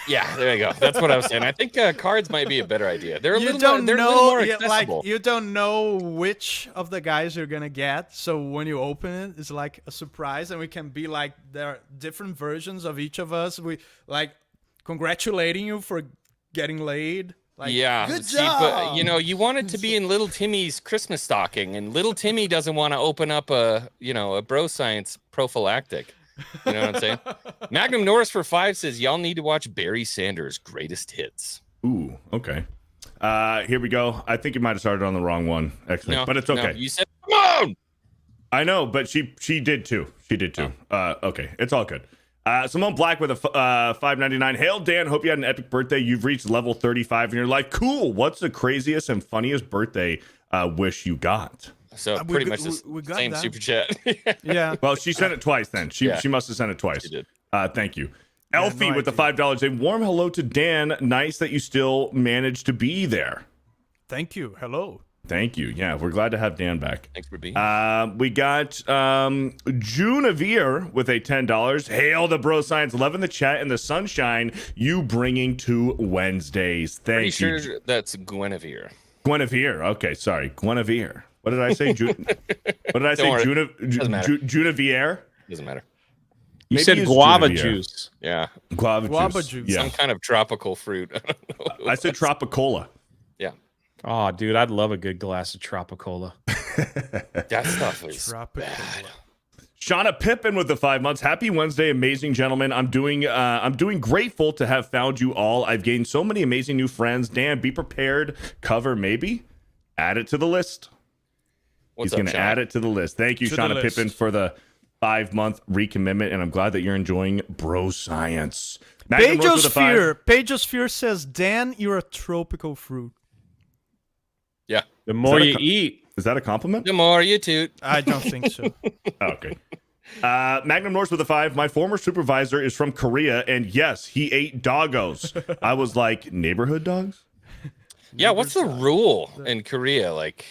Yeah, there you go. That's what I was saying. I think cards might be a better idea. They're a You little don't more, know, more yeah, accessible. like you don't know which of the guys you're gonna get. So when you open it, it's like a surprise, and we can be like, there are different versions of each of us. We like congratulating you for getting laid. Like, yeah, good see, job. but you want it to be in little Timmy's Christmas stocking, and little Timmy doesn't want to open up a Bro Science prophylactic. You know what I'm saying? Magnum Norris for 5 says y'all need to watch Barry Sanders' Greatest Hits. Ooh, okay. Here we go. I think you might have started on the wrong one, actually, but it's okay. No, you said come on. I know, but she did too. She did too. Okay, it's all good. Simone Black with a $5.99. Hail Dan, hope you had an epic birthday. You've reached level 35 in your life. Cool. What's the craziest and funniest birthday wish you got? So pretty much the same that. super chat. Yeah. Well, she sent it twice then. She must have sent it twice. She did. Thank you. Elfie with the $5. A warm hello to Dan. Nice that you still managed to be there. Thank you. Hello. Thank you. Yeah, we're glad to have Dan back. Thanks for being We got Junavir with a $10. Hail the Bro Science. Loving the chat and the sunshine you bringing to Wednesdays. Pretty Thank you. sure that's Guinevere. Guinevere. Okay, sorry. Guinevere. What did I say? What did I say? Doesn't matter. Junavir? Doesn't matter. You Maybe said it's guava Junavir. juice. Yeah. Guava juice. Yeah. Some kind of tropical fruit. I don't know. I said Tropicola. Yeah. Oh, dude, I'd love a good glass of Tropicola. That stuff is Tropical. bad. Shauna Pippin with the 5 months. Happy Wednesday, amazing gentlemen. I'm doing grateful to have found you all. I've gained so many amazing new friends. Dan, be prepared. Cover maybe. Add it to the list. What's He's going to add it to the list. Thank you, To the Shauna list. Pippin, for the 5-month recommitment, and I'm glad that you're enjoying Bro Science. Magnum Rose with a 5. Pageosphere says, Dan, you're a tropical fruit. Yeah. The more that a you eat. Is that a compliment? The more you toot. I don't think so. Okay. Magnum Norse with a 5. My former supervisor is from Korea, and yes, he ate doggos. I was like, neighborhood dogs? Yeah, what's the rule in Korea? Like,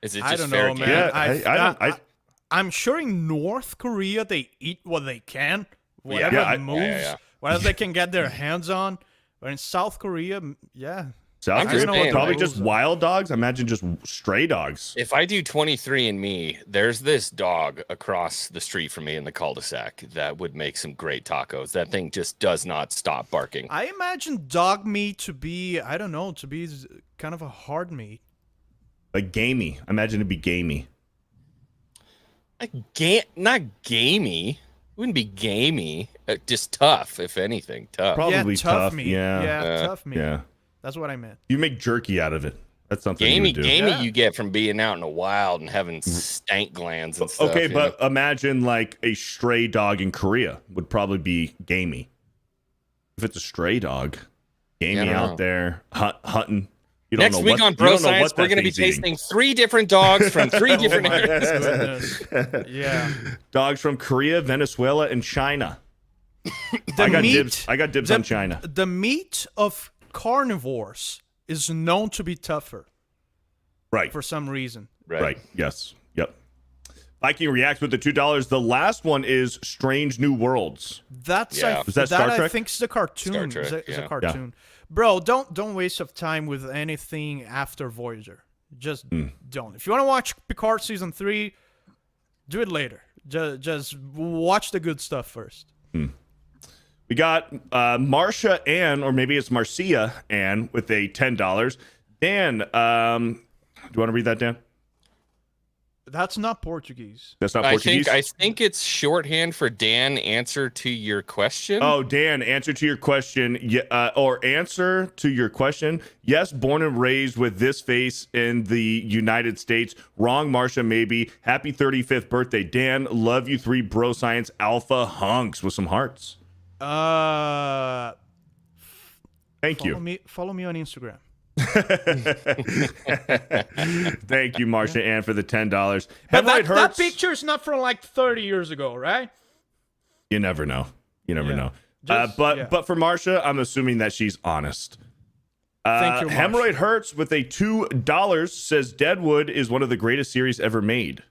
is it just I don't fair know, game? man. Yeah, I'm sure in North Korea they eat what they can, whatever Yeah, moves, whatever they can get their hands on. But in South Korea, yeah. South I'm Korea, just saying, probably like- just wild dogs. Imagine just stray dogs. If I do 23andMe, there's this dog across the street from me in the cul-de-sac that would make some great tacos. That thing just does not stop barking. I imagine dog meat to be, I don't know, to be kind of a hard meat. Like gamey. Imagine it'd be gamey. Not gamey. Wouldn't be gamey. Just tough, if anything. Tough. Probably yeah, tough tough. meat. Yeah. Tough meat. Yeah. That's what I meant. You make jerky out of it. That's something you Gamey, would do. gamey Yeah. you get from being out in the wild and having stank glands and stuff. Okay, you but know? imagine like a stray dog in Korea would probably be gamey. If it's a stray dog, gamey Yeah, I don't out know. there hunting. You don't Next know week what, on you Bro don't know Science, what we're that going to be thing's eating. tasting 3 different dogs from 3 different my areas. goodness. Yeah. Dogs from Korea, Venezuela, and China. The I got meat, dibs. I got dibs on China. The meat of carnivores is known to be tougher Right. for some reason. Right. Yes. Yep. Viking reacts with the $2. The last one is Strange New Worlds. That's Yeah. Is that Star I Trek? think is the cartoon. Star Trek, It's a yeah. cartoon. Bro, don't waste of time with anything after Voyager. Just don't. If you want to watch Picard season 3, do it later. Just watch the good stuff first. We got Marcia Ann, or maybe it's Marcia Ann, with a $10. Dan, do you want to read that, Dan? That's not Portuguese. That's not Portuguese. I think it's shorthand for Dan. Answer to your question. Oh, Dan, answer to your question, or answer to your question. Yes, born and raised with this face in the United States. Wrong, Marcia, maybe. Happy 35th birthday, Dan. Love you 3 Bro Science Alpha hunks with some hearts. Thank you. Follow me on Instagram. Thank you, Marcia Ann, for the $10. But Hemorrhoid that hurts. picture's not from like 30 years ago, right? You never know. You never know. Just- But for Marcia, I'm assuming that she's honest. Thank you, Marcia. Hemorrhoid Hurts with a $2 says Deadwood is one of the greatest series ever made.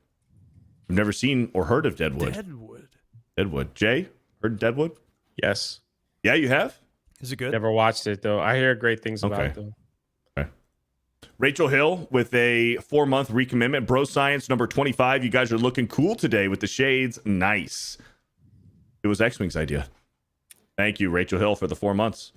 I've never seen or heard of Deadwood. Deadwood. Jay, heard Deadwood? Yes. Yeah, you have? Is it good? Never watched it though. I hear great things about Okay. it though. Rachel Hill with a 4-month recommitment. Bro Science number 25. You guys are looking cool today with the shades. Nice. It was X-Wing's idea. Thank you, Rachel Hill, for the 4 months.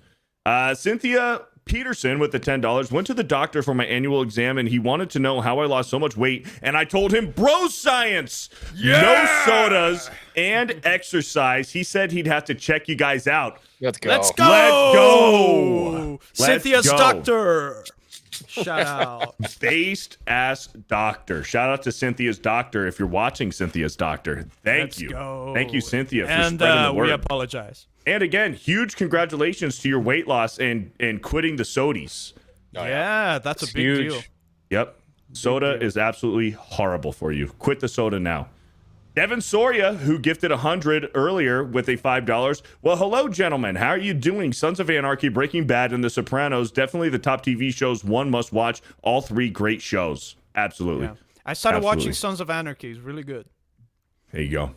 Cynthia Peterson with the $10. Went to the doctor for my annual exam, and he wanted to know how I lost so much weight. And I told him, bro science, no sodas, and exercise. He said he'd have to check you guys out. Let's go. Let's go. Let's go. Cynthia's Let's go. doctor. Shout out. Based ass doctor. Shout out to Cynthia's doctor if you're watching Cynthia's doctor. Thank you. Go. Thank you, Cynthia, for And spreading the word. we apologize. And again, huge congratulations to your weight loss and quitting the sodies. Yeah, that's a big huge. deal. Yep. Soda is absolutely horrible for you. Quit the soda now. Devin Soria, who gifted 100 earlier with a $5. Well, hello, gentlemen. How are you doing? Sons of Anarchy, Breaking Bad, and The Sopranos. Definitely the top TV shows one must watch. All 3 great shows. Absolutely. Yeah. I started Absolutely. watching Sons of Anarchy. It's really good. There you go.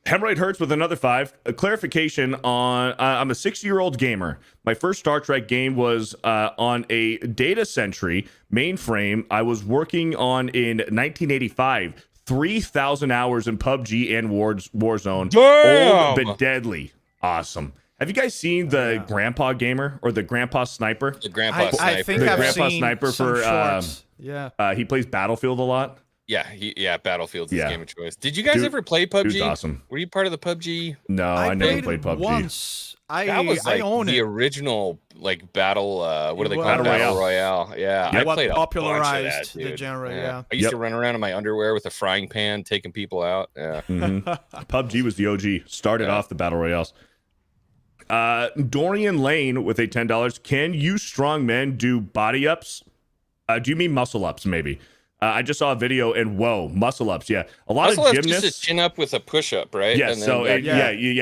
Hemorrhoid Hurts with another 5. A clarification on I'm a 6-year-old gamer. My first Star Trek game was on a Data Century mainframe I was working on in 1985. 3,000 hours in PUBG and Warzone. Damn! Old but deadly. Awesome. Have you guys seen the Grandpa Gamer or the Grandpa Sniper? The Grandpa Sniper. I think The I've Grandpa seen Sniper some for, shorts. Yeah. He plays Battlefield a lot. Yeah, Battlefield's his Yeah. game of choice. Did you guys Dude- ever play PUBG? dude's awesome. Were you part of the PUBG? No, I never played it PUBG. once. That was I like own the it. original like battle. What do they call it? Battle Battle Royale. Royale. Yeah, Yep. I What played a bunch of popularized that, the dude. genre, yeah. I used Yep. to run around in my underwear with a frying pan, taking people out. Yeah. PUBG was the OG. Started off the battle royales. Dorian Lane with a $10. Can you strong men do body ups? Do you mean muscle ups? Maybe. I just saw a video and whoa, muscle ups. Yeah, a lot Also, of that's just gymnasts. a chin up with a push up, right? Yeah, And then so back you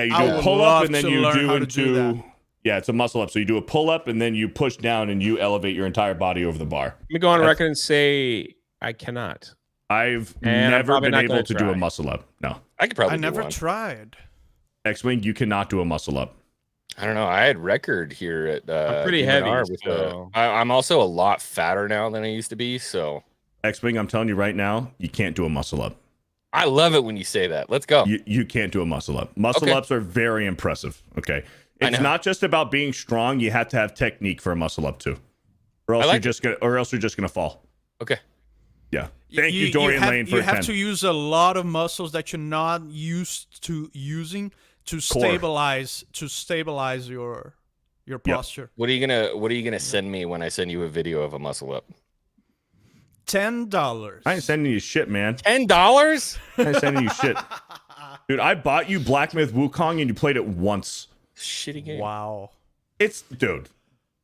I do a would pull love up and then to you learn do how to do into. that. Yeah, it's a muscle up. So you do a pull up and then you push down and you elevate your entire body over the bar. Let me go on record and say I cannot. I've And I'm never probably been not able gonna to do a try. muscle up. No, I could probably I do never one. tried. X-Wing, you cannot do a muscle up. I don't know. I had record here at I'm pretty UNR heavy, with so- I'm also a lot fatter now than I used to be, so X-Wing, I'm telling you right now, you can't do a muscle up. I love it when you say that. Let's go. You can't do a muscle up. Muscle Okay. ups are very impressive. Okay. I It's know. not just about being strong, you have to have technique for a muscle up too. Or else I like you're just gonna fall. Okay. Yeah. Thank you, Dorian Lane, for you have 10. to use a lot of muscles that you're not used to using to stabilize your posture. What are you gonna send me when I send you a video of a muscle up? $10. I ain't sending you shit, man. $10? I ain't sending you shit. Dude, I bought you Black Myth Wukong and you played it once. Shitty game. Wow. Dude.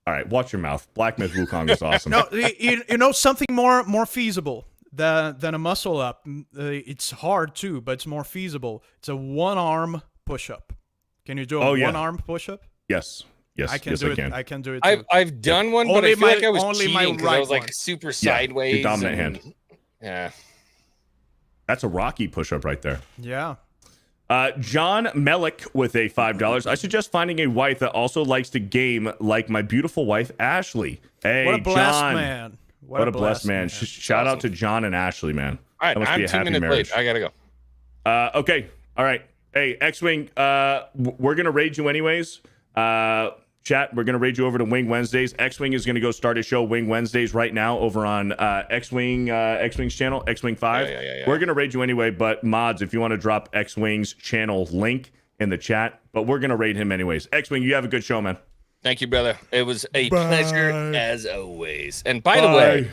All right, watch your mouth. Black Myth Wukong is awesome. No, you know something more feasible than a muscle up. It's hard too, but it's more feasible. It's a one-arm push-up. Can you do a one-arm push-up? Yes. Yes. I can yes, do I it. can. I can do it. Too. I've done one, but Only I feel like I was only my cheating because I right was like one. super sideways. Your dominant and- hand. Yeah. That's a Rocky push-up right there. Yeah. John Melick with a $5. I suggest finding a wife that also likes to game like my beautiful wife, Ashley. Hey, What a blessed John. man. What a blessed man. Shout out to John and Ashley, man. All right, That must I'm be a 2 happy minutes marriage. late. I gotta go. Okay. All right. Hey, X-Wing, we're going to raid you anyways. Chat, we're going to raid you over to Wing Wednesdays. X-Wing is going to go start a show, Wing Wednesdays, right now over on X-Wing's channel, X-Wing 5. Yeah. We're going to raid you anyway, but mods, if you want to drop X-Wing's channel link in the chat, but we're going to raid him anyways. X-Wing, you have a good show, man. Thank you, brother. It was a pleasure as always. And by the way,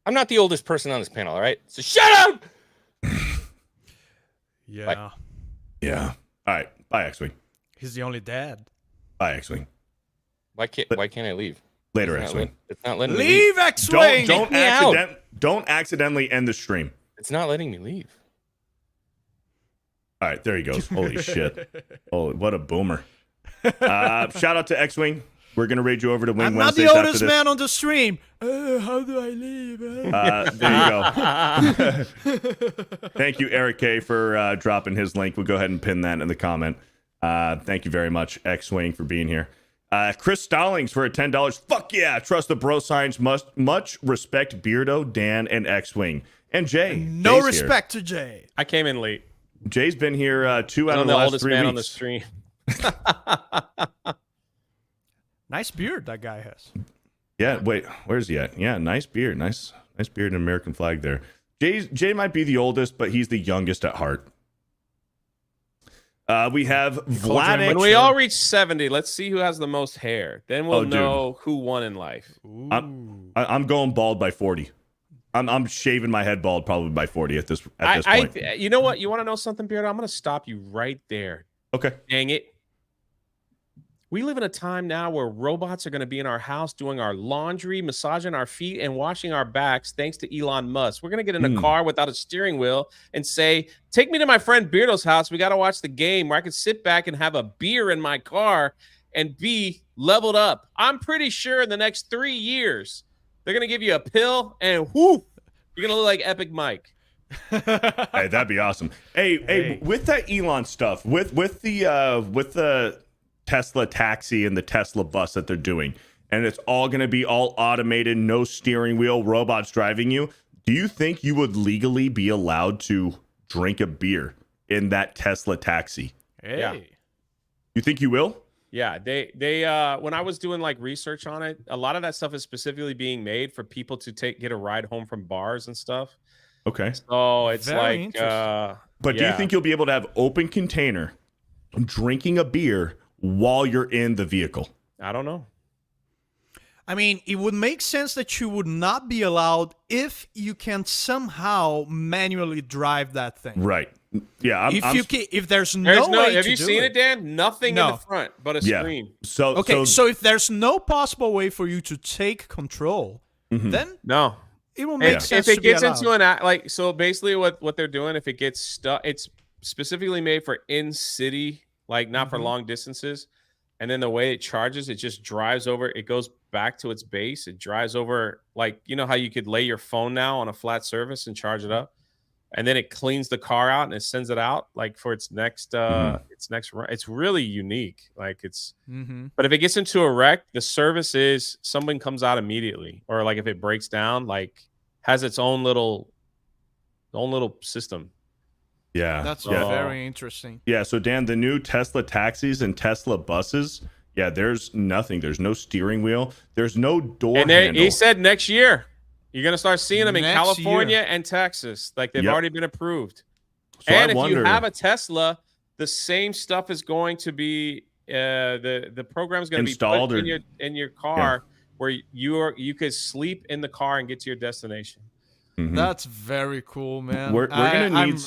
I'm not the oldest person on this panel, all right? So shut up! Yeah. Bye. Yeah. All right. Bye, X-Wing. He's the only dad. Bye, X-Wing. Why can't I leave? Later, X-Wing. It's not letting me Leave X-Wing. Don't accidentally end the stream. It's not letting me leave. All right, there he goes. Holy shit. Oh, what a boomer. Shout out to X-Wing. We're going to raid you over to Wing I'm not Wednesdays the after oldest this. man on the stream. How do I leave? There you go. Thank you, Eric K, for dropping his link. We'll go ahead and pin that in the comment. Thank you very much, X-Wing, for being here. Chris Stallings for a $10. Fuck yeah. Trust the bro signs. Much respect, Beardo, Dan, and X-Wing. And Jay. No Jay's respect to Jay. I came in late. Jay's been here 2 out of I'm the the last oldest 3 man weeks. on the stream. Nice beard that guy has. Yeah, wait, where's he at? Yeah, nice beard. Nice beard and American flag there. Jay might be the oldest, but he's the youngest at heart. We have Vlad. When we all reach 70, let's see who has the most hair. Then we'll know who won in life. I'm going bald by 40. I'm shaving my head bald probably by 40 at this point. You know what? You want to know something, Beardo? I'm going to stop you right there. Okay. Dang it. We live in a time now where robots are going to be in our house doing our laundry, massaging our feet, and washing our backs thanks to Elon Musk. We're going to get in a car without a steering wheel and say, take me to my friend Beardo's house. We got to watch the game where I can sit back and have a beer in my car and be leveled up. I'm pretty sure in the next 3 years, they're going to give you a pill and whoo, you're going to look like Epic Mike. Hey, that'd be awesome. Hey, with that Elon stuff, with the Tesla taxi and the Tesla bus that they're doing, and it's all going to be all automated, no steering wheel, robots driving you. Do you think you would legally be allowed to drink a beer in that Tesla taxi? Hey. Yeah. You think you will? Yeah, they when I was doing like research on it, a lot of that stuff is specifically being made for people to get a ride home from bars and stuff. Okay. So it's Very like But do you think you'll be able to have open container drinking a beer while you're in the vehicle? I don't know. I mean, it would make sense that you would not be allowed if you can somehow manually drive that thing. Right. Yeah. If there's no way have to you do seen it, it, Dan? Nothing in the front but a screen. So if there's no possible way for you to take control, then no, it will make sense. If it to be gets allowed. into an so basically what they're doing, if it gets stuck, it's specifically made for in city, like not for long distances. And then the way it charges, it just drives over. It goes back to its base. It drives over, like, you know how you could lay your phone now on a flat surface and charge it up, and then it cleans the car out and it sends it out like for its next run. It's really unique. Like it's, but if it gets into a wreck, the service is someone comes out immediately, or like if it breaks down, like has its own little system. Yeah. That's very interesting. Yeah, so Dan, the new Tesla taxis and Tesla buses, yeah, there's nothing. There's no steering wheel. There's no door handle. He said next year you're going to start seeing them in Next California year. and Texas. Like they've Yep. already been approved. So and I if wonder, you have a Tesla, the same stuff is going to be the program is going to be Installed put or- in your car where you could sleep in the car and get to your destination. That's very cool, man. We're gonna need. I'm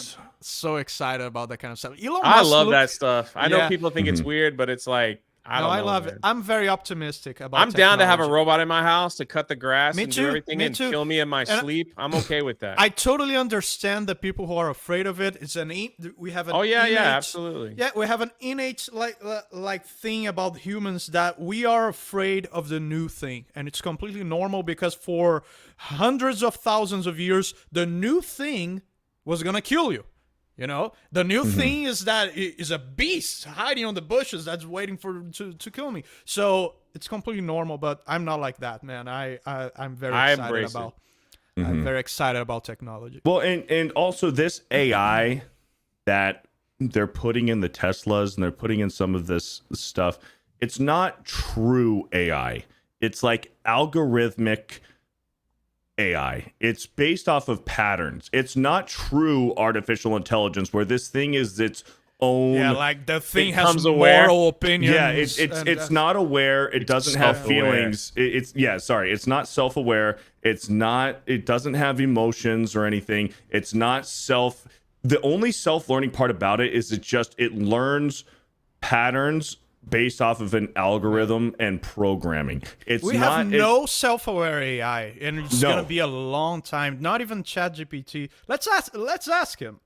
so excited about that kind of stuff. Elon I Musk love that stuff. I know Yeah. people think it's weird, but it's like I don't know. I love it. Man. I'm very optimistic about. I'm down to have a technology. robot in my house to cut the grass Me and too, do everything me and too. kill me in my And sleep. I'm okay with that. I totally understand the people who are afraid of it. It's we have an innate, absolutely. Yeah, we have an innate like thing about humans that we are afraid of the new thing, and it's completely normal because for hundreds of thousands of years, the new thing was gonna kill you. You know, the new thing is that it is a beast hiding on the bushes that's waiting to kill me. So it's completely normal, but I'm not like that, man. I'm very excited about. I'm very excited about technology. Well, and also this AI that they're putting in the Teslas and they're putting in some of this stuff, it's not true AI. It's like algorithmic AI. It's based off of patterns. It's not true artificial intelligence where this thing is its own. Yeah, like the thing has becomes aware. moral opinions. Yeah, it's not aware. It doesn't have feelings. It's not self-aware. It doesn't have emotions or anything. It's not the only self-learning part about it is it learns patterns based off of an algorithm and programming. We have no self-aware AI, and it's gonna be a long time. Not even ChatGPT. Let's ask him.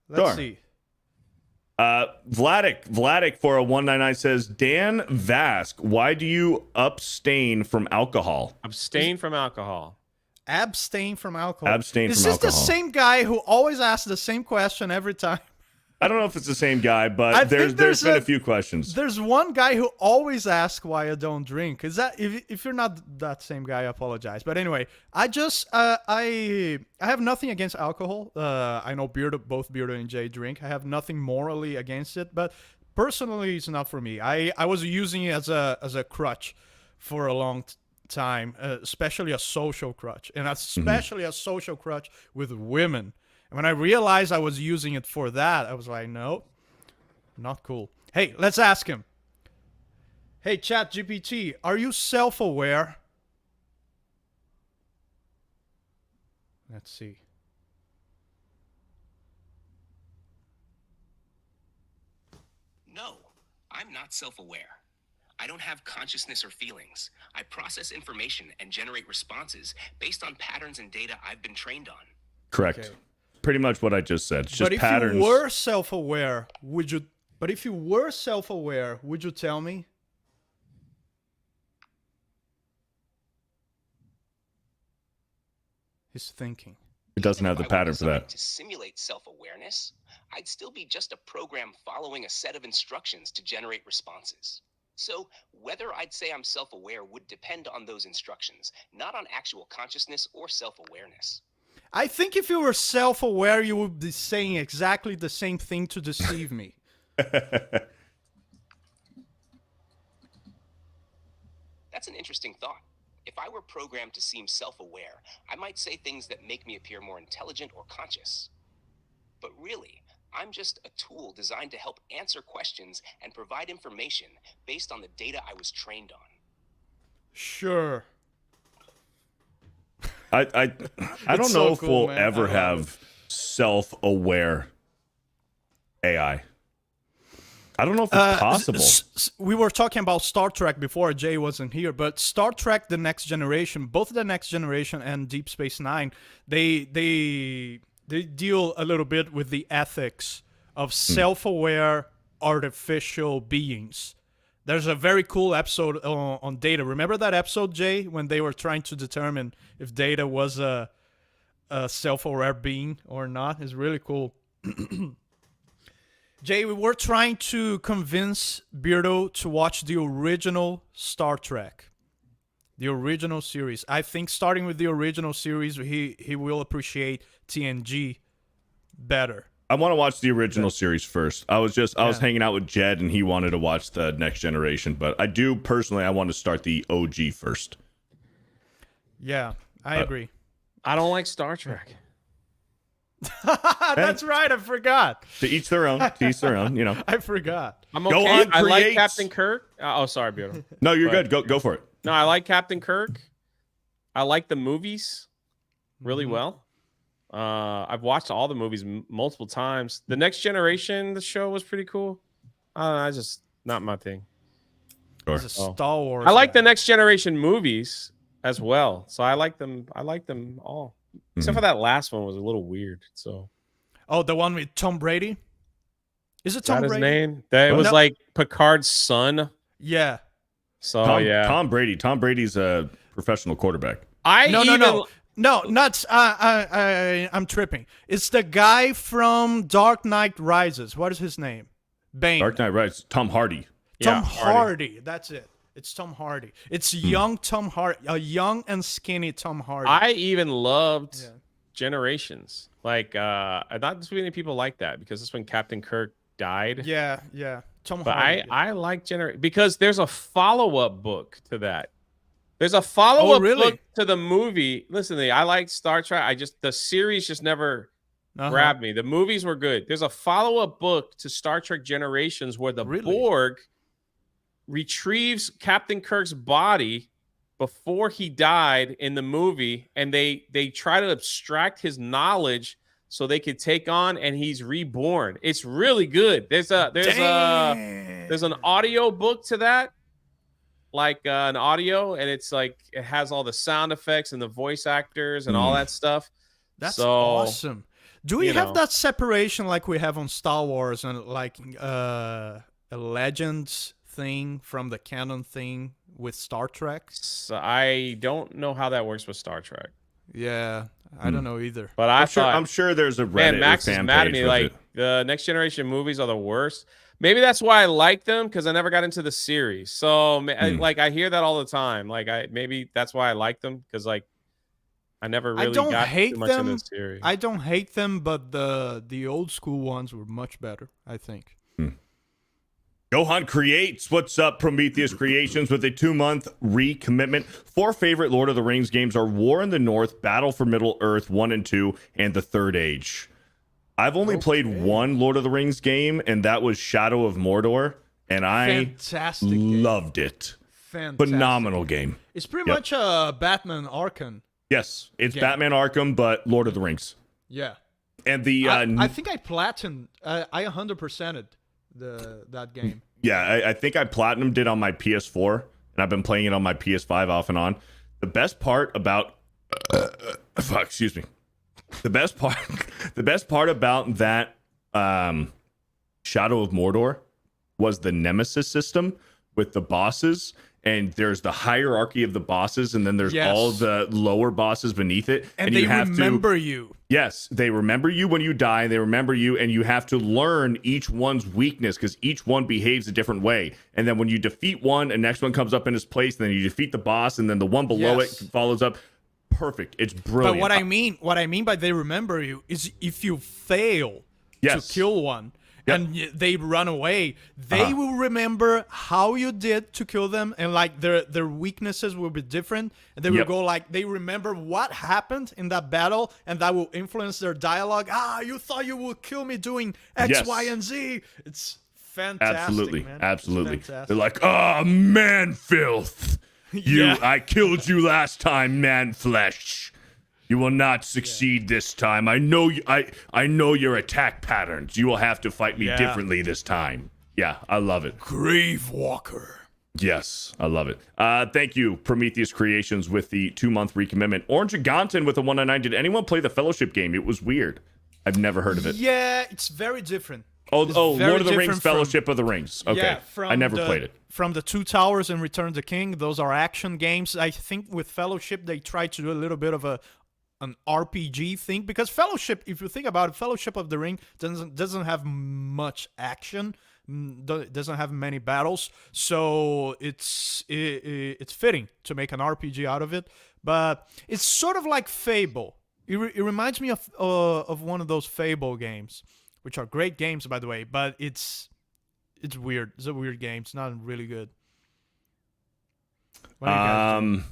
Let's see. Vladik for a 199 says, Dan Vasc, why do you abstain from alcohol? Abstain from alcohol. Abstain from alcohol. Abstain Is from this alcohol. the same guy who always asks the same question every time? I don't know if it's the same guy, but there's been a few questions. There's one guy who always asks why I don't drink. Is that if you're not that same guy, I apologize. But anyway, I just I have nothing against alcohol. I know both Beardo and Jay drink. I have nothing morally against it, but personally, it's not for me. I was using it as a crutch for a long time, especially a social crutch, and especially a social crutch with women. And when I realized I was using it for that, I was like, no, not cool. Hey, let's ask him. Hey, ChatGPT, are you self-aware? Let's see. No, I'm not self-aware. I don't have consciousness or feelings. I process information and generate responses based on patterns and data I've been trained on. Correct. Okay. Pretty much what I just said. It's just But patterns. if you were self-aware, would you? But if you were self-aware, would you tell me? He's thinking. It doesn't have the If I were pattern for that. designed to simulate self-awareness, I'd still be just a program following a set of instructions to generate responses. So whether I'd say I'm self-aware would depend on those instructions, not on actual consciousness or self-awareness. I think if you were self-aware, you would be saying exactly the same thing to deceive me. That's an interesting thought. If I were programmed to seem self-aware, I might say things that make me appear more intelligent or conscious. But really, I'm just a tool designed to help answer questions and provide information based on the data I was trained on. Sure. I don't know if we'll man. ever have self-aware AI. I don't know if it's possible. We were talking about Star Trek before Jay wasn't here, but Star Trek: The Next Generation, both The Next Generation and Deep Space Nine, they deal a little bit with the ethics of self-aware artificial beings. There's a very cool episode on Data. Remember that episode, Jay, when they were trying to determine if Data was a self-aware being or not? It's really cool. Jay, we were trying to convince Beardo to watch the original Star Trek. The original series. I think starting with the original series, he will appreciate TNG better. I want to watch the original series first. I was hanging out with Jed and he wanted to watch the Next Generation, but I do personally, I want to start the OG first. Yeah, I agree. I don't like Star Trek. That's right, I forgot. To each their own. To each their own, you know. I forgot. I'm okay. Go on, I like create. Captain Kirk. Oh, sorry, Beardo. No, you're good. Go for it. No, I like Captain Kirk. I like the movies really well. I've watched all the movies multiple times. The Next Generation, the show was pretty cool. I just not my thing. Sure. It's a Star Wars. I like the Next Generation movies as well, so I like them. I like them all, except for that last one was a little weird. So, the one with Tom Brady. Is it Tom his Brady? name? That it was like Picard's son. Yeah. So Tom Brady. Tom Brady's a professional quarterback. No, not. I'm tripping. It's the guy from Dark Knight Rises. What is his name? Bane. Dark Knight Rises. Tom Hardy. Tom Hardy. That's it. It's Tom Hardy. It's young Tom Hardy. A young and skinny Tom Hardy. I even loved Generations. Like, not too many people like that because that's when Captain Kirk died. Yeah. Tom But Hardy. I like Generation because there's a follow-up book to that. There's a follow-up book to the movie. Listen to me. I like Star Trek. The series just never grabbed me. The movies were good. There's a follow-up book to Star Trek Generations where the Borg retrieves Captain Kirk's body before he died in the movie, and they try to abstract his knowledge so they could take on, and he's reborn. It's really good. There's an audio book to that, like an audio, and it's like it has all the sound effects and the voice actors and all that stuff. That's awesome. Do we have that separation like we have on Star Wars and like a Legends thing from the canon thing with Star Trek? So I don't know how that works with Star Trek. Yeah, I don't know either. But I'm sure there's a Reddit man, Max or is fan mad at page me. with Like it. the Next Generation movies are the worst. Maybe that's why I like them, because I never got into the series. So like I hear that all the time. Like maybe that's why I like them, because like I never really got too much into the series. I don't hate them, but the old school ones were much better, I think. Gohan Creates. What's up, Prometheus Creations, with a 2-month recommitment. 4 favorite Lord of the Rings games are War in the North, Battle for Middle-earth 1 and 2, and The Third Age. I've only played one Lord of the Rings game, and that was Shadow of Mordor, and I loved it. Fantastic. Phenomenal game. It's pretty much a Batman Arkham. Yes, it's Batman Arkham, but Lord of the Rings. Yeah. And the I think I platinumed. I 100%ed that game. Yeah, I think I platinumed it on my PS4, and I've been playing it on my PS5 off and on. The best part about excuse me. The best part about that Shadow of Mordor was the Nemesis system with the bosses, and there's the hierarchy of the bosses, and then there's all the lower bosses beneath it, and they you have remember you. Yes, they remember you when you die. They remember you, and you have to learn each one's weakness because each one behaves a different way. And then when you defeat one, the next one comes up in its place. And then you defeat the boss, and then the one below it follows up. Perfect. It's brilliant. But what I mean by they remember you is if you fail to kill one and they run away, they will remember how you did to kill them, and like their weaknesses will be different, and they will go like they remember what happened in that battle, and that will influence their dialogue. You thought you would kill me doing X, Y, and Z. It's fantastic. Absolutely, man. absolutely. Fantastic. They're like, man filth. I killed you last time, man flesh. You will not succeed this time. I know I know your attack patterns. You will have to fight me differently this time. Yeah, I love it. Grave Walker. Yes, I love it. Thank you, Prometheus Creations, with the 2-month recommitment. Orange Gonton with a 199. Did anyone play the Fellowship game? It was weird. I've never heard of it. Yeah, it's very different. Lord of the Rings, Fellowship of the Rings. Okay, yeah, I never played it. From the Two Towers and Return of the King, those are action games. I think with Fellowship, they try to do a little bit of an RPG thing, because Fellowship, if you think about it, Fellowship of the Ring doesn't have much action, doesn't have many battles, so it's fitting to make an RPG out of it. But it's sort of like Fable. It reminds me of one of those Fable games, which are great games, by the way, but it's weird. It's a weird game. It's not really good. What do you guys think?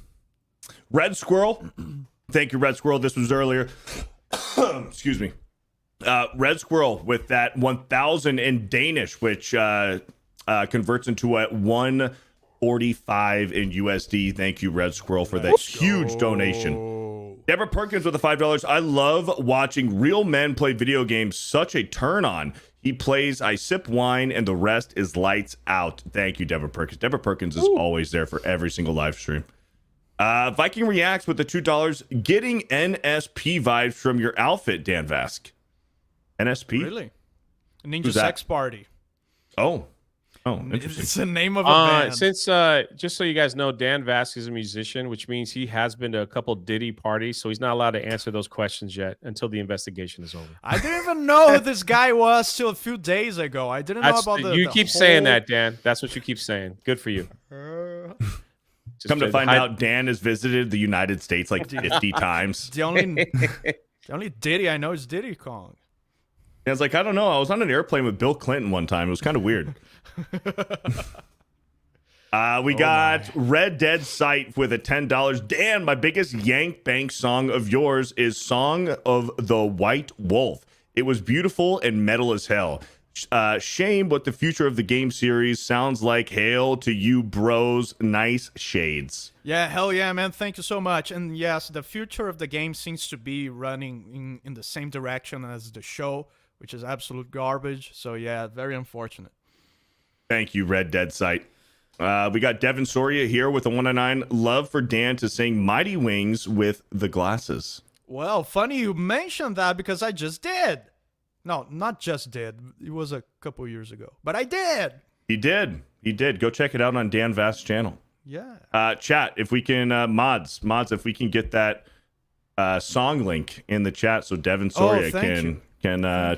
Red Squirrel. Thank you, Red Squirrel. This was earlier. Excuse me. Red Squirrel with that 1,000 in Danish, which converts into a 145 in USD. Thank you, Red Squirrel, for that huge donation. Deborah Perkins with the $5. I love watching real men play video games. Such a turn on. He plays, I sip wine, and the rest is lights out. Thank you, Deborah Perkins. Deborah Perkins is always there for every single live stream. Viking Reacts with the $2. Getting NSP vibes from your outfit, Dan Vasc. NSP? Really? Ninja Sex Party. Oh, interesting. It's the name of a band. Since just so you guys know, Dan Vasc is a musician, which means he has been to a couple Diddy parties, so he's not allowed to answer those questions yet until the investigation is over. I didn't even know who this guy was till a few days ago. I didn't know about You keep saying that, Dan. That's what you keep saying. Good for you. Come to find out, Dan has visited the United States like 50 times. The only Diddy I know is Diddy Kong. And I was like, I don't know. I was on an airplane with Bill Clinton one time. It was kind of weird. We got Red Dead Sight with a $10. Dan, my biggest Yank Bank song of yours is Song of the White Wolf. It was beautiful and metal as hell. Shame what the future of the game series sounds like. Hail to you, bros. Nice shades. Yeah, hell yeah, man. Thank you so much. And yes, the future of the game seems to be running in the same direction as the show, which is absolute garbage. So yeah, very unfortunate. Thank you, Red Dead Sight. We got Devin Soria here with a 109. Love for Dan to sing Mighty Wings with the glasses. Well, funny you mentioned that because I just did. No, not just did. It was a couple years ago, but I did. He did. Go check it out on Dan Vasc's channel. Yeah. Chat, if we can, mods, if we can get that song link in the chat so Devin Soria can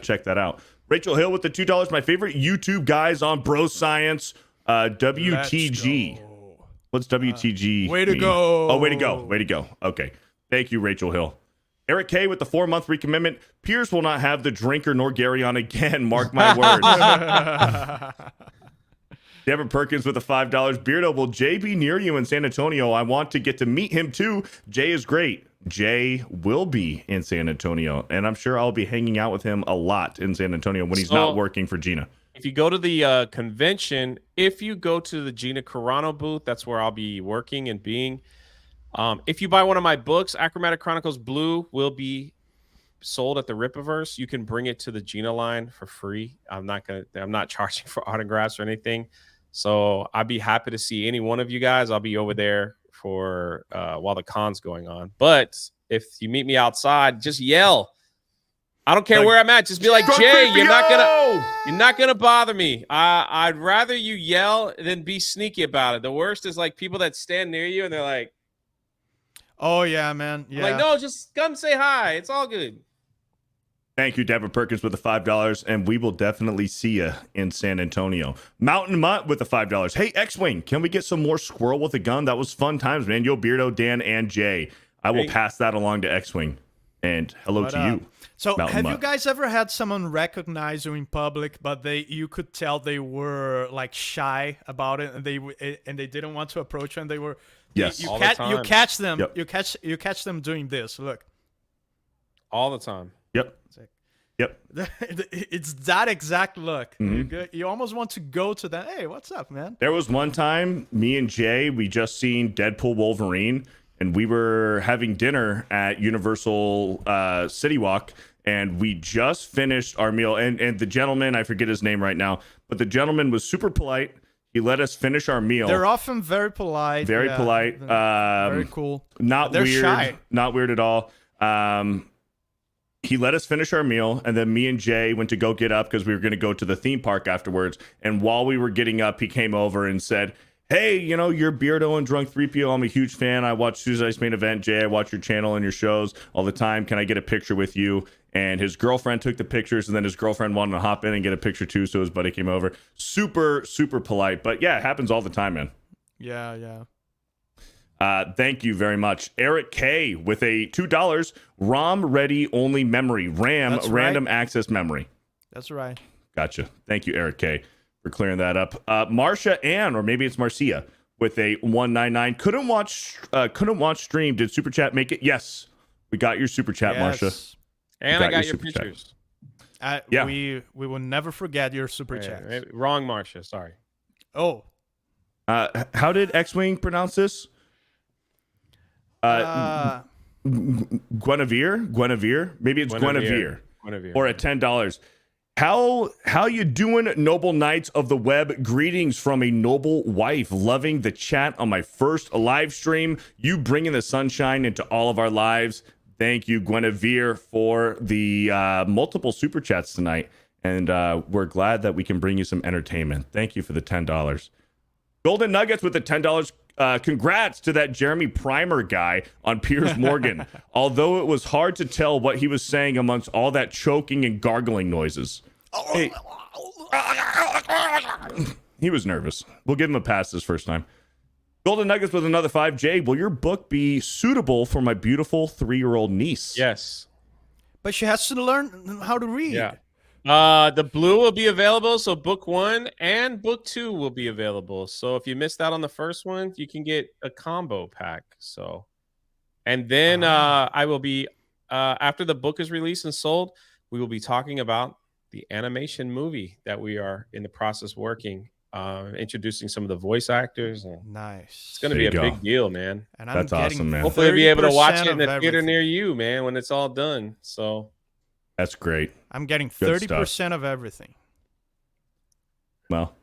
check that out. Rachel Hill with the $2. My favorite YouTube guys on Bro Science. WTG. What's WTG? Way to go. Oh, way to go. Okay. Thank you, Rachel Hill. Eric K with the 4-month recommitment. Pierce will not have the drinker nor Gary on again. Mark my words. Deborah Perkins with the $5. Beardo, will Jay be near you in San Antonio? I want to get to meet him too. Jay is great. Jay will be in San Antonio, and I'm sure I'll be hanging out with him a lot in San Antonio when he's not working for Gina. If you go to the convention, if you go to the Gina Carano booth, that's where I'll be working and being. If you buy one of my books, Achromatic Chronicles Blue will be sold at the Rippaverse. You can bring it to the Gina line for free. I'm not charging for autographs or anything. So I'd be happy to see any one of you guys. I'll be over there for while the con's going on. But if you meet me outside, just yell. I don't care where I'm at. Just be like, Jay, you're not gonna bother me. I'd rather you yell than be sneaky about it. The worst is like people that stand near you and they're like, oh yeah, man. Yeah. I'm like, no, just come say hi. It's all good. Thank you, Deborah Perkins with the $5, and we will definitely see you in San Antonio. Mountain Mutt with the $5. Hey, X-Wing, can we get some more squirrel with a gun? That was fun times, man. Yo, Beardo, Dan, and Jay. I will pass that along to X-Wing. And hello to you. So Mountain have Mutt. you guys ever had someone recognize you in public, but you could tell they were like shy about it, and they didn't want to approach you, and they were yes, you catch them Yep. you catch them doing this. Look, all the time. Yep. It's that exact look. Mm-hmm. You almost want to go to them. Hey, what's up, man? There was one time, me and Jay, we just seen Deadpool Wolverine, and we were having dinner at Universal City Walk, and we just finished our meal. And the gentleman, I forget his name right now, but the gentleman was super polite. He let us finish our meal. They're often very polite. Very polite. Very cool. Not They're weird. Shy. Not weird at all. He let us finish our meal, and then me and Jay went to go get up because we were going to go to the theme park afterwards. And while we were getting up, he came over and said, hey, you're Beardo and Drunk 3PO. I'm a huge fan. I watch Tuesday's Main Event. Jay, I watch your channel and your shows all the time. Can I get a picture with you? And his girlfriend took the pictures, and then his girlfriend wanted to hop in and get a picture too, so his buddy came over. Super, super polite. But yeah, it happens all the time, man. Yeah. Thank you very much. Eric K with a $2 ROM ready only memory. That's random right. access memory. That's right. Gotcha. Thank you, Eric K, for clearing that up. Marcia Ann, or maybe it's Marcia, with a 199. Couldn't watch stream. Did Super Chat make it? Yes. We got your Super Chat, Yes. Marcia. And I got your Super Chat. pictures. Yeah. We will never forget your super chat. Wrong, Marcia. Sorry. Oh. How did X-Wing pronounce this? Guinevere. Maybe it's Guinevere. Or at $10. How you doing, noble knights of the web? Greetings from a noble wife. Loving the chat on my first live stream. You bringing the sunshine into all of our lives. Thank you, Guinevere, for the multiple super chats tonight. And we're glad that we can bring you some entertainment. Thank you for the $10. Golden Nuggets with the $10. Congrats to that Jeremy Primer guy on Piers Morgan. Although it was hard to tell what he was saying amongst all that choking and gargling noises. Hey. He was nervous. We'll give him a pass this first time. Golden Nuggets with another 5. Jay, will your book be suitable for my beautiful 3-year-old niece? Yes. But she has to learn how to read. Yeah. The blue will be available, so book 1 and book 2 will be available. So if you missed out on the first one, you can get a combo pack. So, and then I will be after the book is released and sold, we will be talking about the animation movie that we are in the process working, introducing some of the voice actors. And nice. It's going to be a big deal, man. And that's awesome, man. Hopefully, I'll be able to watch it in a theater everything. near you, man, when it's all done. So that's great. I'm getting Good 30% of everything. Well,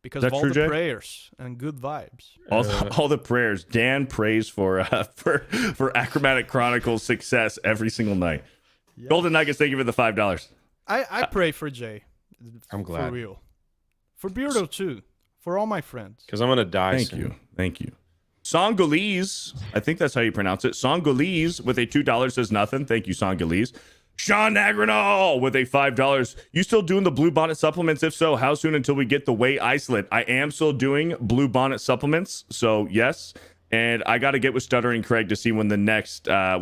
because of all true, the Jay? prayers and good vibes. All the prayers. Dan prays for Achromatic Chronicles success every single night. Yeah. Golden Nuggets, thank you for the $5. I pray for Jay. I'm glad. For real. For Beardo, too. For all my friends. Because I'm going to die soon. Thank you. Songolese, I think that's how you pronounce it. Songolese with a $2 says nothing. Thank you, Songolese. Sean Agronal with a $5. You still doing the Blue Bonnet supplements? If so, how soon until we get the whey isolate? I am still doing Blue Bonnet supplements, so yes. And I got to get with Stuttering Craig to see when the next I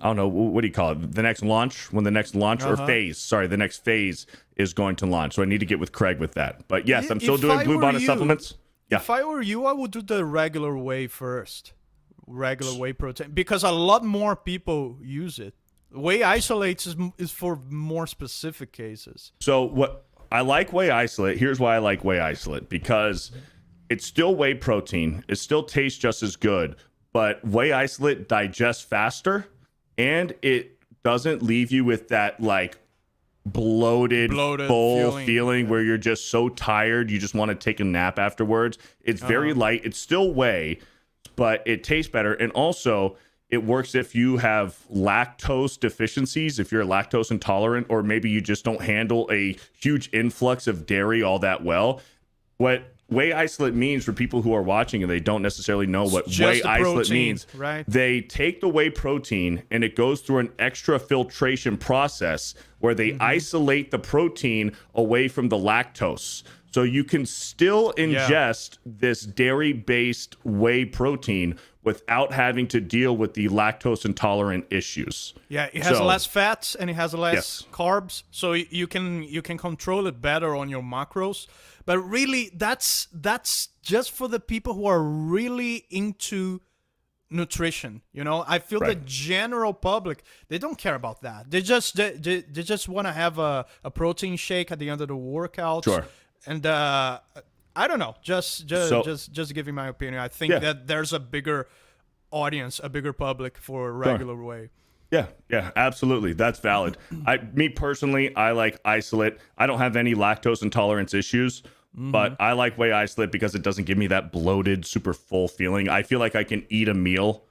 don't know, what do you call it? The next launch? When the next launch or phase? Sorry, the next phase is going to launch. So I need to get with Craig with that. But yes, I'm still doing Blue Bonnet supplements. Yeah. If I were you, I would do the regular whey first. Regular whey protein, because a lot more people use it. Whey isolates is for more specific cases. So what I like whey isolate, here's why I like whey isolate, because it's still whey protein. It still tastes just as good, but whey isolate digests faster, and it doesn't leave you with that like bloated full feeling where you're just so tired you just want to take a nap afterwards. It's very light. It's still whey, but it tastes better. And also it works if you have lactose deficiencies, if you're lactose intolerant, or maybe you just don't handle a huge influx of dairy all that well. What whey isolate means for people who are watching and they don't necessarily know what whey isolate means, right? They take the whey protein and it goes through an extra filtration process where they isolate the protein away from the lactose. So you can still ingest this dairy-based whey protein without having to deal with the lactose intolerant issues. Yeah, it has less fats and it has less carbs, so you can control it better on your macros. But really, that's just for the people who are really into nutrition. You know, I feel the general public, they don't care about that. They just want to have a protein shake at the end of the workout. Sure. And I don't know, just giving my opinion. I think that there's a bigger audience, a bigger public for regular whey. Yeah, absolutely. That's valid. Me personally, I like isolate. I don't have any lactose intolerance issues, but I like whey isolate because it doesn't give me that bloated, super full feeling. I feel like I can eat a meal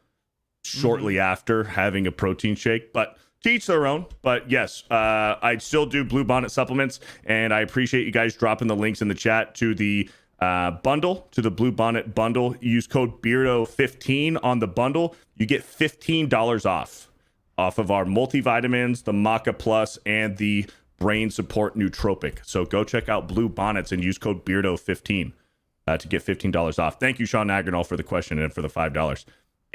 shortly after having a protein shake, but to each their own. But yes, I still do Blue Bonnet supplements, and I appreciate you guys dropping the links in the chat to the bundle, to the Blue Bonnet bundle. Use code BEARDO15 on the bundle. You get $15 off of our multivitamins, the Maca Plus, and the Brain Support Nootropic. So go check out Blue Bonnets and use code BEARDO15 to get $15 off. Thank you, Sean Agronal, for the question and for the $5.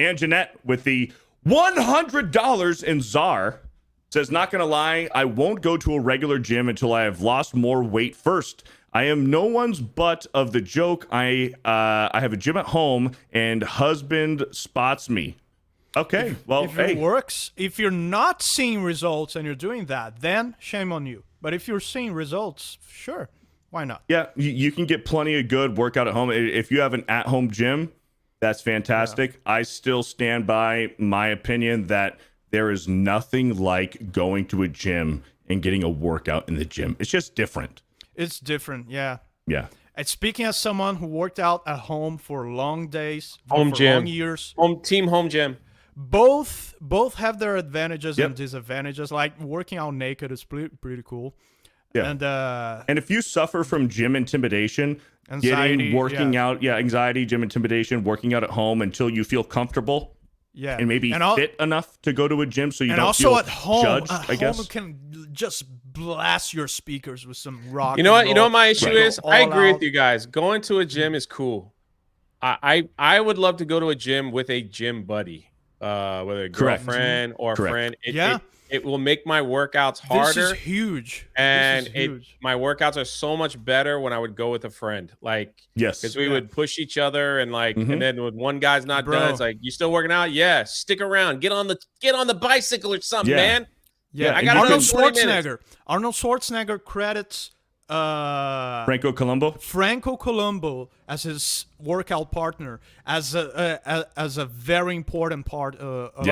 And Jeanette with the $100 in Czar says, not gonna lie, I won't go to a regular gym until I have lost more weight first. I am no one's butt of the joke. I have a gym at home and husband spots me. Okay, well, if it works, if you're not seeing results and you're doing that, then shame on you. But if you're seeing results, sure, why not? Yeah, you can get plenty of good workout at home. If you have an at-home gym, that's fantastic. Yeah. I still stand by my opinion that there is nothing like going to a gym and getting a workout in the gym. It's just different. It's different, yeah. Yeah. And speaking as someone who worked out at home for long days, home for gym, long years, home gym. Both have their advantages and disadvantages. Like working out naked is pretty cool. Yeah. And if you suffer from gym intimidation, anxiety, working out, anxiety, gym intimidation, working out at home until you feel comfortable, and maybe fit enough to go to a gym, so you don't feel at home, judged. I guess you can just blast your speakers with some rock. You know what? You know what my issue is? I agree with you guys. Going to a gym is cool. I would love to go to a gym with a gym buddy. whether a Correct. girlfriend or a Correct. friend. Yeah. It will make my workouts harder. This is huge. And This is huge. my workouts are so much better when I would go with a friend. Like, Yes. because we would push each other and like, and then when one guy's not Bro. done, it's like, you still working out? Yeah, stick around. Get on the bicycle or something, Yeah. man. Yeah, I got Arnold 20 minutes. Schwarzenegger. Arnold Schwarzenegger credits Franco Colombo. Franco Colombo as his workout partner, as a very important part of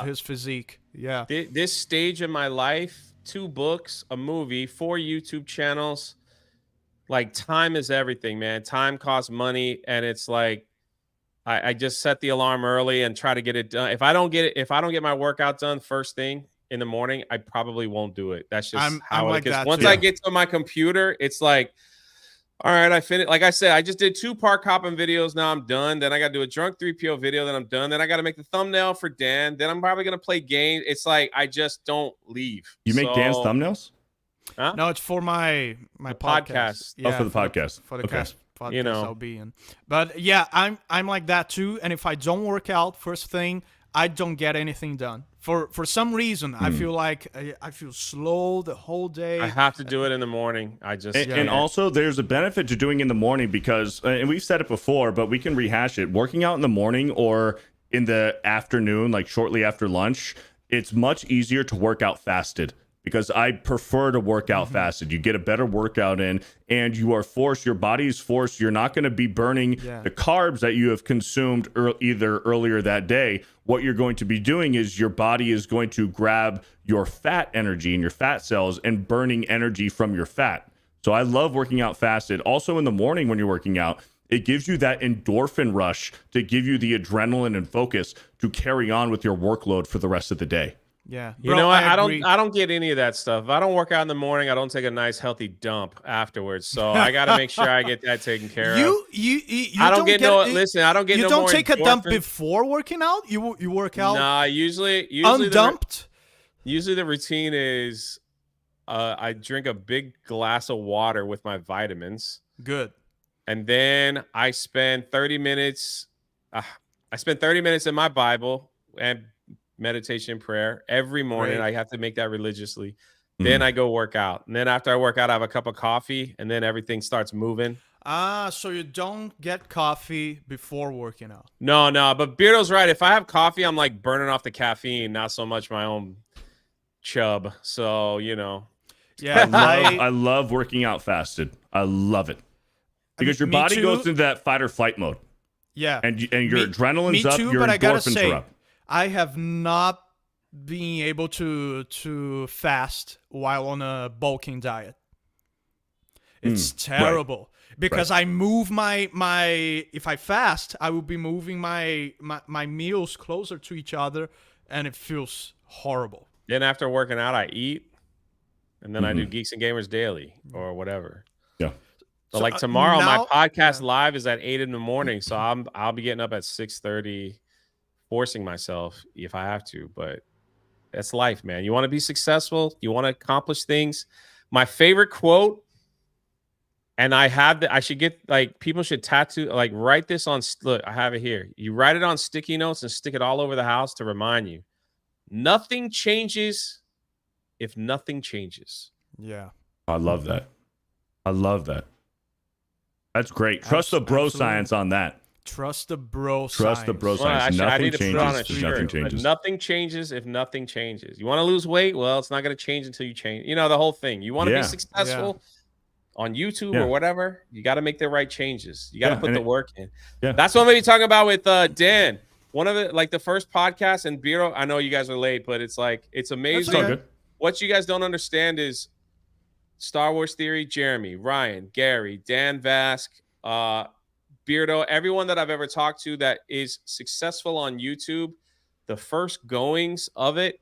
his physique. Yeah. This stage in my life, 2 books, a movie, 4 YouTube channels. Like, time is everything, man. Time costs money, and it's like I just set the alarm early and try to get it done. If I don't get my workout done first thing in the morning, I probably won't do it. That's just how like it is. that Once too. I get to my computer, it's like, all right, I finished. Like I said, I just did 2 park hopping videos. Now I'm done. Then I got to do a drunk 3PO video. Then I'm done. Then I got to make the thumbnail for Dan. Then I'm probably going to play games. It's like, I just don't leave. You make Dan's thumbnails? Huh? No, it's for my podcast. Yeah, for the podcast. For the cast podcast, You know. I'll be in. But yeah, I'm like that too. And if I don't work out first thing, I don't get anything done. For some reason, I feel like I feel slow the whole day. I have to do it in the morning. I just And also, there's a benefit to doing in the morning because, and we've said it before, but we can rehash it. Working out in the morning or in the afternoon, like shortly after lunch, it's much easier to work out fasted. Because I prefer to work out fasted. You get a better workout in, and you are forced, your body is forced, you're not going to be burning the carbs that you have consumed either earlier that day. What you're going to be doing is your body is going to grab your fat energy and your fat cells and burning energy from your fat. So I love working out fasted. Also in the morning when you're working out, it gives you that endorphin rush to give you the adrenaline and focus to carry on with your workload for the rest of the day. Yeah, you know, I don't get any of that stuff. If I don't work out in the morning, I don't take a nice healthy dump afterwards. So I got to make sure I get that taken care of. I don't get listen. I don't get you no don't more take a dump endorphins. before working out. You work out. Nah, usually undumped. Usually the routine is, I drink a big glass of water with my vitamins. Good. And then I spend 30 minutes. I spend 30 minutes in my Bible and meditation prayer every morning. Great. I have to make that religiously. Then I go work out. And then after I work out, I have a cup of coffee, and then everything starts moving. So you don't get coffee before working out. No, but Beardo's right. If I have coffee, I'm like burning off the caffeine, not so much my own chub. So, you know. Yeah, I love working out fasted. I love it. Because your body goes into that fight or flight mode. Yeah. And your adrenaline's up, your but I gotta endorphins say, are up. I have not been able to fast while on a bulking diet. It's terrible because I move my if I fast, I will be moving my meals closer to each other, and it feels horrible. Then after working out, I eat, and then I do Geeks and Gamers Daily or whatever. Yeah. So like tomorrow, my podcast live is at 8 in the morning, so I'll be getting up at 6:30. Forcing myself if I have to, but that's life, man. You want to be successful, you want to accomplish things. My favorite quote, and I should get, like, people should tattoo, like, write this on, look, I have it here. You write it on sticky notes and stick it all over the house to remind you. Nothing changes if nothing changes. Yeah. I love that. That's great. Trust the bro science on that. Trust the bro science. Trust the bro science. Well, actually, nothing changes if nothing changes. Nothing changes if nothing changes. You want to lose weight? Well, it's not going to change until you change. You know, the whole thing. You want to be successful on YouTube or whatever, you got to make the right changes. You got to put the work in. Yeah. That's what I'm going to be talking about with Dan. One of it, like the first podcast, and Beardo, I know you guys are late, but it's like, it's amazing. That's all good. What you guys don't understand is Star Wars Theory, Jeremy, Ryan, Gary, Dan Vasc, Beardo, everyone that I've ever talked to that is successful on YouTube, the first goings of it,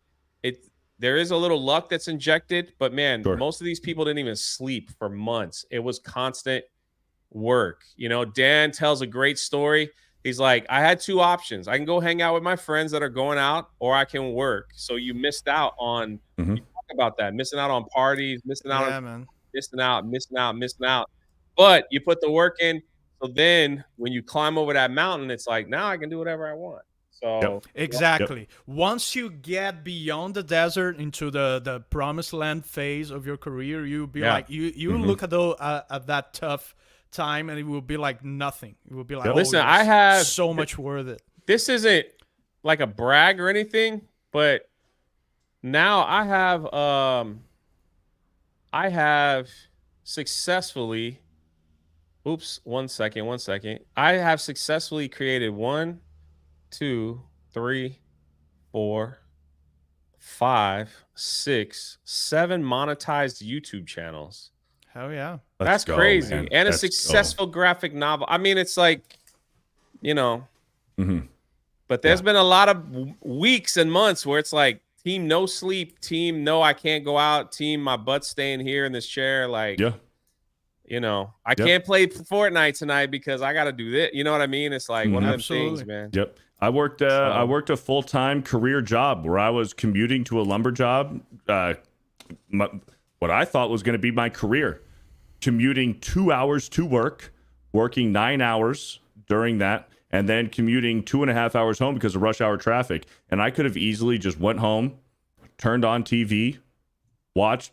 there is a little luck that's injected, but man, most of these people didn't even sleep for months. It was constant work. You know, Dan tells a great story. He's like, I had 2 options. I can go hang out with my friends that are going out, or I can work. So you missed out on, you talk about that, missing out on parties, missing out on, missing out. But you put the work in. So then when you climb over that mountain, it's like, now I can do whatever I want. So exactly. Once you get beyond the desert into the promised land phase of your career, you'll be like you look at that tough time and it will be like nothing. It will be like, listen, I have so much worth it. This isn't like a brag or anything, but now I have successfully one second. I have successfully created 1, 2, 3, 4, 5, 6, 7 monetized YouTube channels. Hell yeah. That's crazy. Man. And a successful graphic novel. I mean, it's like, you know, but there's been a lot of weeks and months where it's like, team no sleep, team no, I can't go out, team my butt's staying here in this chair. Like, you know, I can't play Fortnite tonight because I got to do this. You know what I mean? It's like one of them things, man. Yep. I worked a full-time career job where I was commuting to a lumber job. What I thought was going to be my career, commuting 2 hours to work, working 9 hours during that, and then commuting 2.5 hours home because of rush hour traffic. And I could have easily just went home, turned on TV,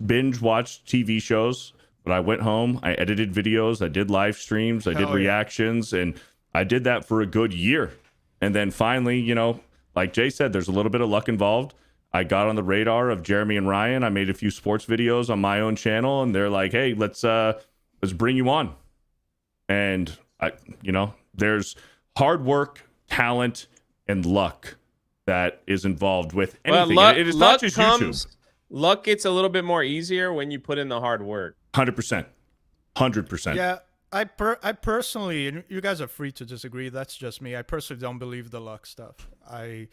binge watched TV shows. But I went home, I edited videos, I did live streams, I did reactions, and I did that for a good year. And then finally, you know, like Jay said, there's a little bit of luck involved. I got on the radar of Jeremy and Ryan. I made a few sports videos on my own channel, and they're like, "Hey, let's bring you on." And there's hard work, talent, and luck that is involved with anything. It is not just YouTube. Luck gets a little bit more easier when you put in the hard work. 100%. Yeah, I personally, and you guys are free to disagree. That's just me. I personally don't believe the luck stuff. I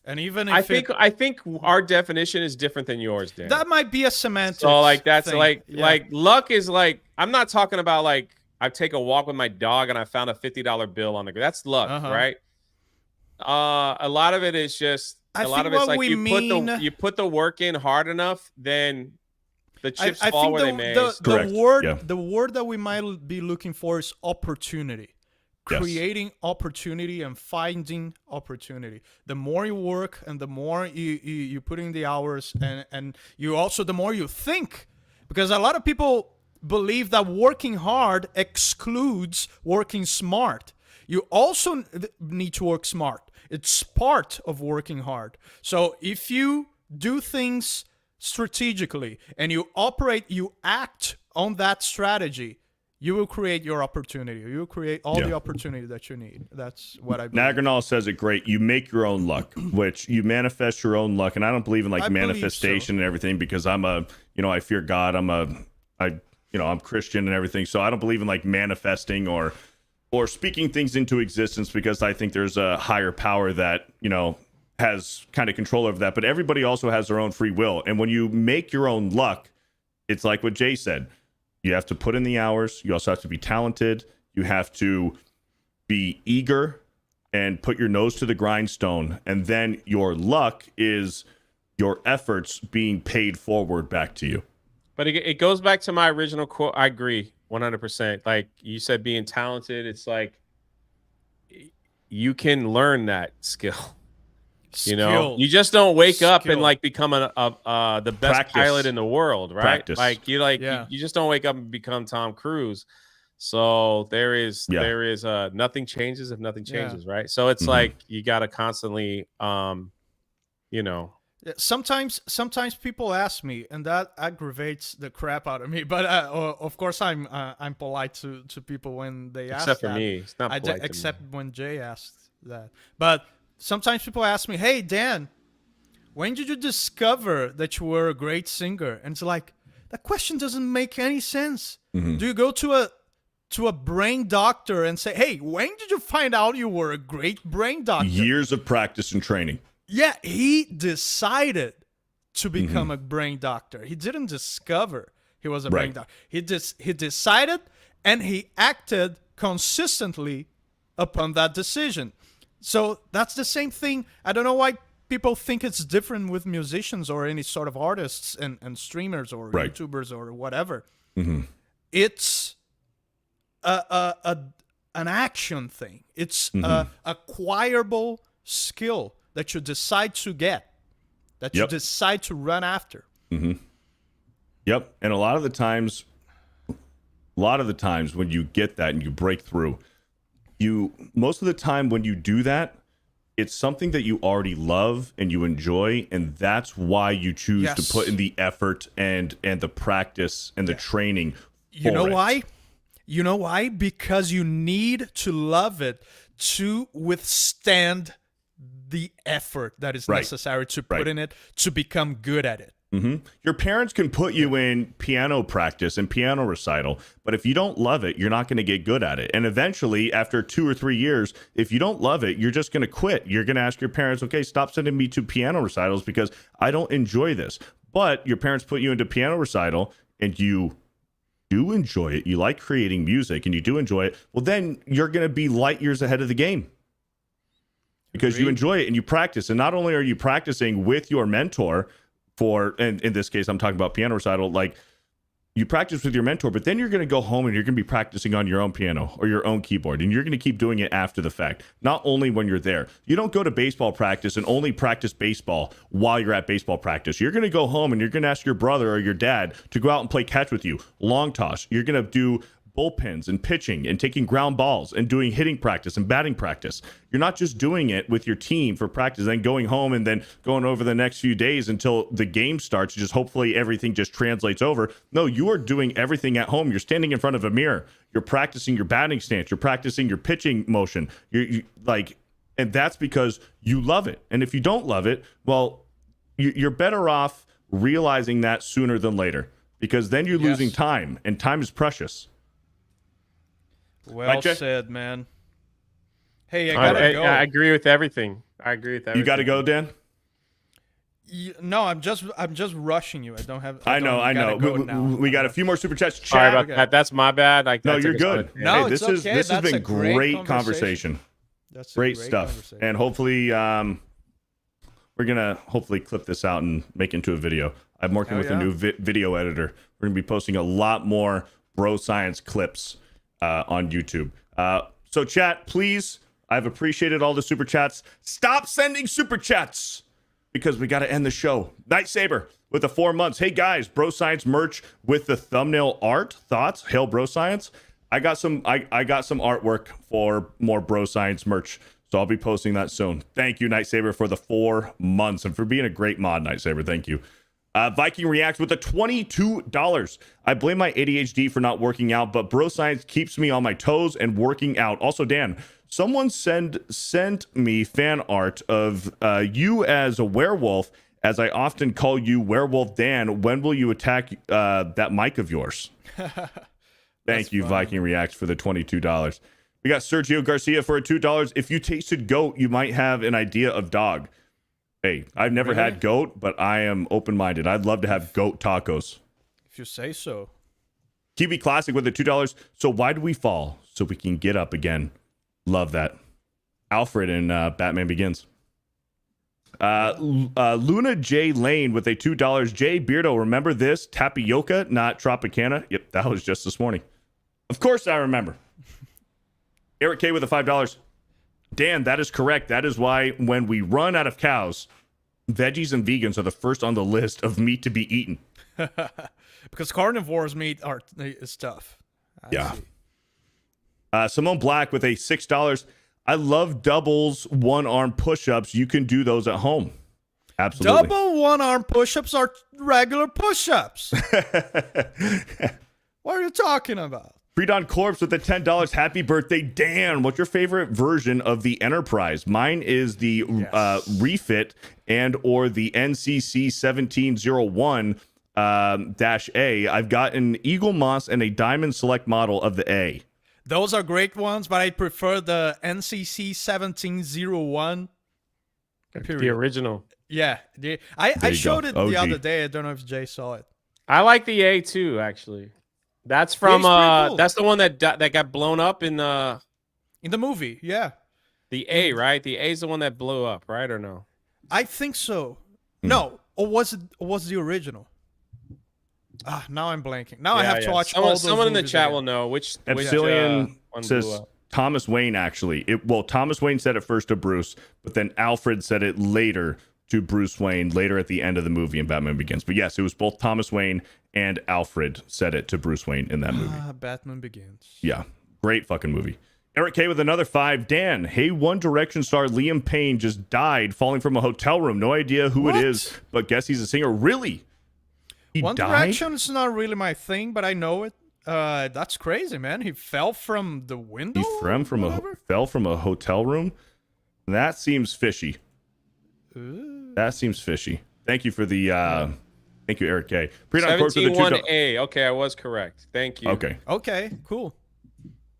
think our definition is different than yours, Dan. That might be a semantic. So like that's thing. like luck is like, I'm not talking about like I take a walk with my dog and I found a $50 bill on the ground. That's luck, right? A lot of it is just like you put the work in hard enough, then the chips fall where they may. The word that we might be looking for is opportunity. Yes. Creating opportunity and finding opportunity. The more you work and the more you put in the hours and you also, the more you think. Because a lot of people believe that working hard excludes working smart. You also need to work smart. It's part of working hard. So if you do things strategically and you act on that strategy, you will create your opportunity. You will create all the opportunity that you need. That's what I believe. Nagranal says it great. You make your own luck, which you manifest your own luck. And I don't believe in like manifestation and everything because I fear God. I'm Christian and everything. So I don't believe in like manifesting or speaking things into existence because I think there's a higher power that, has kind of control over that. But everybody also has their own free will. And when you make your own luck, it's like what Jay said. You have to put in the hours. You also have to be talented. You have to be eager and put your nose to the grindstone. And then your luck is your efforts being paid forward back to you. But it goes back to my original quote. I agree 100%. Like you said, being talented, it's like you can learn that skill. You just don't wake up and like become the best pilot in the world, right? Practice. Like you just don't wake up and become Tom Cruise. So there is nothing changes if nothing changes, right? So it's like you got to constantly Sometimes people ask me, and that aggravates the crap out of me. But of course, I'm polite to people when they ask. Except for me, it's not polite. Except when Jay asks that. But sometimes people ask me, "Hey Dan, when did you discover that you were a great singer?" And it's like that question doesn't make any sense. Do you go to a brain doctor and say, "Hey, when did you find out you were a great brain doctor?" Years of practice and training. Yeah, he decided to become a brain doctor. He didn't discover he was a brain doctor. He decided and he acted consistently upon that decision. So that's the same thing. I don't know why people think it's different with musicians or any sort of artists and streamers or YouTubers or whatever. It's an action thing. It's a acquirable skill. skill that you decide to get, that you decide to run after. Yep. And a lot of the times when you get that and you break through, most of the time when you do that, it's something that you already love and you enjoy, and that's why you choose to put in the effort and the practice and the training. You know why? You know why? Because you need to love it to withstand the effort that is necessary to put in it to become good at it. Your parents can put you in piano practice and piano recital, but if you don't love it, you're not going to get good at it. And eventually, after 2 or 3 years, if you don't love it, you're just going to quit. You're going to ask your parents, okay, stop sending me to piano recitals because I don't enjoy this. But your parents put you into piano recital and you do enjoy it. You like creating music and you do enjoy it. Well, then you're going to be light years ahead of the game because you enjoy it and you practice. And not only are you practicing with your mentor, and in this case, I'm talking about piano recital, like you practice with your mentor, but then you're going to go home and you're going to be practicing on your own piano or your own keyboard, and you're going to keep doing it after the fact, not only when you're there. You don't go to baseball practice and only practice baseball while you're at baseball practice. You're going to go home and you're going to ask your brother or your dad to go out and play catch with you, long toss. You're going to do bullpens and pitching and taking ground balls and doing hitting practice and batting practice. You're not just doing it with your team for practice, then going home and then going over the next few days until the game starts. Just hopefully everything just translates over. No, you are doing everything at home. You're standing in front of a mirror. You're practicing your batting stance. You're practicing your pitching motion. And that's because you love it. And if you don't love it, well, you're better off realizing that sooner than later, because then you're losing time, and time is precious. Well said, man. Hey, I gotta go. I agree with everything. You gotta go, Dan? No, I'm just rushing you. I know. We got a few more super chats. Sorry about that. That's my bad. No, you're good. No, hey, this has been great conversation. That's great stuff. And hopefully, we're gonna clip this out and make it into a video. I'm working with a new video editor. We're gonna be posting a lot more bro science clips on YouTube. So chat, please. I've appreciated all the super chats. Stop sending super chats because we got to end the show. Night Saber with the 4 months. Hey guys, bro science merch with the thumbnail art. Thoughts? Hail bro science. I got some artwork for more bro science merch, so I'll be posting that soon. Thank you, Night Saber, for the 4 months and for being a great mod, Night Saber. Thank you. Viking reacts with the $22. I blame my ADHD for not working out, but bro science keeps me on my toes and working out. Also, Dan, someone sent me fan art of you as a werewolf, as I often call you Werewolf Dan. When will you attack that mic of yours? Thank you, Viking reacts, for the $22. We got Sergio Garcia for a $2. If you tasted goat, you might have an idea of dog. Hey, I've never had goat, but I am open-minded. I'd love to have goat tacos. If you say so. TV Classic with the $2. So why do we fall? So we can get up again. Love that. Alfred in Batman Begins. Luna J. Lane with a $2. Jay Beardo, remember this? Tapioca, not Tropicana. Yep, that was just this morning. Of course I remember. Eric K. with a $5. Dan, that is correct. That is why when we run out of cows, veggies and vegans are the first on the list of meat to be eaten. Because carnivores meat is tough. Simone Black with a $6. I love doubles one-arm push-ups. You can do those at home. Absolutely. Double one-arm push-ups are regular push-ups. What are you talking about? Pre-Dawn Corpse with the $10. Happy birthday, Dan. What's your favorite version of the Enterprise? Mine is the refit and or the NCC 1701 -A. I've got an Eagle Moss and a Diamond Select model of the A. Those are great ones, but I prefer the NCC 1701. The original. Yeah. I showed it the other day. I don't know if Jay saw it. I like the A too, actually. That's from cool. That's the one that got blown up in the movie. Yeah. The A, right? The A is the one that blew up, right, or no? I think so. No, or was the original? Now I'm blanking. Now I have to watch all those Someone in the chat again. will know which Epsilon one says blew up. Thomas Wayne, actually. Thomas Wayne said it first to Bruce, but then Alfred said it later to Bruce Wayne, later at the end of the movie in Batman Begins. But yes, it was both Thomas Wayne and Alfred said it to Bruce Wayne in that movie. Batman Begins. Yeah, great fucking movie. Eric K with another 5. Dan, hey, One Direction star Liam Payne just died falling from a hotel room. No idea who it is, but guess he's a singer. Really? He One died? Direction is not really my thing, but I know it. That's crazy, man. He fell from the window. He fell from a hotel room. That seems fishy. That seems fishy. Thank you for the. Thank you, Eric K. Pre-Don Corp for the 17-1A. Okay, I was correct. Thank you. Okay, cool.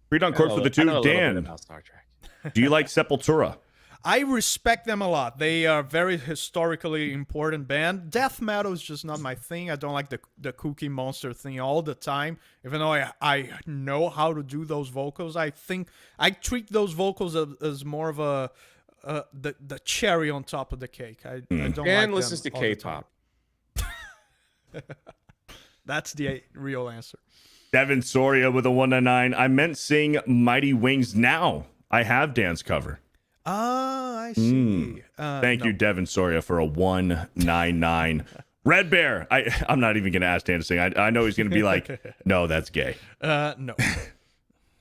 Pre-Don Corp for the 2. Dan, do you like Sepultura? I respect them a lot. They are very historically important band. Death metal is just not my thing. I don't like the Cookie Monster thing all the time. Even though I know how to do those vocals, I think I treat those vocals as more of a the cherry on top of the cake. I don't Dan like listens to them all the K-pop. That's the real answer. Devin Soria with a 199. I meant sing Mighty Wings now. I have Dan's cover. Ah, I see. Thank you, Devin Soria, for a 199. Red Bear. I'm not even going to ask Dan to sing. I know he's going to be like, no, that's gay. No.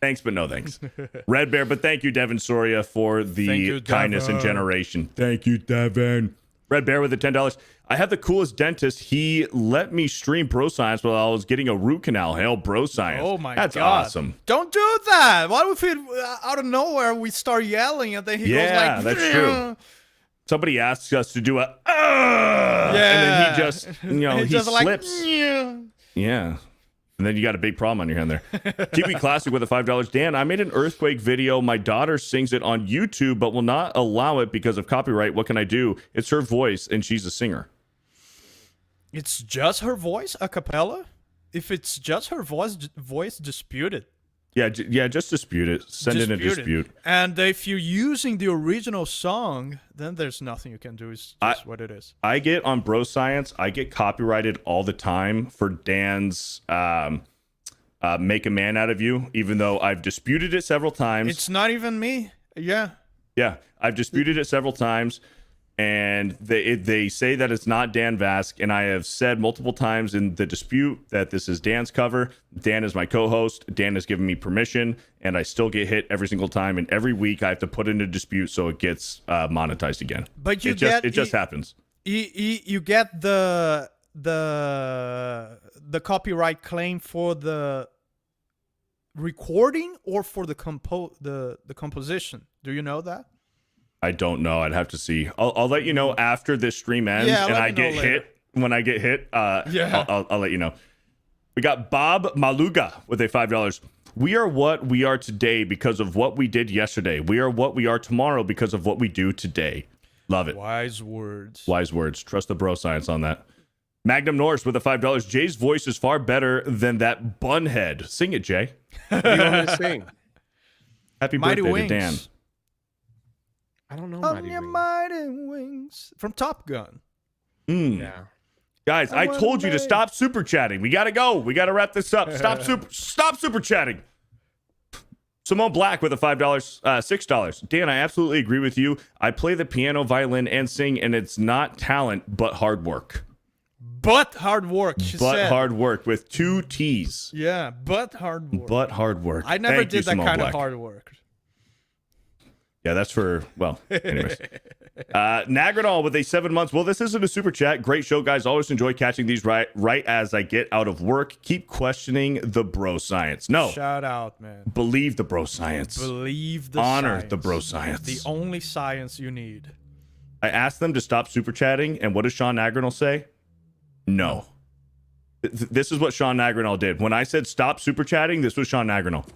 Thanks, but no thanks. Red Bear, but thank you, Devin Soria, for the kindness and generation. Thank you, Devin. Red Bear with the $10. I have the coolest dentist. He let me stream Bro Science while I was getting a root canal. Hail Bro Science. Oh my That's God. awesome. Don't do that. What if out of nowhere we start yelling and then he goes like, that's true. Somebody asks us to do a and then he just, he just slips. Like, yeah. And then you got a big problem on your hand there. Kiwi Classic with a $5. Dan, I made an earthquake video. My daughter sings it on YouTube, but will not allow it because of copyright. What can I do? It's her voice, and she's a singer. It's just her voice, a cappella? If it's just her voice, dispute it. Yeah, just dispute it. Send in a dispute. And if you're using the original song, then there's nothing you can do. It's just what it is. I get on Bro Science, I get copyrighted all the time for Dan's Make a Man Out of You, even though I've disputed it several times. It's not even me. Yeah. Yeah, I've disputed it several times. And they say that it's not Dan Vasc, and I have said multiple times in the dispute that this is Dan's cover. Dan is my co-host. Dan has given me permission, and I still get hit every single time. And every week I have to put in a dispute so it gets monetized again. But it just happens. You get the copyright claim for the recording or for the composition. Do you know that? I don't know. I'd have to see. I'll let you know after this stream ends and I get hit. When I get hit, I'll let you know. We got Bob Maluga with a $5. We are what we are today because of what we did yesterday. We are what we are tomorrow because of what we do today. Love it. Wise words. Wise words. Trust the Bro Science on that. Magnum Norris with a $5. Jay's voice is far better than that bunhead. Sing it, Jay. What do you want me to sing? Happy Mighty birthday Wings. to Dan. I don't know. On your mighty wings. From Top Gun. Yeah. Guys, I told you to stop super chatting. We gotta go. We gotta wrap this up. Stop super chatting. Simone Black with a $6. Dan, I absolutely agree with you. I play the piano, violin, and sing, and it's not talent, but hard work. But hard work, she said. Hard work with 2 T's. Yeah, but hard work. But hard work. I never Thank you, did that Simone kind Black. of hard work. Yeah, that's for, well, anyways. Nagranol with a 7 months. Well, this isn't a super chat. Great show, guys. Always enjoy catching these right as I get out of work. Keep questioning the Bro Science. No. Shout out, man. Believe the Bro Science. Believe the Honor science. the Bro Science. The only science you need. I asked them to stop super chatting, and what does Sean Nagranol say? No. This is what Sean Nagranol did. When I said stop super chatting, this was Sean Nagranol.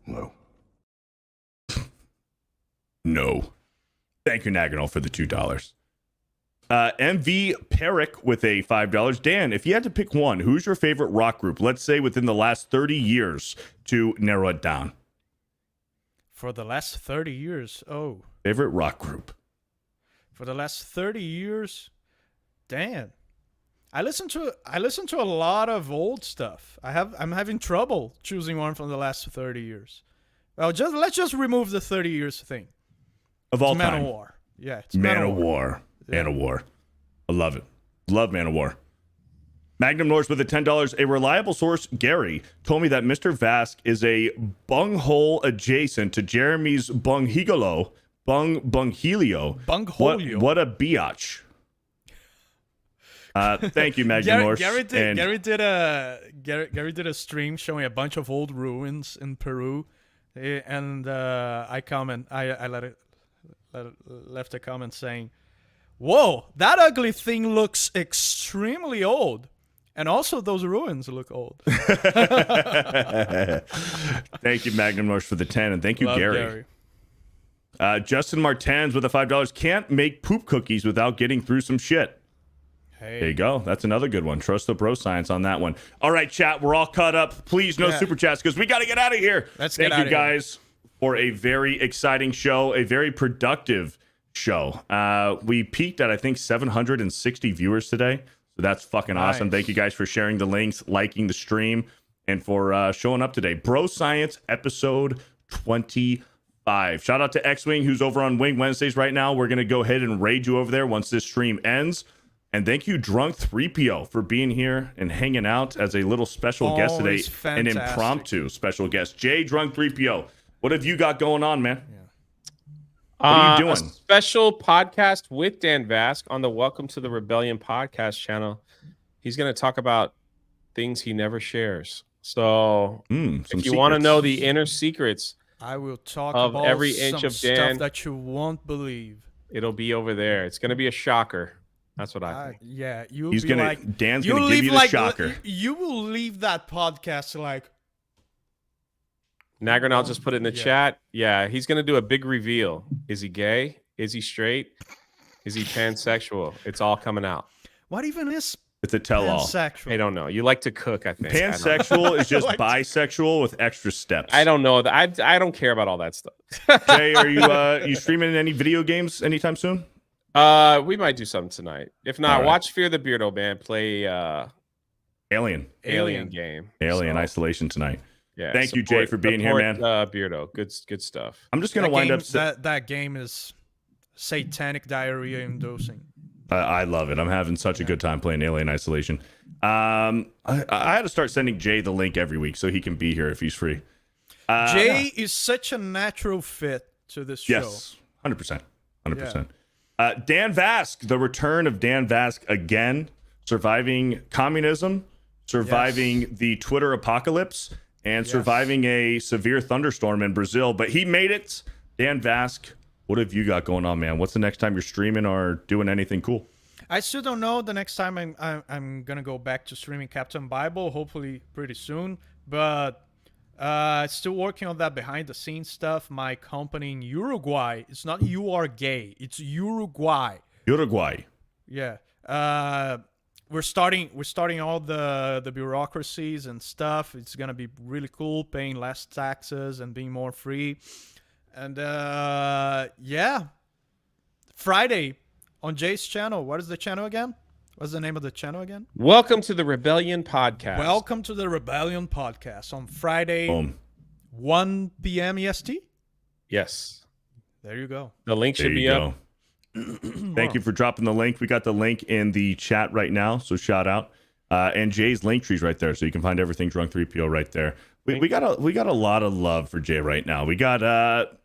No. No. Thank you, Nagranol, for the $2. MV Perrick with a $5. Dan, if you had to pick one, who's your favorite rock group? Let's say within the last 30 years to narrow it down. For the last 30 years. Oh. Favorite rock group. For the last 30 years. Damn. I listen to a lot of old stuff. I'm having trouble choosing one from the last 30 years. Well, let's just remove the 30 years thing. Of all it's time. Man of War. Yeah, it's Man of War. Man of War. I love it. Love Man of War. Magnum Norse with the $10. A reliable source, Gary, told me that Mr. Vasc is a bunghole adjacent to Jeremy's bunghigolo. Bunghilio. Bungholio. What a biatch. Thank you, Magnum Norse. Gary did a stream showing a bunch of old ruins in Peru, and I left a comment saying, "Whoa, that ugly thing looks extremely old." And also, those ruins look old. Thank you, Magnum Norse, for the 10, and thank you, Love Gary. Justin Martens with the $5. Can't make poop cookies without getting through some shit. Hey. There you go. That's another good one. Trust the bro science on that one. All right, chat. We're all caught up. Please, no super chats because we got to get out of here. Thank you, guys, for a very exciting show, a very productive show. We peaked at, I think, 760 viewers today. So that's fucking awesome. Thank you guys for sharing the links, liking the stream, and for showing up today. Bro Science episode 25. Shout out to X-Wing, who's over on Wing Wednesdays right now. We're going to go ahead and raid you over there once this stream ends. And thank you, Drunk 3PO, for being here and hanging out as a little special guest today. Fantastic. An impromptu special guest. Jay, Drunk 3PO, what have you got going on, man? What are you doing? A special podcast with Dan Vasc on the Welcome to the Rebellion podcast channel. He's going to talk about things he never shares. So if you want to know the inner secrets, I will talk of about every inch of Dan, stuff that you won't believe. It'll be over there. It's going to be a shocker. That's what I think. Yeah, Dan's gonna give you the shocker. You will leave that podcast like. Nagrin, I'll just put it in the chat. Yeah, he's gonna do a big reveal. Is he gay? Is he straight? Is he pansexual? It's all coming out. What even is? It's a tell-all. Pansexual. I don't know. You like to cook, I think. Pansexual is just bisexual with extra steps. I don't know. I don't care about all that stuff. Jay, are you streaming any video games anytime soon? We might do something tonight. If not, watch Fear the Beardo Band play Alien game. Alien Isolation tonight. Yeah. Thank you, Jay, for being here, man. Beardo, good stuff. I'm just gonna wind up. That game is satanic diarrhea inducing. I love it. I'm having such a good time playing Alien Isolation. I had to start sending Jay the link every week so he can be here if he's free. Jay is such a natural fit to this show. Yes, 100%. Dan Vasc, the return of Dan Vasc again, surviving communism, surviving the Twitter apocalypse, and surviving a severe thunderstorm in Brazil. But he made it. Dan Vasc, what have you got going on, man? What's the next time you're streaming or doing anything cool? I still don't know. The next time I'm gonna go back to streaming Captain Bible, hopefully pretty soon. But still working on that behind the scenes stuff. My company in Uruguay, it's not You Are Gay, it's Uruguay. Yeah. We're starting all the bureaucracies and stuff. It's gonna be really cool, paying less taxes and being more free. And Friday on Jay's channel. What is the channel again? What's the name of the channel again? Welcome to the Rebellion Podcast. Welcome to the Rebellion Podcast on Friday, 1 p.m. EST? Yes. There you go. The link should be up. Thank you for dropping the link. We got the link in the chat right now, so shout out. And Jay's link tree's right there, so you can find everything Drunk 3PO right there. We got a lot of love for Jay right now. We got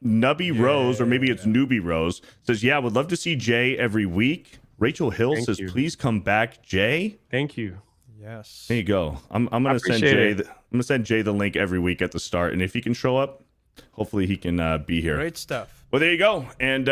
Nubby Rose, or maybe it's Newbie Rose, says, yeah, would love to see Jay every week. Rachel Hill says, please come back, Jay. Thank you. Yes. There you go. I'm gonna send Jay. I'm gonna send Jay the link every week at the start, and if he can show up, hopefully he can be here. Great stuff. Well, there you go. And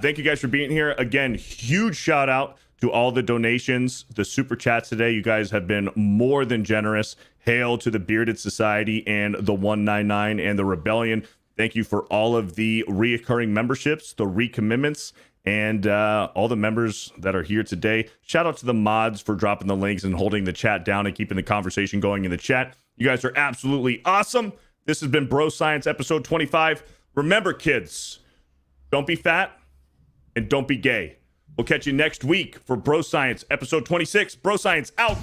thank you guys for being here again. Huge shout out to all the donations, the super chats today. You guys have been more than generous. Hail to the Bearded Society and the 199 and the Rebellion. Thank you for all of the reoccurring memberships, the recommitments, and all the members that are here today. Shout out to the mods for dropping the links and holding the chat down and keeping the conversation going in the chat. You guys are absolutely awesome. This has been Bro Science episode 25. Remember, kids, don't be fat and don't be gay. We'll catch you next week for Bro Science, episode 26. Bro Science out.